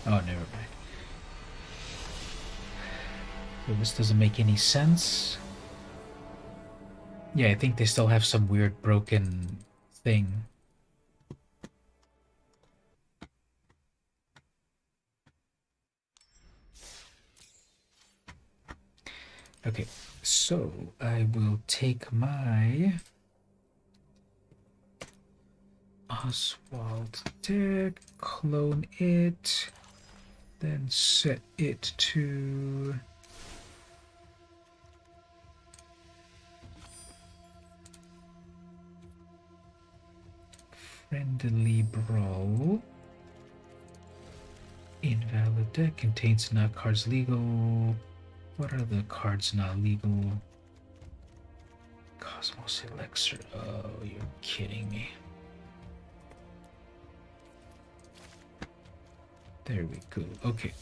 Oh, never mind. So this doesn't make any sense. Yeah, I think they still have some weird broken thing. Okay, so I will take my Oswald deck, clone it, then set it to Friendly Brawl. Invalid deck contains enough cards legal. What are the cards not legal? Cosmos Elixir. Oh, you're kidding me. There we go. Okay.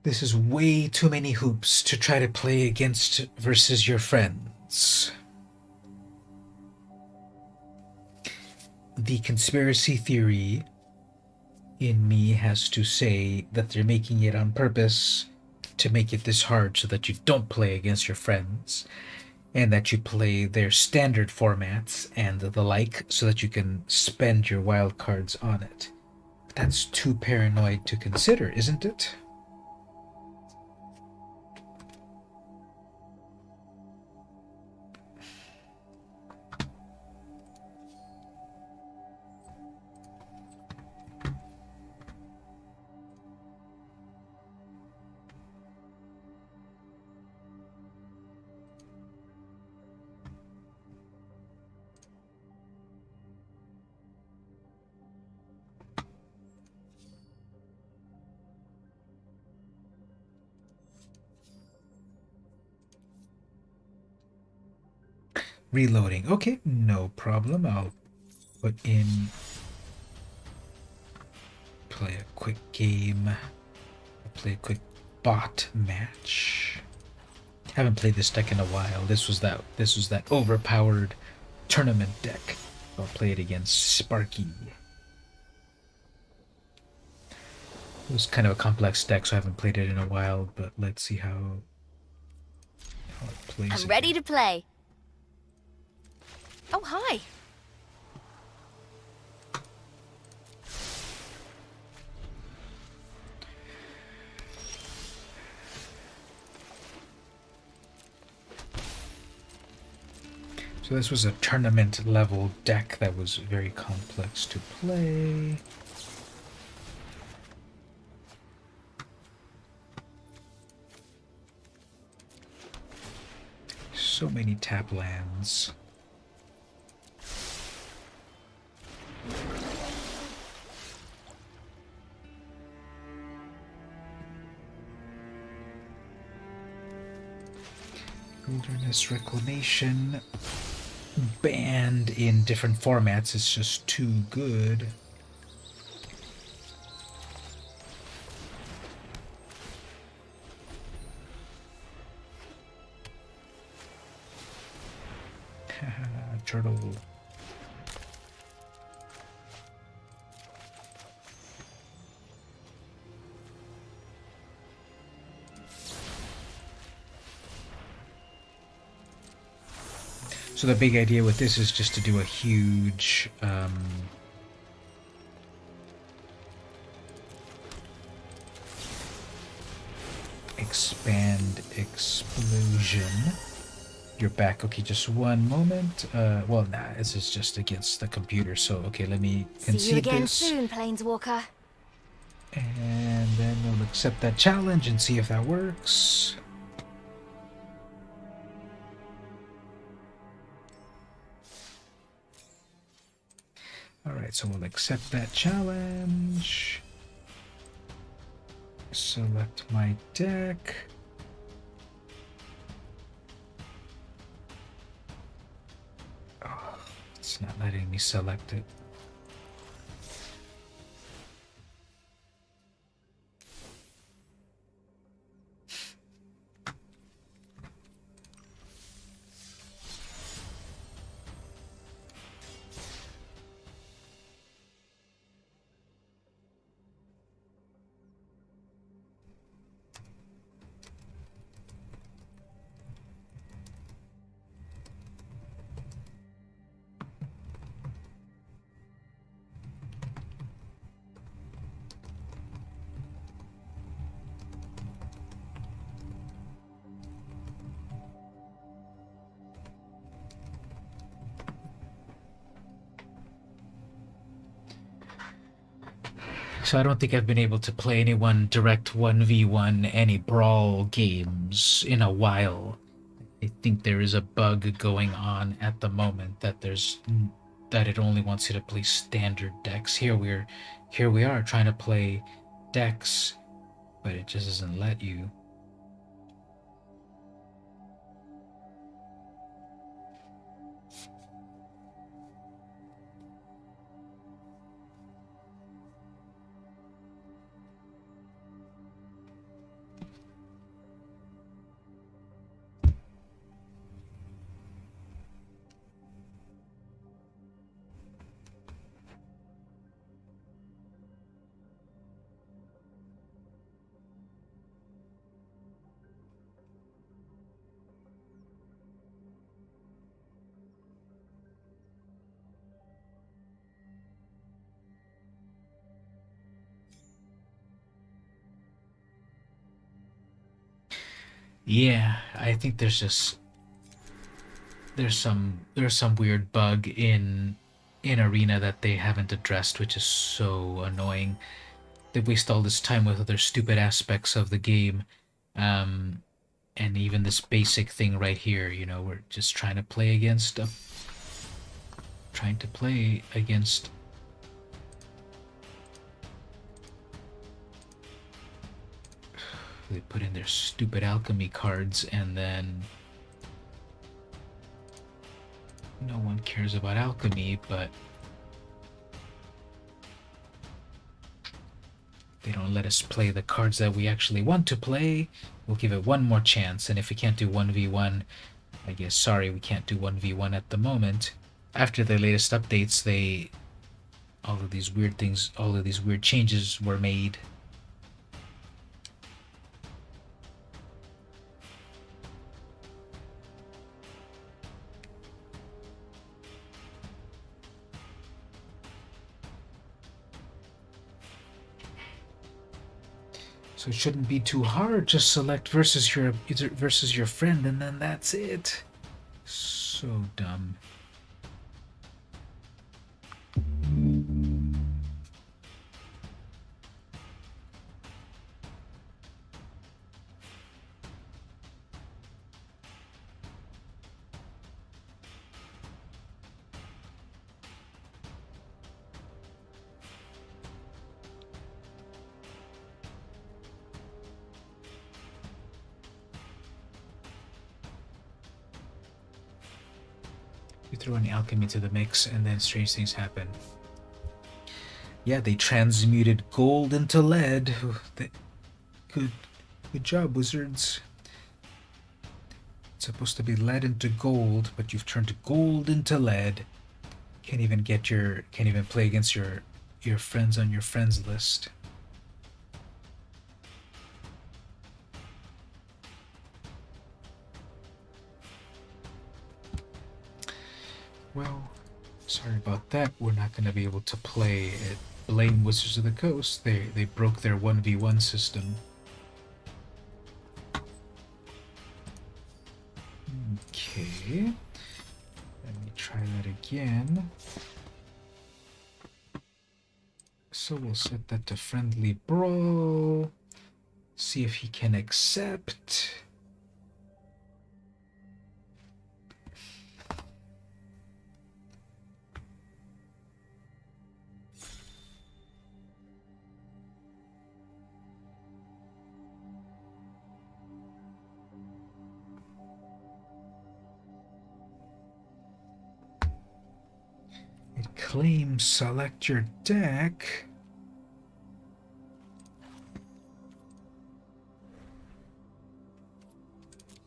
This is way too many hoops to try to play against versus your friends. The conspiracy theory in me has to say that they're making it on purpose to make it this hard so that you don't play against your friends and that you play their standard formats and the like so that you can spend your wild cards on it. That's too paranoid to consider, isn't it? Reloading. Okay, no problem. I'll put in... play a quick game. Play a quick bot match. Haven't played this deck in a while. This was that overpowered tournament deck. I'll play it against Sparky. It was kind of a complex deck, so I haven't played it in a while, but let's see how it plays. I'm ready to play. Oh, hi. So this was a tournament level deck that was very complex to play. So many tap lands. Wilderness Reclamation banned in different formats is just too good. Turtle. So the big idea with this is just to do a huge expand explosion. You're back. Okay, just one moment. Well, nah, this is just against the computer. So, okay, let me concede See you again this. soon, Planeswalker. And then we'll accept that challenge and see if that works. Alright, so we'll accept that challenge. Select my deck. Oh, it's not letting me select it. So I don't think I've been able to play anyone direct 1v1 any brawl games in a while. I think there is a bug going on at the moment that it only wants you to play standard decks. Here we are trying to play decks, but it just doesn't let you. Yeah, I think there's some weird bug in Arena that they haven't addressed, which is so annoying. They waste all this time with other stupid aspects of the game. And even this basic thing right here, we're just trying to play against they put in their stupid alchemy cards, and then no one cares about alchemy, but they don't let us play the cards that we actually want to play. We'll give it one more chance, and if we can't do 1v1, I guess sorry, we can't do 1v1 at the moment. After the latest updates, all of these weird changes were made. So it shouldn't be too hard. Just select versus your friend, and then that's it. So dumb. You throw any alchemy to the mix, and then strange things happen. Yeah, they transmuted gold into lead. Good job, wizards. It's supposed to be lead into gold, but you've turned gold into lead. Can't even play against your friends on your friends list. Well, sorry about that. We're not going to be able to play at Blame Wizards of the Coast. They broke their 1v1 system. Okay. Let me try that again. So we'll set that to friendly brawl. See if he can accept. It claims select your deck.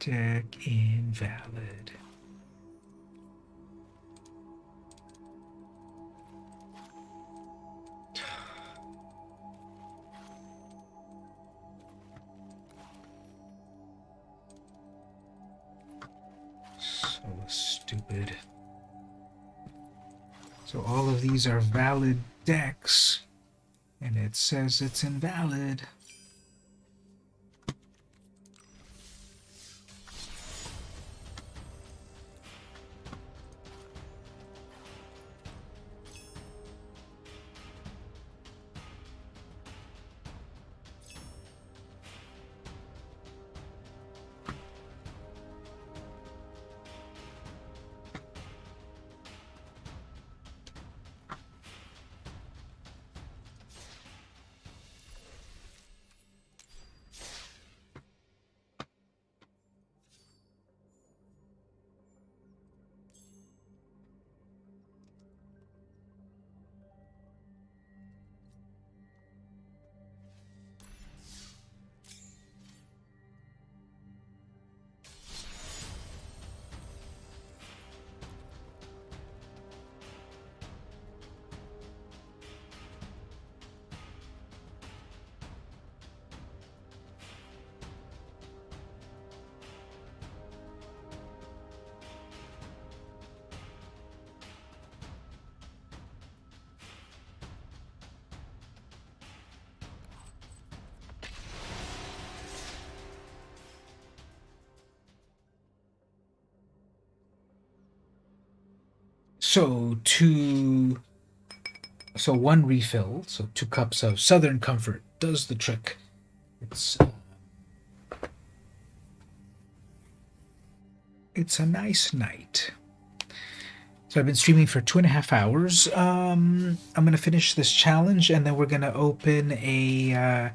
Deck invalid. So stupid. So all of these are valid decks, and it says it's invalid. So one refill, so 2 cups of Southern Comfort does the trick. It's a nice night. So I've been streaming for 2.5 hours. I'm gonna finish this challenge, and then we're gonna open a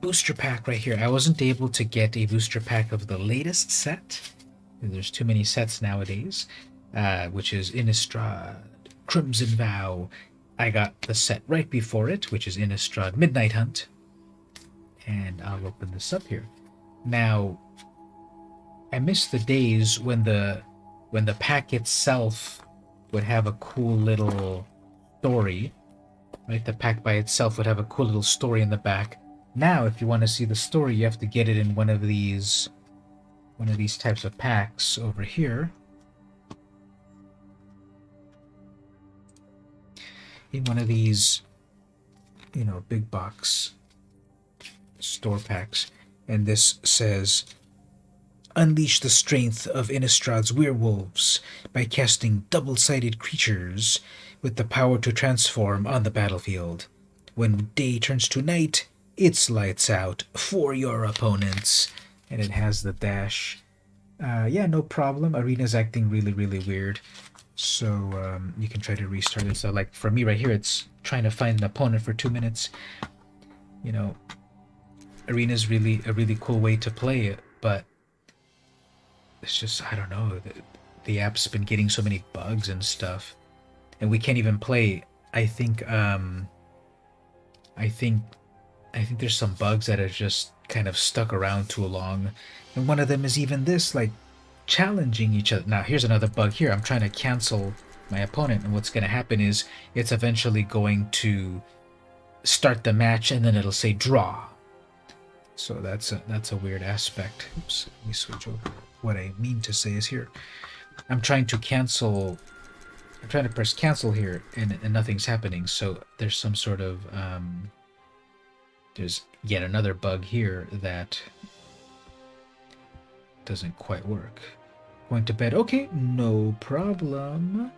booster pack right here. I wasn't able to get a booster pack of the latest set. There's too many sets nowadays, which is Innistrad Crimson Vow. I got the set right before it, which is Innistrad Midnight Hunt. And I'll open this up here. Now, I miss the days when the pack itself would have a cool little story, right? The pack by itself would have a cool little story in the back. Now, if you want to see the story, you have to get it in one of these types of packs over here. In one of these, big box store packs. And this says, unleash the strength of Innistrad's werewolves by casting double-sided creatures with the power to transform on the battlefield. When day turns to night, it's lights out for your opponents. And it has the dash. Yeah, no problem. Arena's acting really, really weird. So you can try to restart it. So like for me right here, it's trying to find an opponent for 2 minutes. Arena's really a really cool way to play it, but it's just, I don't know, the app's been getting so many bugs and stuff, and we can't even play. I think there's some bugs that are just kind of stuck around too long, and one of them is even this, like, challenging each other. Now here's another bug here. I'm trying to cancel my opponent, and what's going to happen is it's eventually going to start the match, and then it'll say draw. So that's a weird aspect. Oops, let me switch over. What I mean to say is here, I'm trying to press cancel here, and nothing's happening. So there's some sort of there's yet another bug here that doesn't quite work. Going to bed. Okay, no problem.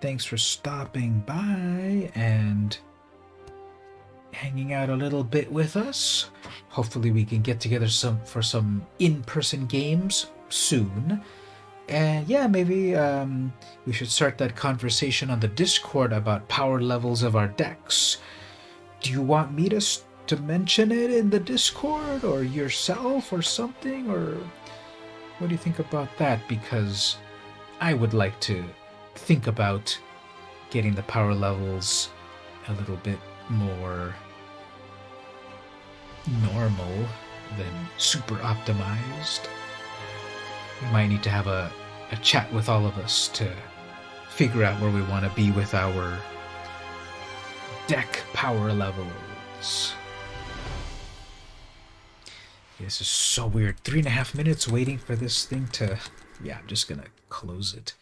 Thanks for stopping by and hanging out a little bit with us. Hopefully we can get together for some in-person games soon. And yeah, maybe we should start that conversation on the Discord about power levels of our decks. Do you want me to mention it in the Discord, or yourself, or something? Or what do you think about that? Because I would like to think about getting the power levels a little bit more normal than super optimized. We might need to have a chat with all of us to figure out where we want to be with our deck power levels. This is so weird. 3.5 minutes waiting for this thing to... Yeah, I'm just gonna close it.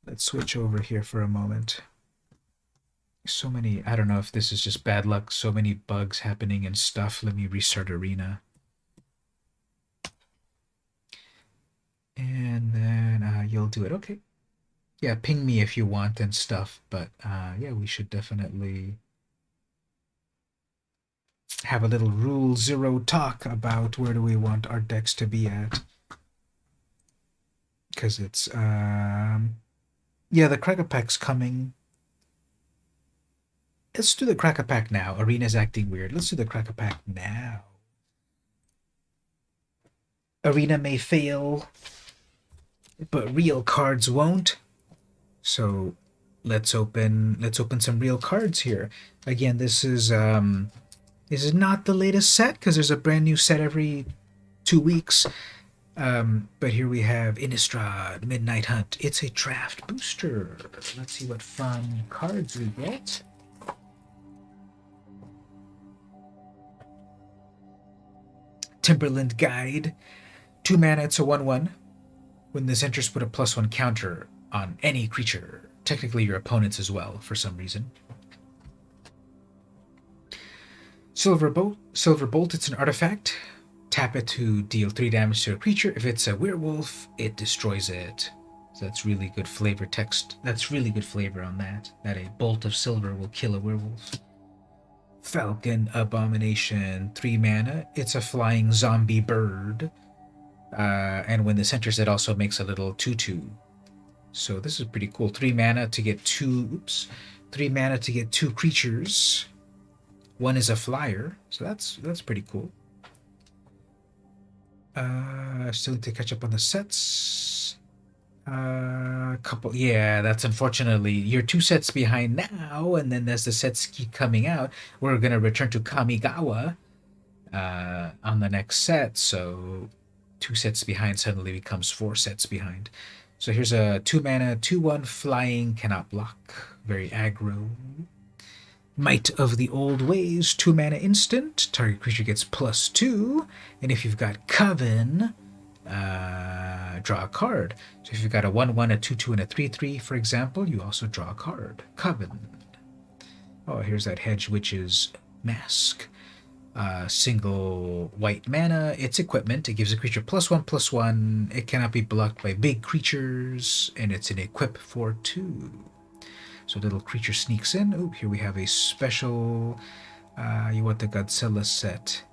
Let's switch over here for a moment. So many... I don't know if this is just bad luck. So many bugs happening and stuff. Let me restart Arena. And then you'll do it. Okay. Yeah, ping me if you want and stuff. But yeah, we should definitely have a little Rule Zero talk about where do we want our decks to be at. Because it's... yeah, the Cracker Pack's coming. Let's do the Cracker Pack now. Arena's acting weird. Let's do the Cracker Pack now. Arena may fail, but real cards won't. So let's open some real cards here. Again, this is not the latest set because there's a brand new set every 2 weeks. But here we have Innistrad Midnight Hunt. It's a draft booster. Let's see what fun cards we get. Timberland Guide. 2 mana, it's a 1/1. When this enters, put a +1 counter on any creature. Technically your opponent's as well, for some reason. Silver Bolt, it's an artifact. Tap it to deal 3 damage to a creature. If it's a werewolf, it destroys it. So that's really good flavor text. That's really good flavor on that. That a bolt of silver will kill a werewolf. Falcon Abomination, 3 mana. It's a flying zombie bird. And when this enters, it also makes a little 2/2. So this is pretty cool. 3 mana to get 3 mana to get 2 creatures. One is a flyer, so that's pretty cool. Still need to catch up on the sets. Yeah, that's unfortunately you're 2 sets behind now, and then as the sets keep coming out, we're gonna return to Kamigawa on the next set. So 2 sets behind suddenly becomes 4 sets behind. So here's a 2 mana 2/1 flying, cannot block, very aggro. Might of the Old Ways, 2 mana instant. Target creature gets +2, and if you've got Coven, draw a card. So if you've got a 1/1, a 2/2, and a 3/3, for example, you also draw a card. Coven. Oh, here's that Hedge Witch's Mask. Single white mana. It's equipment. It gives a creature +1/+1. It cannot be blocked by big creatures, and it's an equip for 2. So little creature sneaks in. Oh, here we have a special. You want the Godzilla set.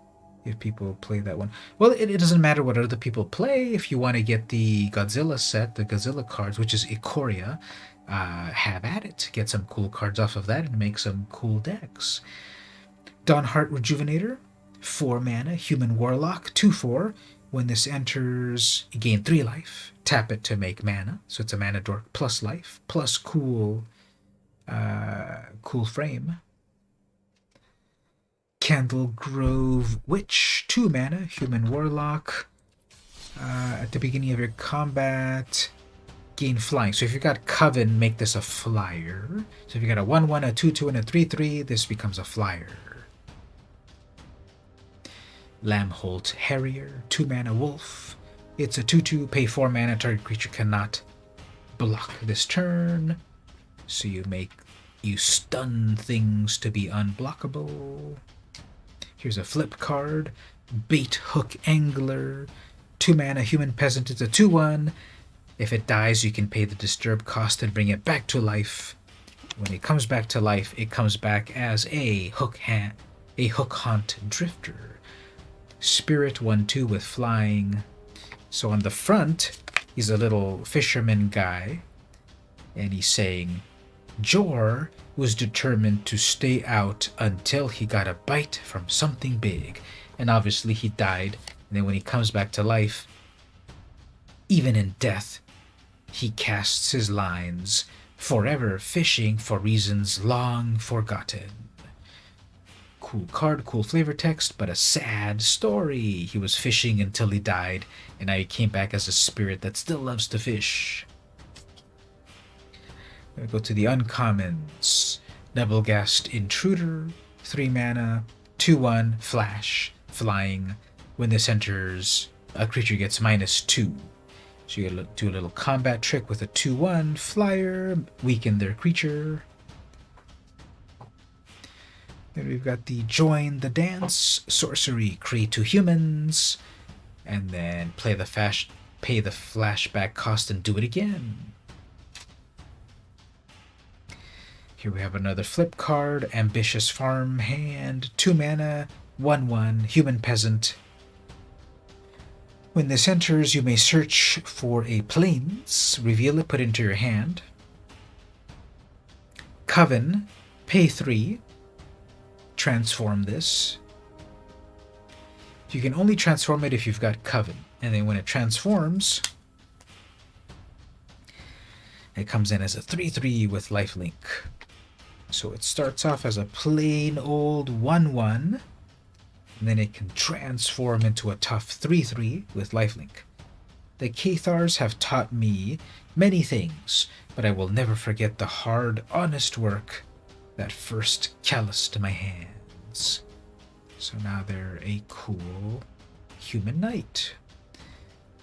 If people play that one, well, it doesn't matter what other people play. If you want to get the Godzilla set, the Godzilla cards, which is Ikoria, have at it. Get some cool cards off of that and make some cool decks. Dawnheart Rejuvenator, 4 mana, human warlock, 2/4. When this enters, you gain 3 life. Tap it to make mana. So it's a mana dork plus life, plus cool frame. Candle Grove Witch, 2 mana, human warlock. At the beginning of your combat, gain flying. So if you've got Coven, make this a flyer. So if you got a 1/1, a 2/2, and a 3/3, this becomes a flyer. Lambholt Harrier, 2 mana wolf. It's a 2/2, pay 4 mana, target creature cannot block this turn. So you stun things to be unblockable. Here's a flip card. Bait Hook Angler, 2 mana, human peasant. It's a 2/1. If it dies, you can pay the disturb cost and bring it back to life. When it comes back to life, it comes back as a hook haunt drifter. Spirit 1/2 with flying. So on the front, he's a little fisherman guy, and he's saying, Jor was determined to stay out until he got a bite from something big. And obviously he died, and then when he comes back to life, even in death, he casts his lines, forever fishing for reasons long forgotten. Cool card, cool flavor text, but a sad story. He was fishing until he died, and now he came back as a spirit that still loves to fish. I'm gonna go to the uncommons. Nebelgast Intruder, 3 mana, 2/1, flash, flying. When this enters, a creature gets -2. So you do a little combat trick with a 2/1 flyer, weaken their creature. Then we've got the Join the Dance, sorcery, create 2 humans, and then pay the flashback cost and do it again. Here we have another flip card, Ambitious Farmhand, 2 mana, 1/1, human peasant. When this enters, you may search for a plains, reveal it, put it into your hand. Coven, pay 3, transform this. You can only transform it if you've got Coven, and then when it transforms, it comes in as a 3/3 with lifelink. So it starts off as a plain old 1/1, and then it can transform into a tough 3/3 with lifelink. The Cathars have taught me many things, but I will never forget the hard, honest work that first calloused my hands. So now they're a cool human knight.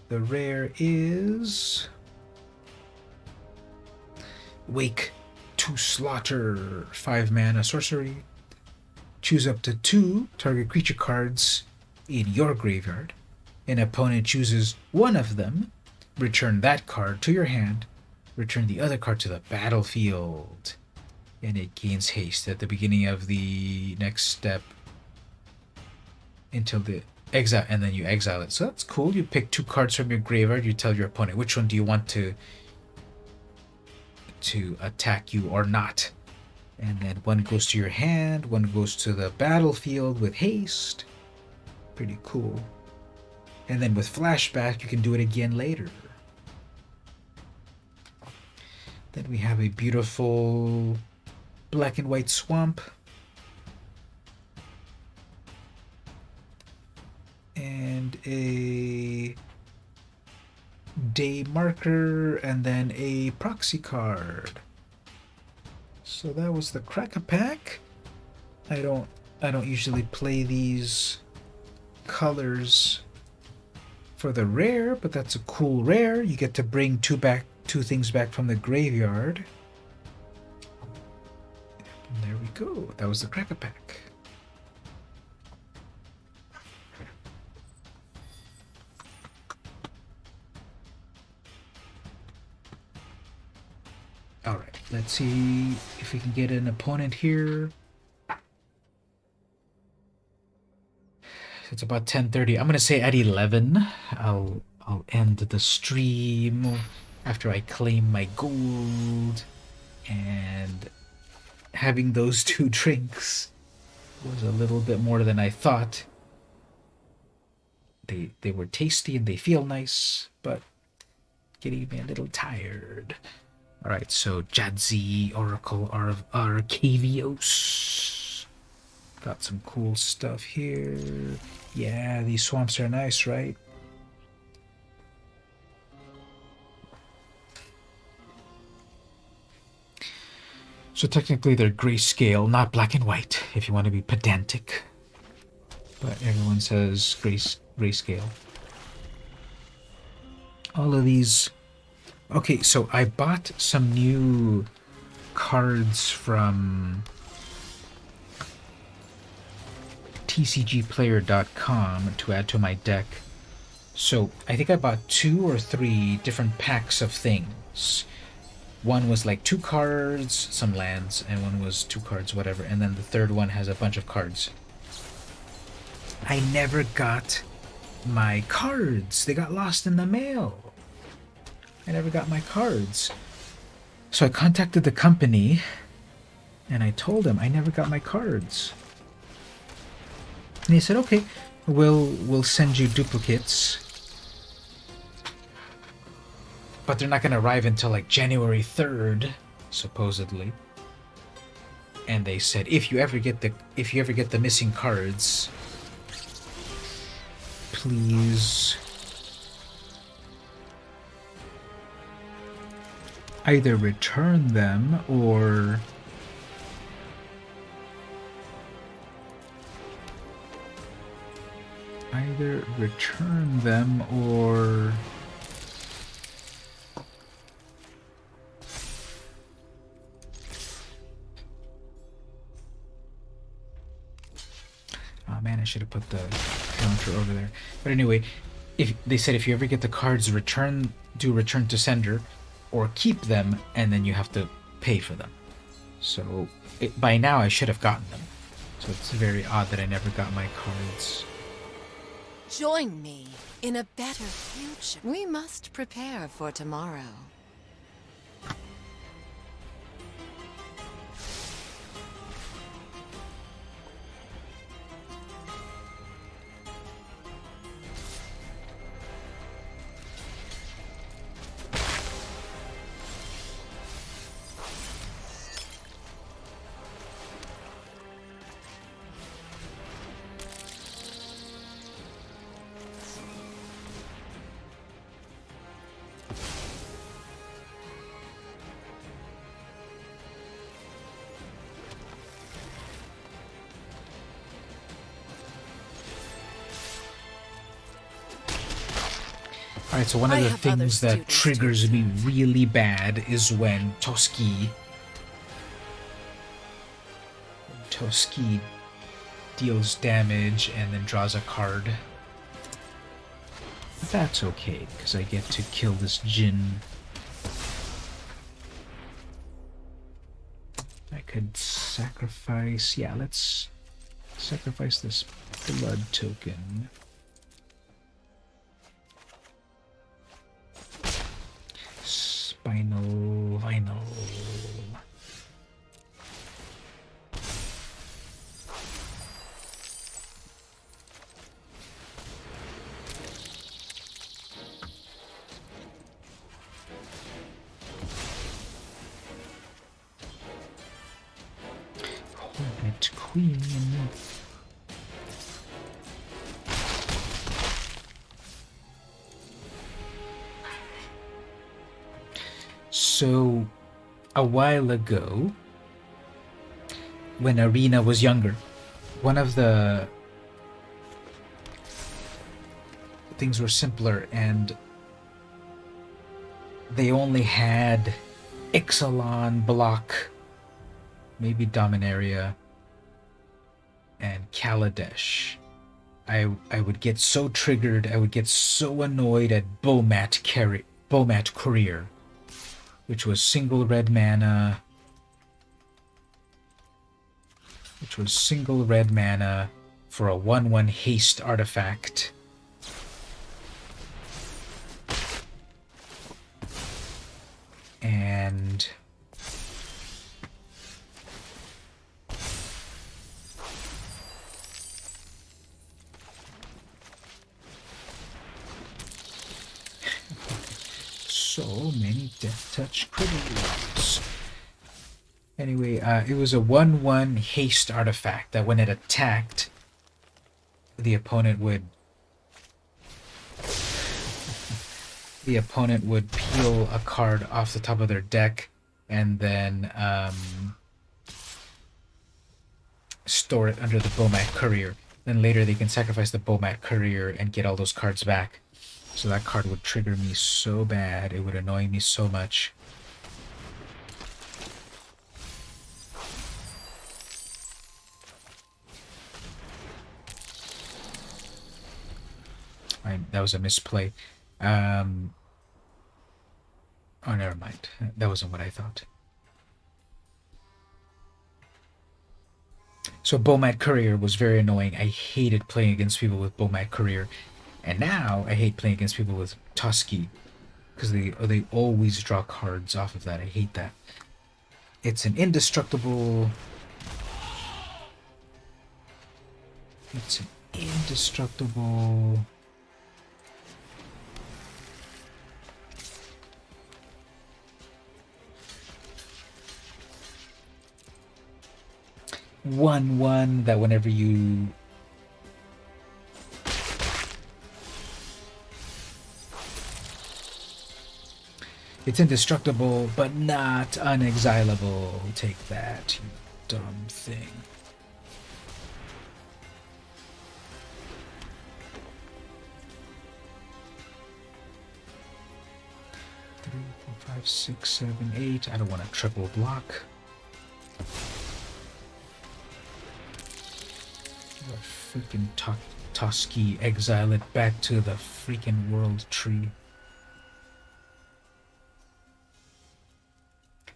The rare is Wake to Slaughter, 5 mana sorcery. Choose up to 2 target creature cards in your graveyard. An opponent chooses one of them. return that card to your hand, return the other card to the battlefield, and it gains haste at the beginning of the next step until the exile, and then you exile it. So that's cool. You pick 2 cards from your graveyard, you tell your opponent which one do you want to attack you or not. And then one goes to your hand, one goes to the battlefield with haste. Pretty cool. And then with flashback, you can do it again later. Then we have a beautiful black and white swamp. And a day marker, and then a proxy card. So that was the Crack-a-Pack. I don't usually play these colors for the rare, but that's a cool rare. You get to bring 2 things back from the graveyard. And there we go. That was the Crack-a-Pack. Alright, let's see if we can get an opponent here. It's about 10:30. I'm gonna say at 11 I'll end the stream after I claim my gold. And having those 2 drinks was a little bit more than I thought. They were tasty and they feel nice, but getting me a little tired. Alright, so Jadzi, Oracle of Arcavios. Got some cool stuff here. Yeah, these swamps are nice, right? So technically they're grayscale, not black and white, if you want to be pedantic. But everyone says grayscale. All of these... Okay, so I bought some new cards from tcgplayer.com to add to my deck. So I think I bought 2 or 3 different packs of things. One was like 2 cards, some lands, and one was 2 cards, whatever. And then the third one has a bunch of cards. I never got my cards. They got lost in the mail. I never got my cards. So I contacted the company and I told them I never got my cards. And they said, okay, we'll send you duplicates. But they're not going to arrive until like January 3rd, supposedly. And they said, if you ever get the missing cards, please either return them or oh man, I should have put the counter over there. But anyway, if they said if you ever get the cards, return to sender, or keep them, and then you have to pay for them. So by now I should have gotten them. So it's very odd that I never got my cards. Join me in a better future. We must prepare for tomorrow. Alright, so one of the things that triggers me really bad is when Toski deals damage and then draws a card. But that's okay, because I get to kill this Jinn. I could sacrifice... Yeah, let's sacrifice this blood token. Spinal vinyl. Hornet Queen. So, a while ago, when Arena was younger, one of the things were simpler, and they only had Ixalan, Block, maybe Dominaria, and Kaladesh. I would get so triggered, I would get so annoyed at Bomat Courier, which was single red mana, for a 1/1 haste artifact. And so many death touch critters. Anyway, it was a 1/1 haste artifact that when it attacked, the opponent would peel a card off the top of their deck and then store it under the Bomat Courier. Then later they can sacrifice the Bomat Courier and get all those cards back. So that card would trigger me so bad, it would annoy me so much. That was a misplay. Oh, never mind. That wasn't what I thought. So Bomat Courier was very annoying. I hated playing against people with Bomat Courier. And now I hate playing against people with Tusky, because they always draw cards off of that. I hate that. It's an indestructible... It's an indestructible... 1/1 that whenever you it's indestructible but not unexilable. Take that, you dumb thing. Three, four, 5, 6, 7, 8. I don't want a triple block. Freaking Tusky, exile it back to the freaking world tree.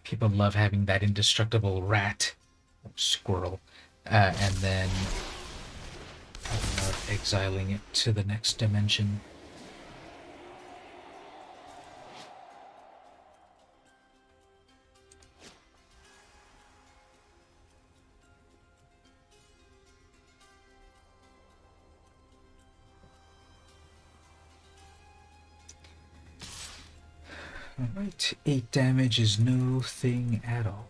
People love having that indestructible rat or squirrel, and then exiling it to the next dimension. Alright, 8 damage is no thing at all.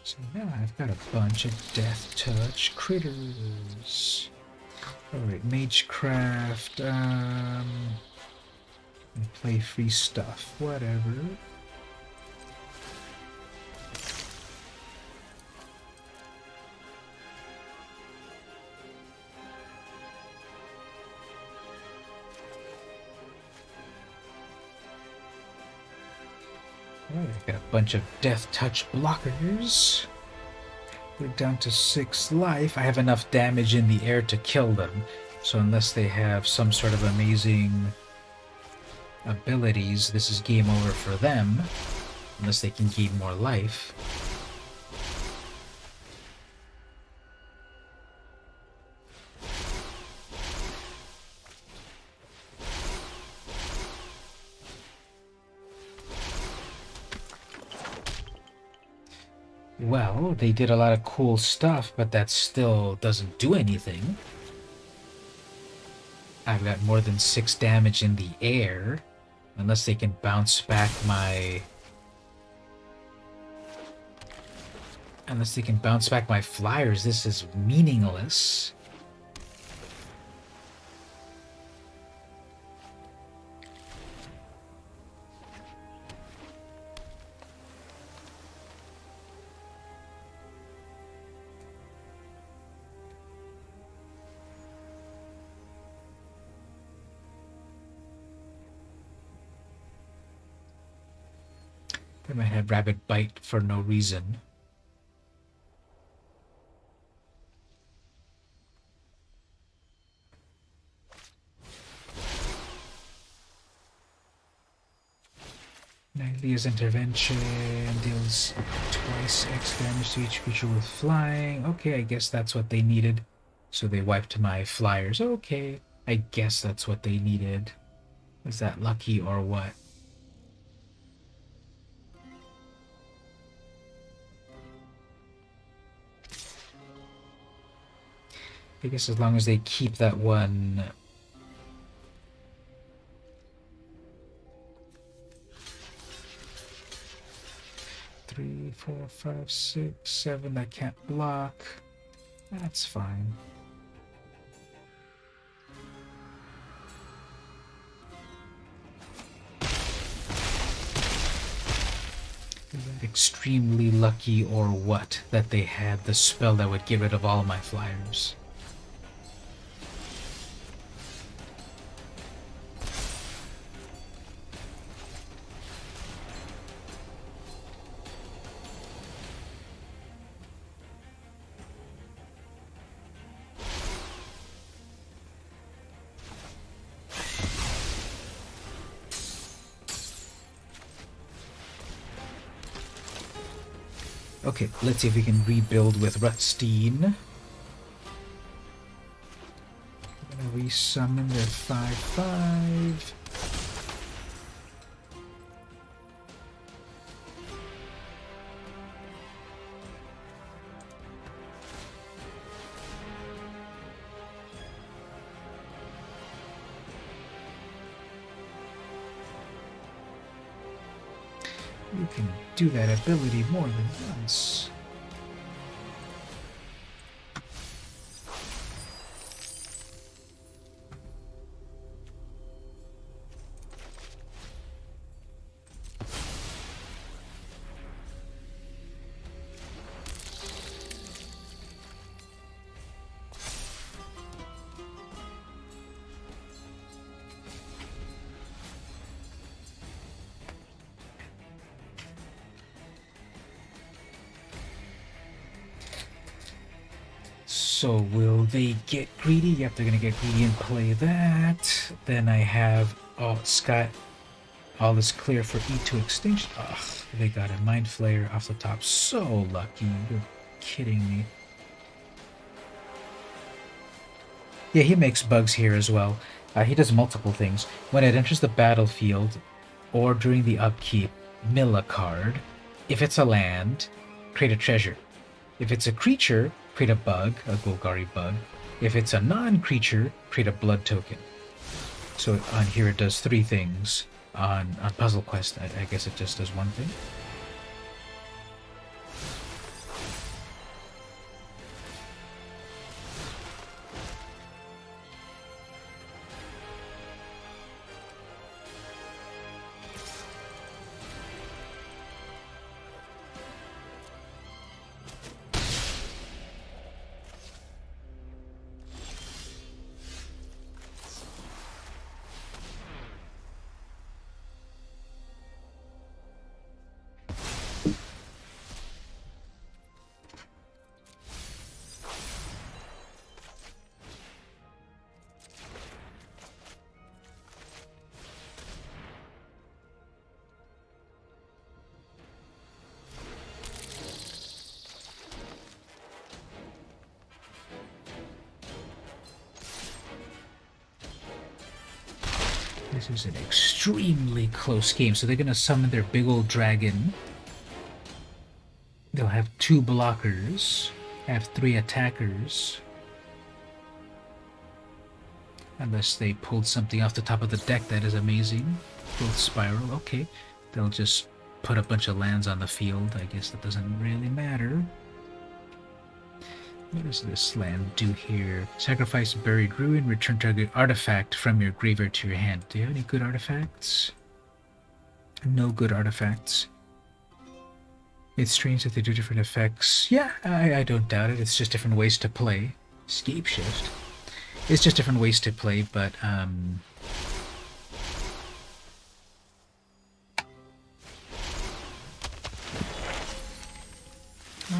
So now I've got a bunch of death touch critters. Alright, Magecraft, and play free stuff, whatever. Alright, I got a bunch of death touch blockers. We're down to 6 life. I have enough damage in the air to kill them. So unless they have some sort of amazing abilities, this is game over for them. Unless they can gain more life. Well, they did a lot of cool stuff, but that still doesn't do anything. I've got more than 6 damage in the air. Unless they can bounce back my... Unless they can bounce back my flyers, this is meaningless. They might have Rabbit Bite for no reason. Nightlia's intervention deals twice X damage to each creature with flying. Okay, I guess that's what they needed. So they wiped my flyers. Okay, I guess that's what they needed. Was that lucky or what? I guess as long as they keep that one... Three, 4, 5, 6, 7, I can't block. That's fine. Is that extremely lucky or what that they had the spell that would get rid of all my flyers? Okay, let's see if we can rebuild with Rutstein. I'm gonna resummon their 5/5. You can do that ability more than once. So will they get greedy? Yep, they're gonna get greedy and play that. Then I have Scott. All is clear for E2 extinction. Ugh, they got a Mind Flayer off the top. So lucky. You're kidding me. Yeah, he makes bugs here as well. He does multiple things. When it enters the battlefield or during the upkeep, mill a card. If it's a land, create a treasure. If it's a creature, create a bug, a Golgari bug. If it's a non-creature, create a blood token. So on here it does 3 things. On Puzzle Quest, I guess it just does 1 thing. This is an extremely close game. So they're going to summon their big old dragon. They'll have 2 blockers, have 3 attackers. Unless they pulled something off the top of the deck that is amazing. Both spiral, okay. They'll just put a bunch of lands on the field. I guess that doesn't really matter. What does this land do here? Sacrifice Buried Ruin, return target artifact from your graveyard to your hand. Do you have any good artifacts? No good artifacts. It's strange that they do different effects. Yeah, I don't doubt it. It's just different ways to play. Scape Shift. It's just different ways to play, but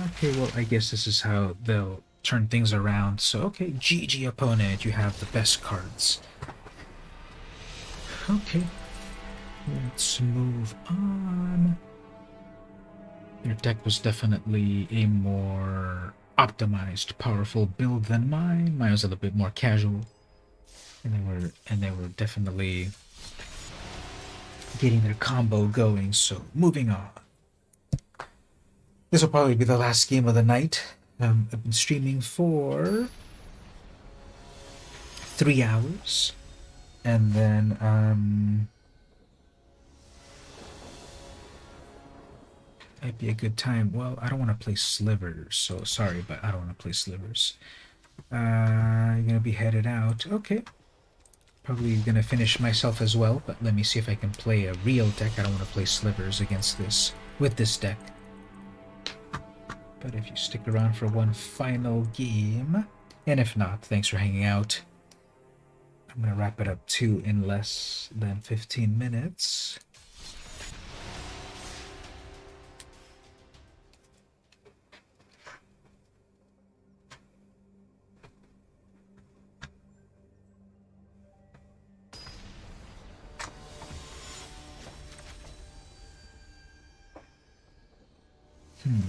okay, well, I guess this is how they'll turn things around. So, okay, GG opponent, you have the best cards. Okay, let's move on. Your deck was definitely a more optimized, powerful build than mine. Mine was a little bit more casual, and they were definitely getting their combo going. So, moving on. This will probably be the last game of the night. I've been streaming for 3 hours. And then, might be a good time. Well, I don't want to play Slivers, so sorry, but I don't want to play Slivers. You're going to be headed out. Okay. Probably going to finish myself as well, but let me see if I can play a real deck. I don't want to play Slivers against this, with this deck. But if you stick around for one final game, and if not, thanks for hanging out. I'm going to wrap it up too in less than 15 minutes.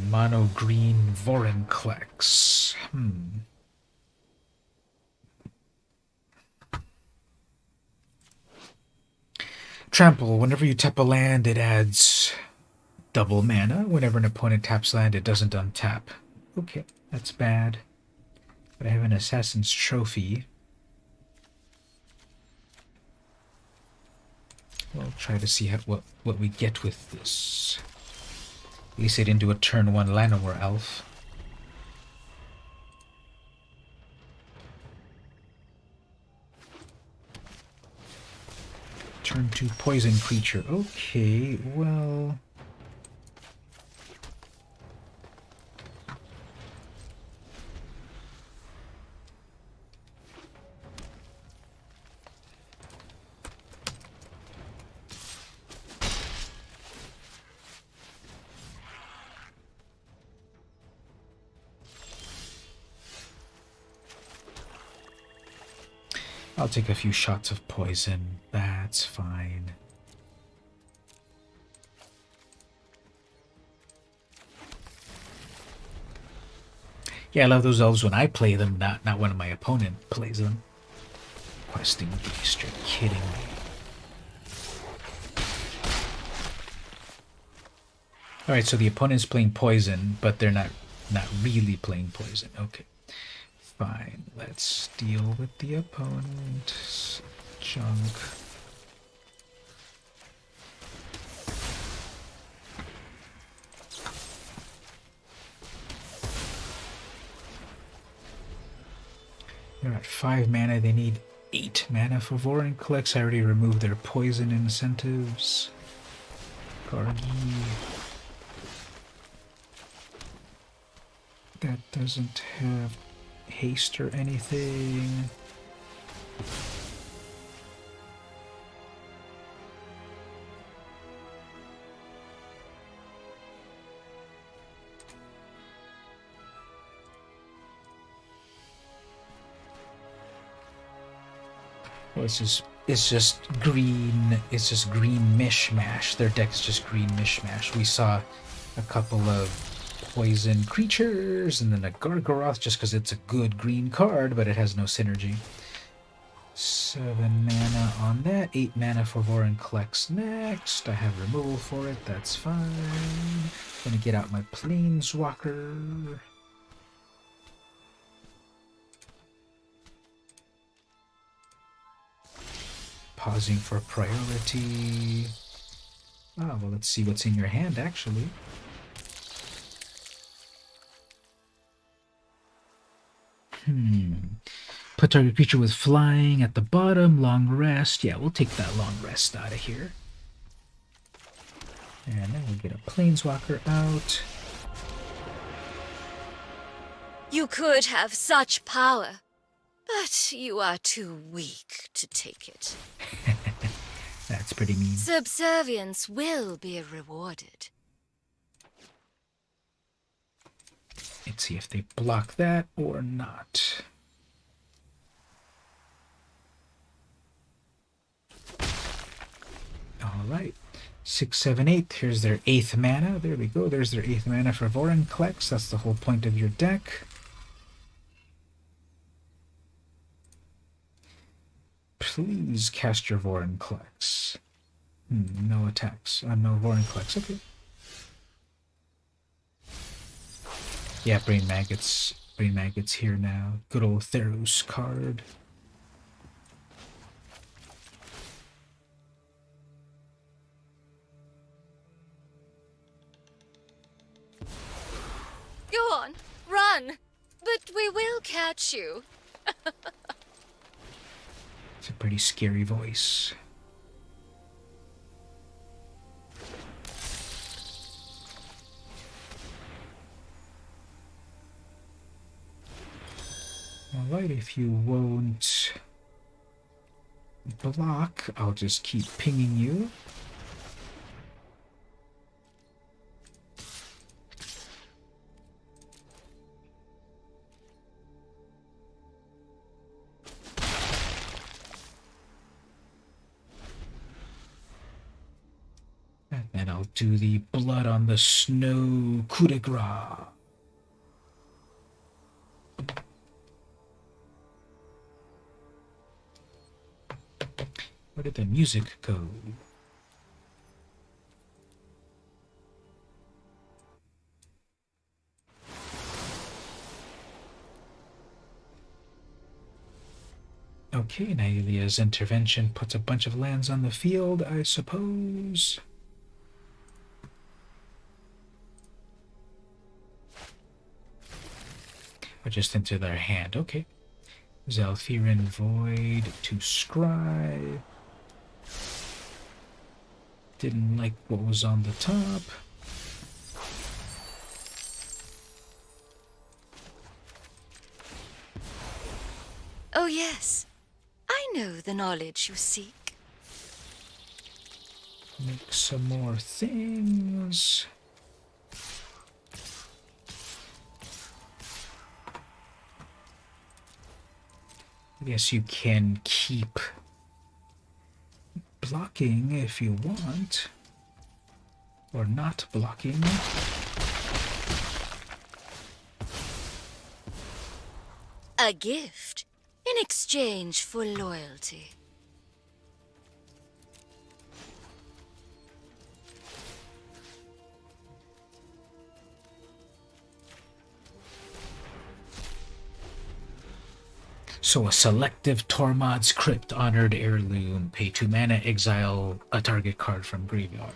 Mono green Vorinclex. Trample. Whenever you tap a land, it adds double mana. Whenever an opponent taps land, it doesn't untap. Okay, that's bad. But I have an Assassin's Trophy. We'll try to see what we get with this. At least I didn't do a turn 1 Llanowar Elf. Turn 2 Poison Creature. Okay, well... I'll take a few shots of poison. That's fine. Yeah, I love those elves when I play them, not when my opponent plays them. Questing Beast, you're kidding me. Alright, so the opponent's playing poison, but they're not really playing poison. Okay. Fine, let's deal with the opponent. Junk. They're at 5 mana, they need 8 mana for Vorinclex. I already removed their poison incentives. Gargi. That doesn't have haste or anything. Well, it's just green. It's just green mishmash. Their deck is just green mishmash. We saw a couple of poison creatures, and then a Gargaroth just because it's a good green card, but it has no synergy. 7 mana on that. 8 mana for Vorinclex next. I have removal for it. That's fine. Gonna get out my Planeswalker. Pausing for priority. Ah, well, let's see what's in your hand, actually. Put target creature with flying at the bottom. Long rest. Yeah, we'll take that long rest out of here. And then we'll get a Planeswalker out. You could have such power, but you are too weak to take it. That's pretty mean. Subservience will be rewarded. Let's see if they block that or not. Alright. 6, 7, 8. Here's their 8th mana. There we go. There's their 8th mana for Vorinclex. That's the whole point of your deck. Please cast your Vorinclex. No attacks. No Vorinclex. Okay. Yeah, Brain Maggots. Brain Maggots here now. Good old Theros card. Go on, run! But we will catch you. It's a pretty scary voice. Alright, if you won't block, I'll just keep pinging you. And then I'll do the blood on the snow coup de grace. Where did the music go? Okay, Naelia's intervention puts a bunch of lands on the field, I suppose. Or just into their hand, okay. Zalfirin Void to Scry. Didn't like what was on the top. Oh yes, I know the knowledge you seek. Make some more things. I guess you can keep blocking if you want, or not blocking. A gift in exchange for loyalty. So a selective Tormod's Crypt Honored Heirloom. Pay 2 mana, exile a target card from graveyard.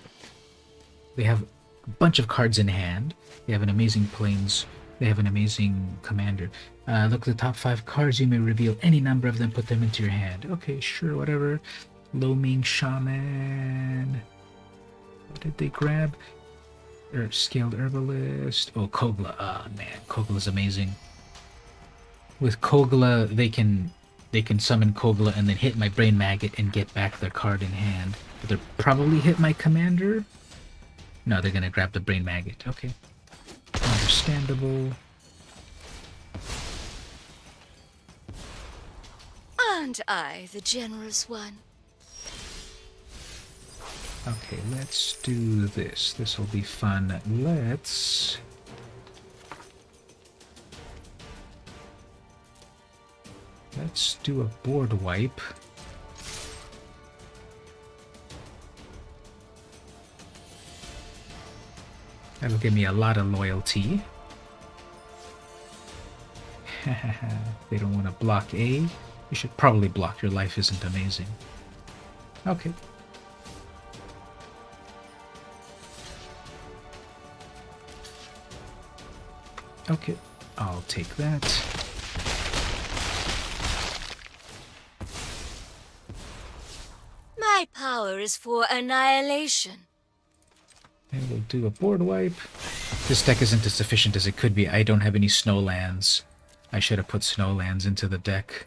They have a bunch of cards in hand. They have an amazing planes. They have an amazing commander. Look at the top 5 cards. You may reveal any number of them. Put them into your hand. Okay, sure, whatever. Loaming Shaman. What did they grab? Scaled Herbalist. Oh, Kogla. Ah, man, Kogla's amazing. With Kogla, they can summon Kogla and then hit my Brain Maggot and get back their card in hand. But they'll probably hit my commander. No, they're gonna grab the Brain Maggot. Okay. Understandable. Aren't I the generous one? Okay, let's do this. This will be fun. Let's Let's do a board wipe. That'll give me a lot of loyalty. They don't want to block A. You should probably block. Your life isn't amazing. Okay. Okay, I'll take that. My power is for annihilation. And we'll do a board wipe. This deck isn't as efficient as it could be. I don't have any snow lands. I should have put snow lands into the deck.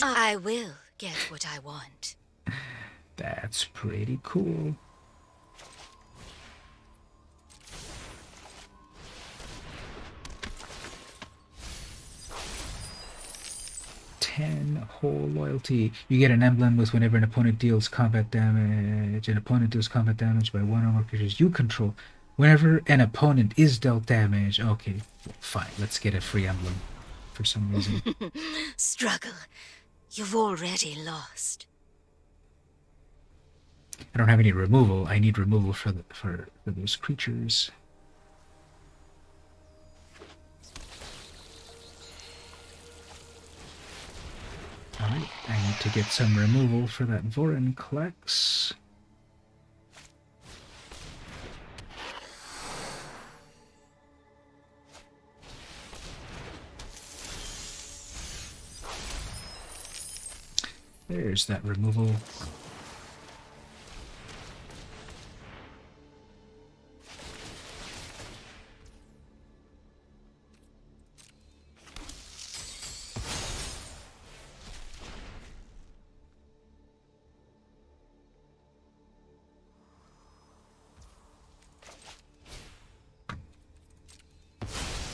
I will get what I want. That's pretty cool. Whole loyalty. You get an emblem with whenever an opponent deals combat damage. An opponent deals combat damage by one or more creatures you control. Whenever an opponent is dealt damage. Okay, fine. Let's get a free emblem for some reason. Struggle. You've already lost. I don't have any removal. I need removal for those creatures. Alright, I need to get some removal for that Vorinclex. There's that removal.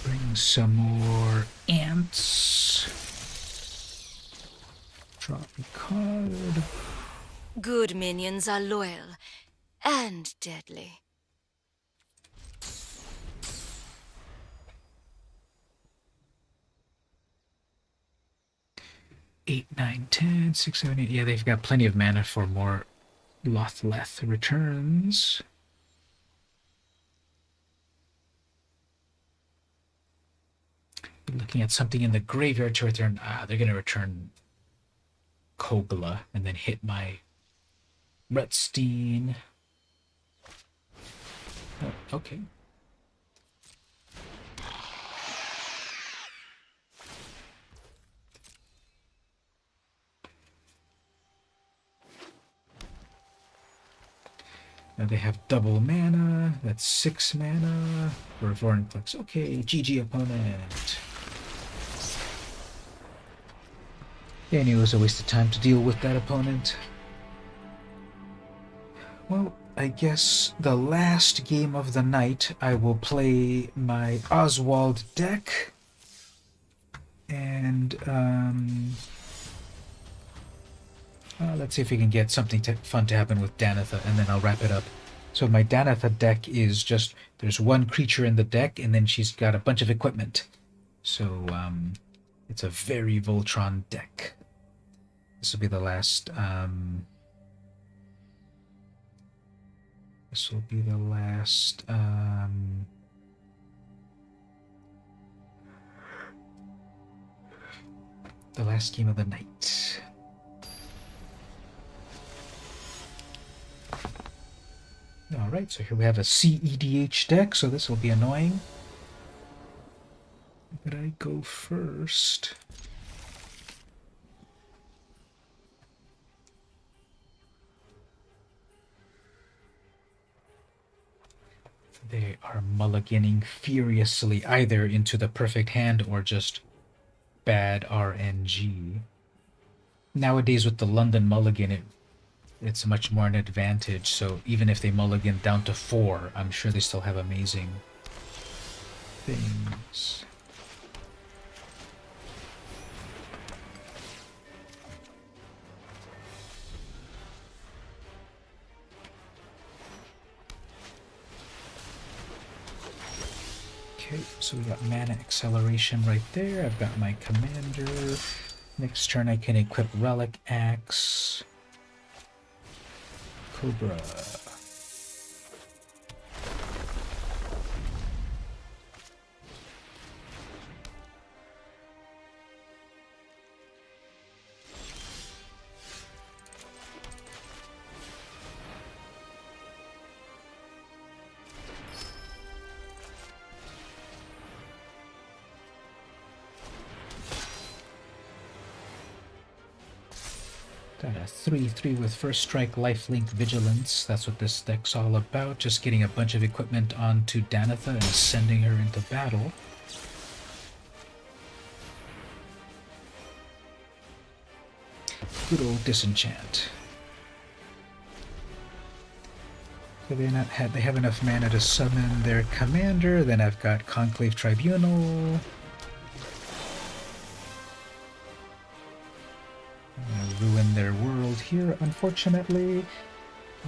Bring some more ants. Drop a card. Good minions are loyal and deadly. Eight, 9, 10, 6, 7, 8. Yeah, they've got plenty of mana for more Lothleth returns. Looking at something in the graveyard to return. They're going to return Kogla and then hit my Retstein. Oh, okay. Now they have double mana. That's 6 mana for a Vorinclex. Okay, GG opponent. Yeah, I knew it was a waste of time to deal with that opponent. Well, I guess the last game of the night I will play my Oswald deck. And, let's see if we can get something fun to happen with Danitha, and then I'll wrap it up. So my Danitha deck is just, there's one creature in the deck, and then she's got a bunch of equipment. So, it's a very Voltron deck. This will be the last, the last game of the night. Alright, so here we have a CEDH deck, so this will be annoying. But I go first. They are mulliganing furiously, either into the perfect hand or just bad RNG. Nowadays with the London mulligan, it's much more an advantage, so even if they mulligan down to 4, I'm sure they still have amazing things. Okay, so we got mana acceleration right there. I've got my commander. Next turn I can equip Relic Axe. Cobra. Got a 3/3 with First Strike, Lifelink, Vigilance. That's what this deck's all about. Just getting a bunch of equipment onto Danitha and sending her into battle. Good old Disenchant. So they have enough mana to summon their commander. Then I've got Conclave Tribunal. Ruin their world here, unfortunately.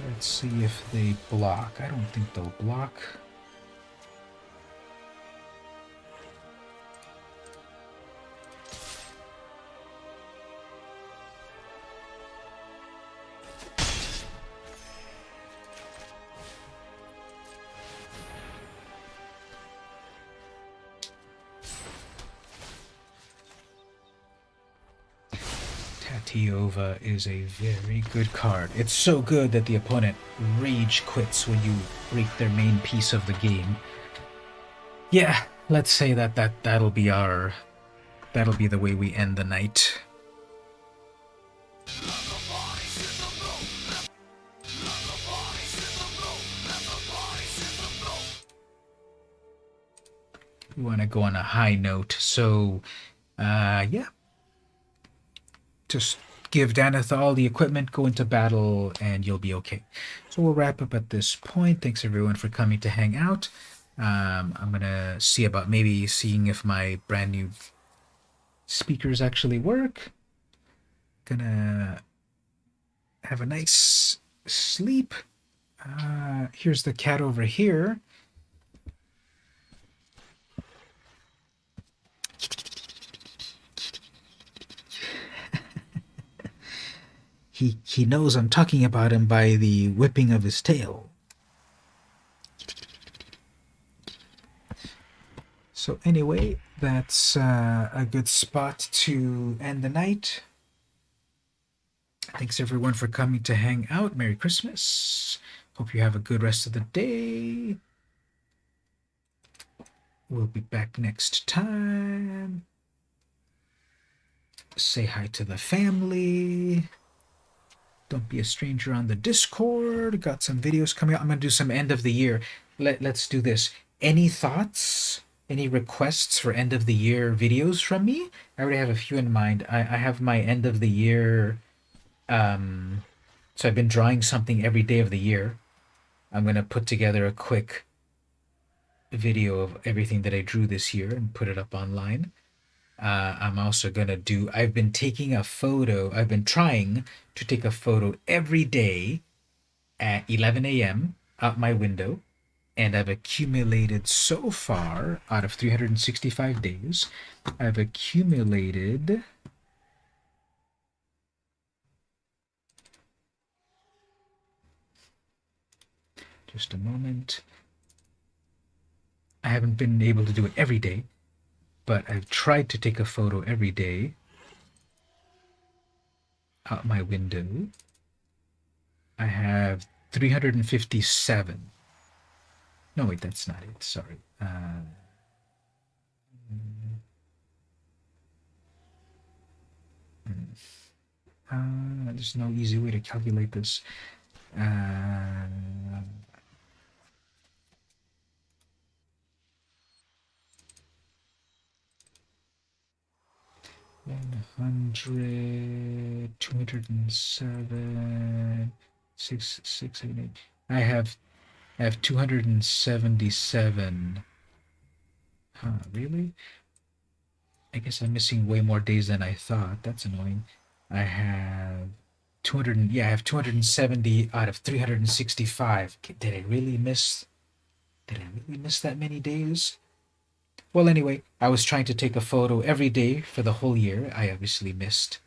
Let's see if they block. I don't think they'll block. Tatiova is a very good card. It's so good that the opponent rage quits when you break their main piece of the game. Yeah, let's say that'll be the way we end the night. We want to go on a high note, so yeah. Just give Danitha all the equipment, go into battle, and you'll be okay. So we'll wrap up at this point. Thanks everyone for coming to hang out. I'm gonna see about maybe seeing if my brand new speakers actually work. Gonna have a nice sleep. Here's the cat over here. He knows I'm talking about him by the whipping of his tail. So anyway, that's a good spot to end the night. Thanks everyone for coming to hang out. Merry Christmas. Hope you have a good rest of the day. We'll be back next time. Say hi to the family. Don't be a stranger on the Discord. Got some videos coming out. I'm going to do some end of the year. Let's do this. Any thoughts? Any requests for end of the year videos from me? I already have a few in mind. I have my end of the year. So I've been drawing something every day of the year. I'm going to put together a quick video of everything that I drew this year and put it up online. I'm also going to do, I've been taking a photo, I've been trying to take a photo every day at 11 a.m. out my window, and I've accumulated so far, out of 365 days, I've accumulated just a moment. I haven't been able to do it every day, but I've tried to take a photo every day out my window. I have 357. No, wait, that's not it. Sorry. There's no easy way to calculate this. 100, 207, 6, 6, 8, 8. I have 277. Huh, really? I guess I'm missing way more days than I thought. That's annoying. I have 200, yeah, I have 270 out of 365. Did I really miss that many days? Well, anyway, I was trying to take a photo every day for the whole year. I obviously missed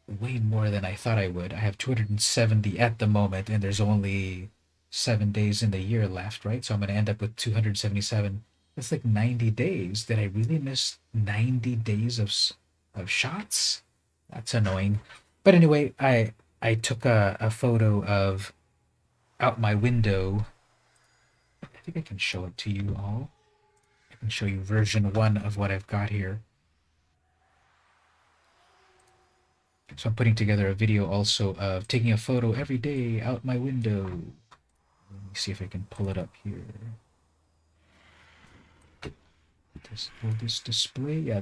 way more than I thought I would. I have 270 at the moment, and there's only 7 days in the year left, right? So I'm going to end up with 277. That's like 90 days. Did I really miss 90 days of shots? That's annoying. But anyway, I took a photo of out my window. I think I can show it to you all. I can show you version 1 of what I've got here. So I'm putting together a video also of taking a photo every day out my window. Let me see if I can pull it up here. Will this display? Yeah,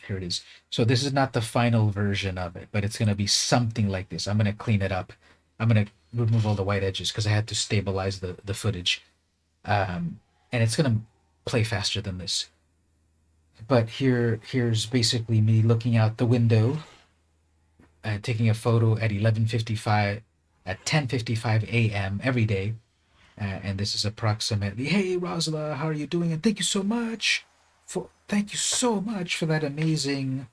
here it is. So this is not the final version of it, but it's going to be something like this. I'm going to clean it up. I'm going to remove all the white edges because I had to stabilize the footage. And it's going to play faster than this. But here's basically me looking out the window, taking a photo at 10:55 a.m. every day. And this is approximately, hey Rosla, how are you doing? And thank you so much for that amazing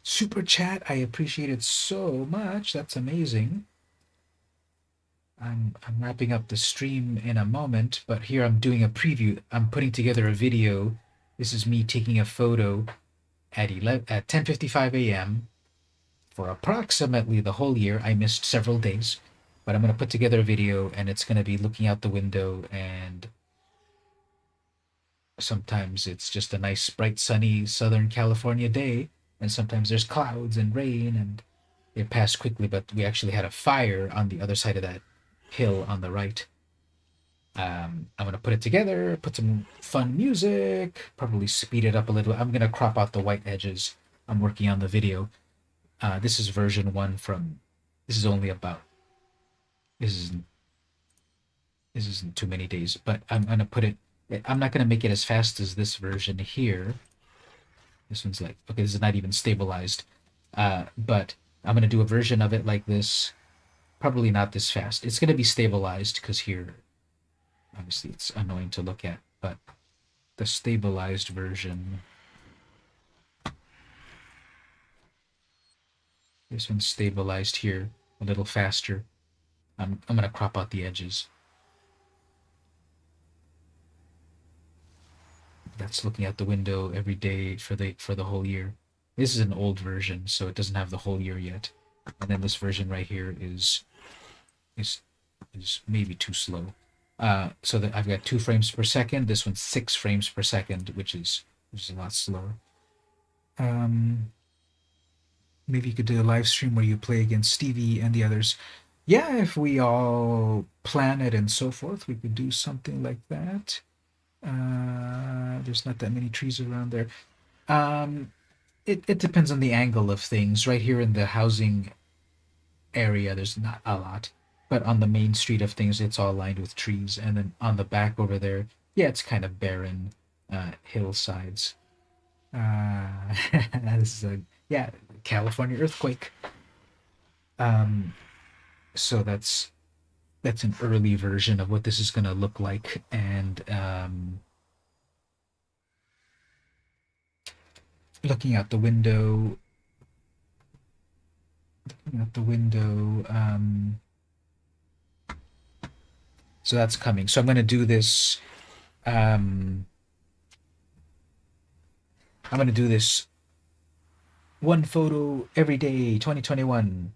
super chat. I appreciate it so much. That's amazing. I'm wrapping up the stream in a moment, but here I'm doing a preview. I'm putting together a video. This is me taking a photo at 10:55 a.m. for approximately the whole year. I missed several days, but I'm going to put together a video, and it's going to be looking out the window, and sometimes it's just a nice, bright, sunny Southern California day, and sometimes there's clouds and rain, and it passed quickly, but we actually had a fire on the other side of that hill on the right. I'm going to put it together, put some fun music, probably speed it up a little. I'm going to crop out the white edges. I'm working on the video. This is version 1 from, this is only about, this isn't too many days, but I'm going to put it, I'm not going to make it as fast as this version here. This one's like, okay, this is not even stabilized. But I'm going to do a version of it like this. Probably not this fast. It's going to be stabilized because here, obviously it's annoying to look at, but the stabilized version, this one's stabilized here a little faster. I'm going to crop out the edges. That's looking out the window every day for the whole year. This is an old version, so it doesn't have the whole year yet. And then this version right here is maybe too slow. So that I've got 2 frames per second. This one's 6 frames per second, which is a lot slower. Maybe you could do a live stream where you play against Stevie and the others. Yeah, if we all plan it and so forth, we could do something like that. There's not that many trees around there. It depends on the angle of things. Right here in the housing area, there's not a lot. But on the main street of things, it's all lined with trees. And then on the back over there, yeah, it's kind of barren hillsides. This is a California earthquake. So that's an early version of what this is going to look like. And looking out the window, so that's coming. So I'm going to do this. I'm going to do this one photo every day, 2021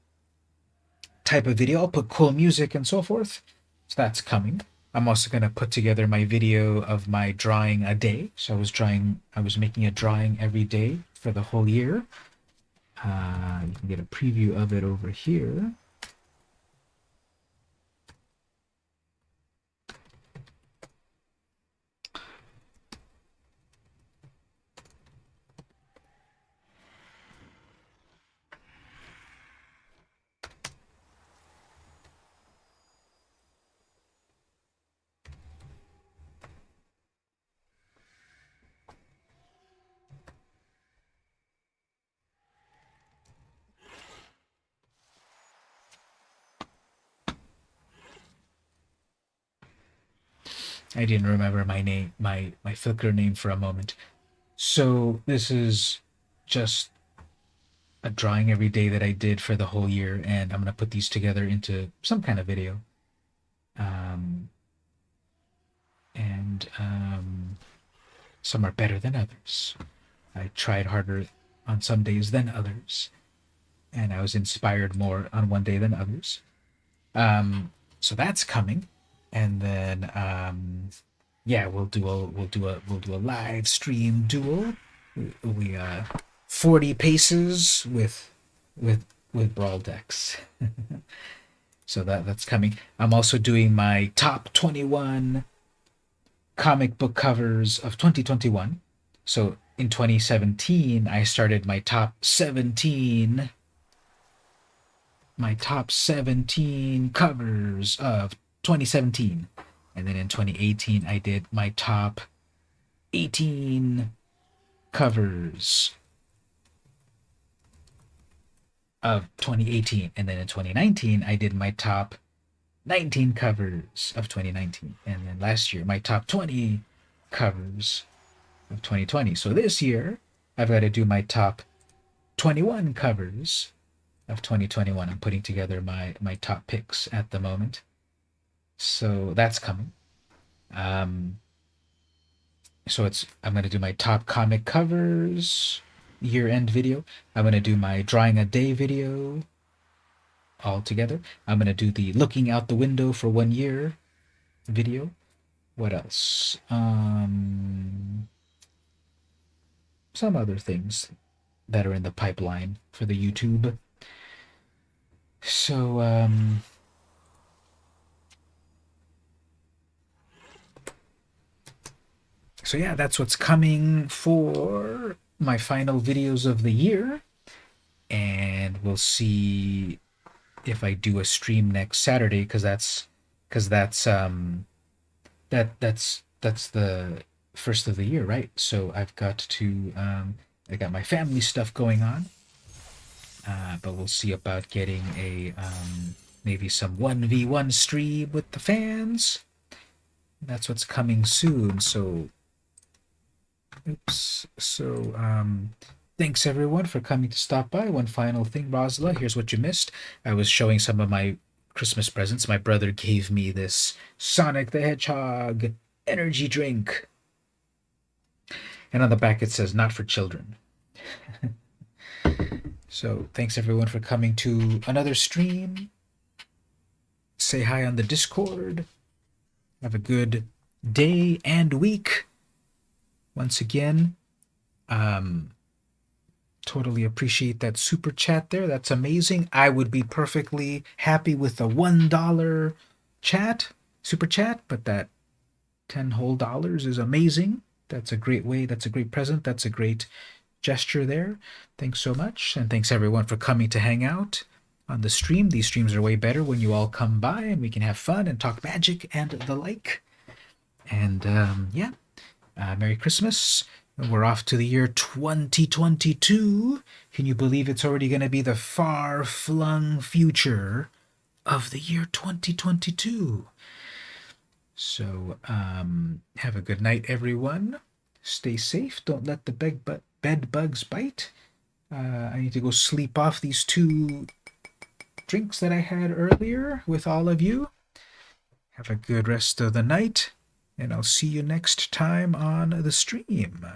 type of video. I'll put cool music and so forth. So that's coming. I'm also going to put together my video of my drawing a day. So I was making a drawing every day for the whole year. You can get a preview of it over here. I didn't remember my name, my Flickr name for a moment. So this is just a drawing every day that I did for the whole year, and I'm gonna put these together into some kind of video. And some are better than others. I tried harder on some days than others, and I was inspired more on one day than others. So that's coming, and then yeah, we'll do a live stream duel. We 40 paces with brawl decks. So that's coming. I'm also doing my top 21 comic book covers of 2021. So in 2017, I started my top 17 covers of 2017. And then in 2018, I did my top 18 covers of 2018. And then in 2019, I did my top 19 covers of 2019. And then last year, my top 20 covers of 2020. So this year, I've got to do my top 21 covers of 2021. I'm putting together my top picks at the moment. So that's coming. So I'm going to do my top comic covers year-end video. I'm going to do my drawing a day video all together. I'm going to do the looking out the window for 1 year video. What else? Some other things that are in the pipeline for the YouTube. So yeah, that's what's coming for my final videos of the year, and we'll see if I do a stream next Saturday, because that's the first of the year, right? So I've got to I got my family stuff going on, but we'll see about getting a maybe some 1v1 stream with the fans. That's what's coming soon. So oops. So thanks everyone for coming to stop by. One final thing, Rosla, here's what you missed. I was showing some of my Christmas presents. My brother gave me this Sonic the Hedgehog energy drink. And on the back it says, not for children. So thanks everyone for coming to another stream. Say hi on the Discord. Have a good day and week. Once again, totally appreciate that super chat there. That's amazing. I would be perfectly happy with a $1 super chat, but that $10 whole is amazing. That's a great way. That's a great present. That's a great gesture there. Thanks so much. And thanks everyone for coming to hang out on the stream. These streams are way better when you all come by and we can have fun and talk magic and the like. And yeah, Merry Christmas. We're off to the year 2022. Can you believe it's already going to be the far-flung future of the year 2022? So have a good night, everyone. Stay safe. Don't let the bed bugs bite. I need to go sleep off these 2 drinks that I had earlier with all of you. Have a good rest of the night, and I'll see you next time on the stream.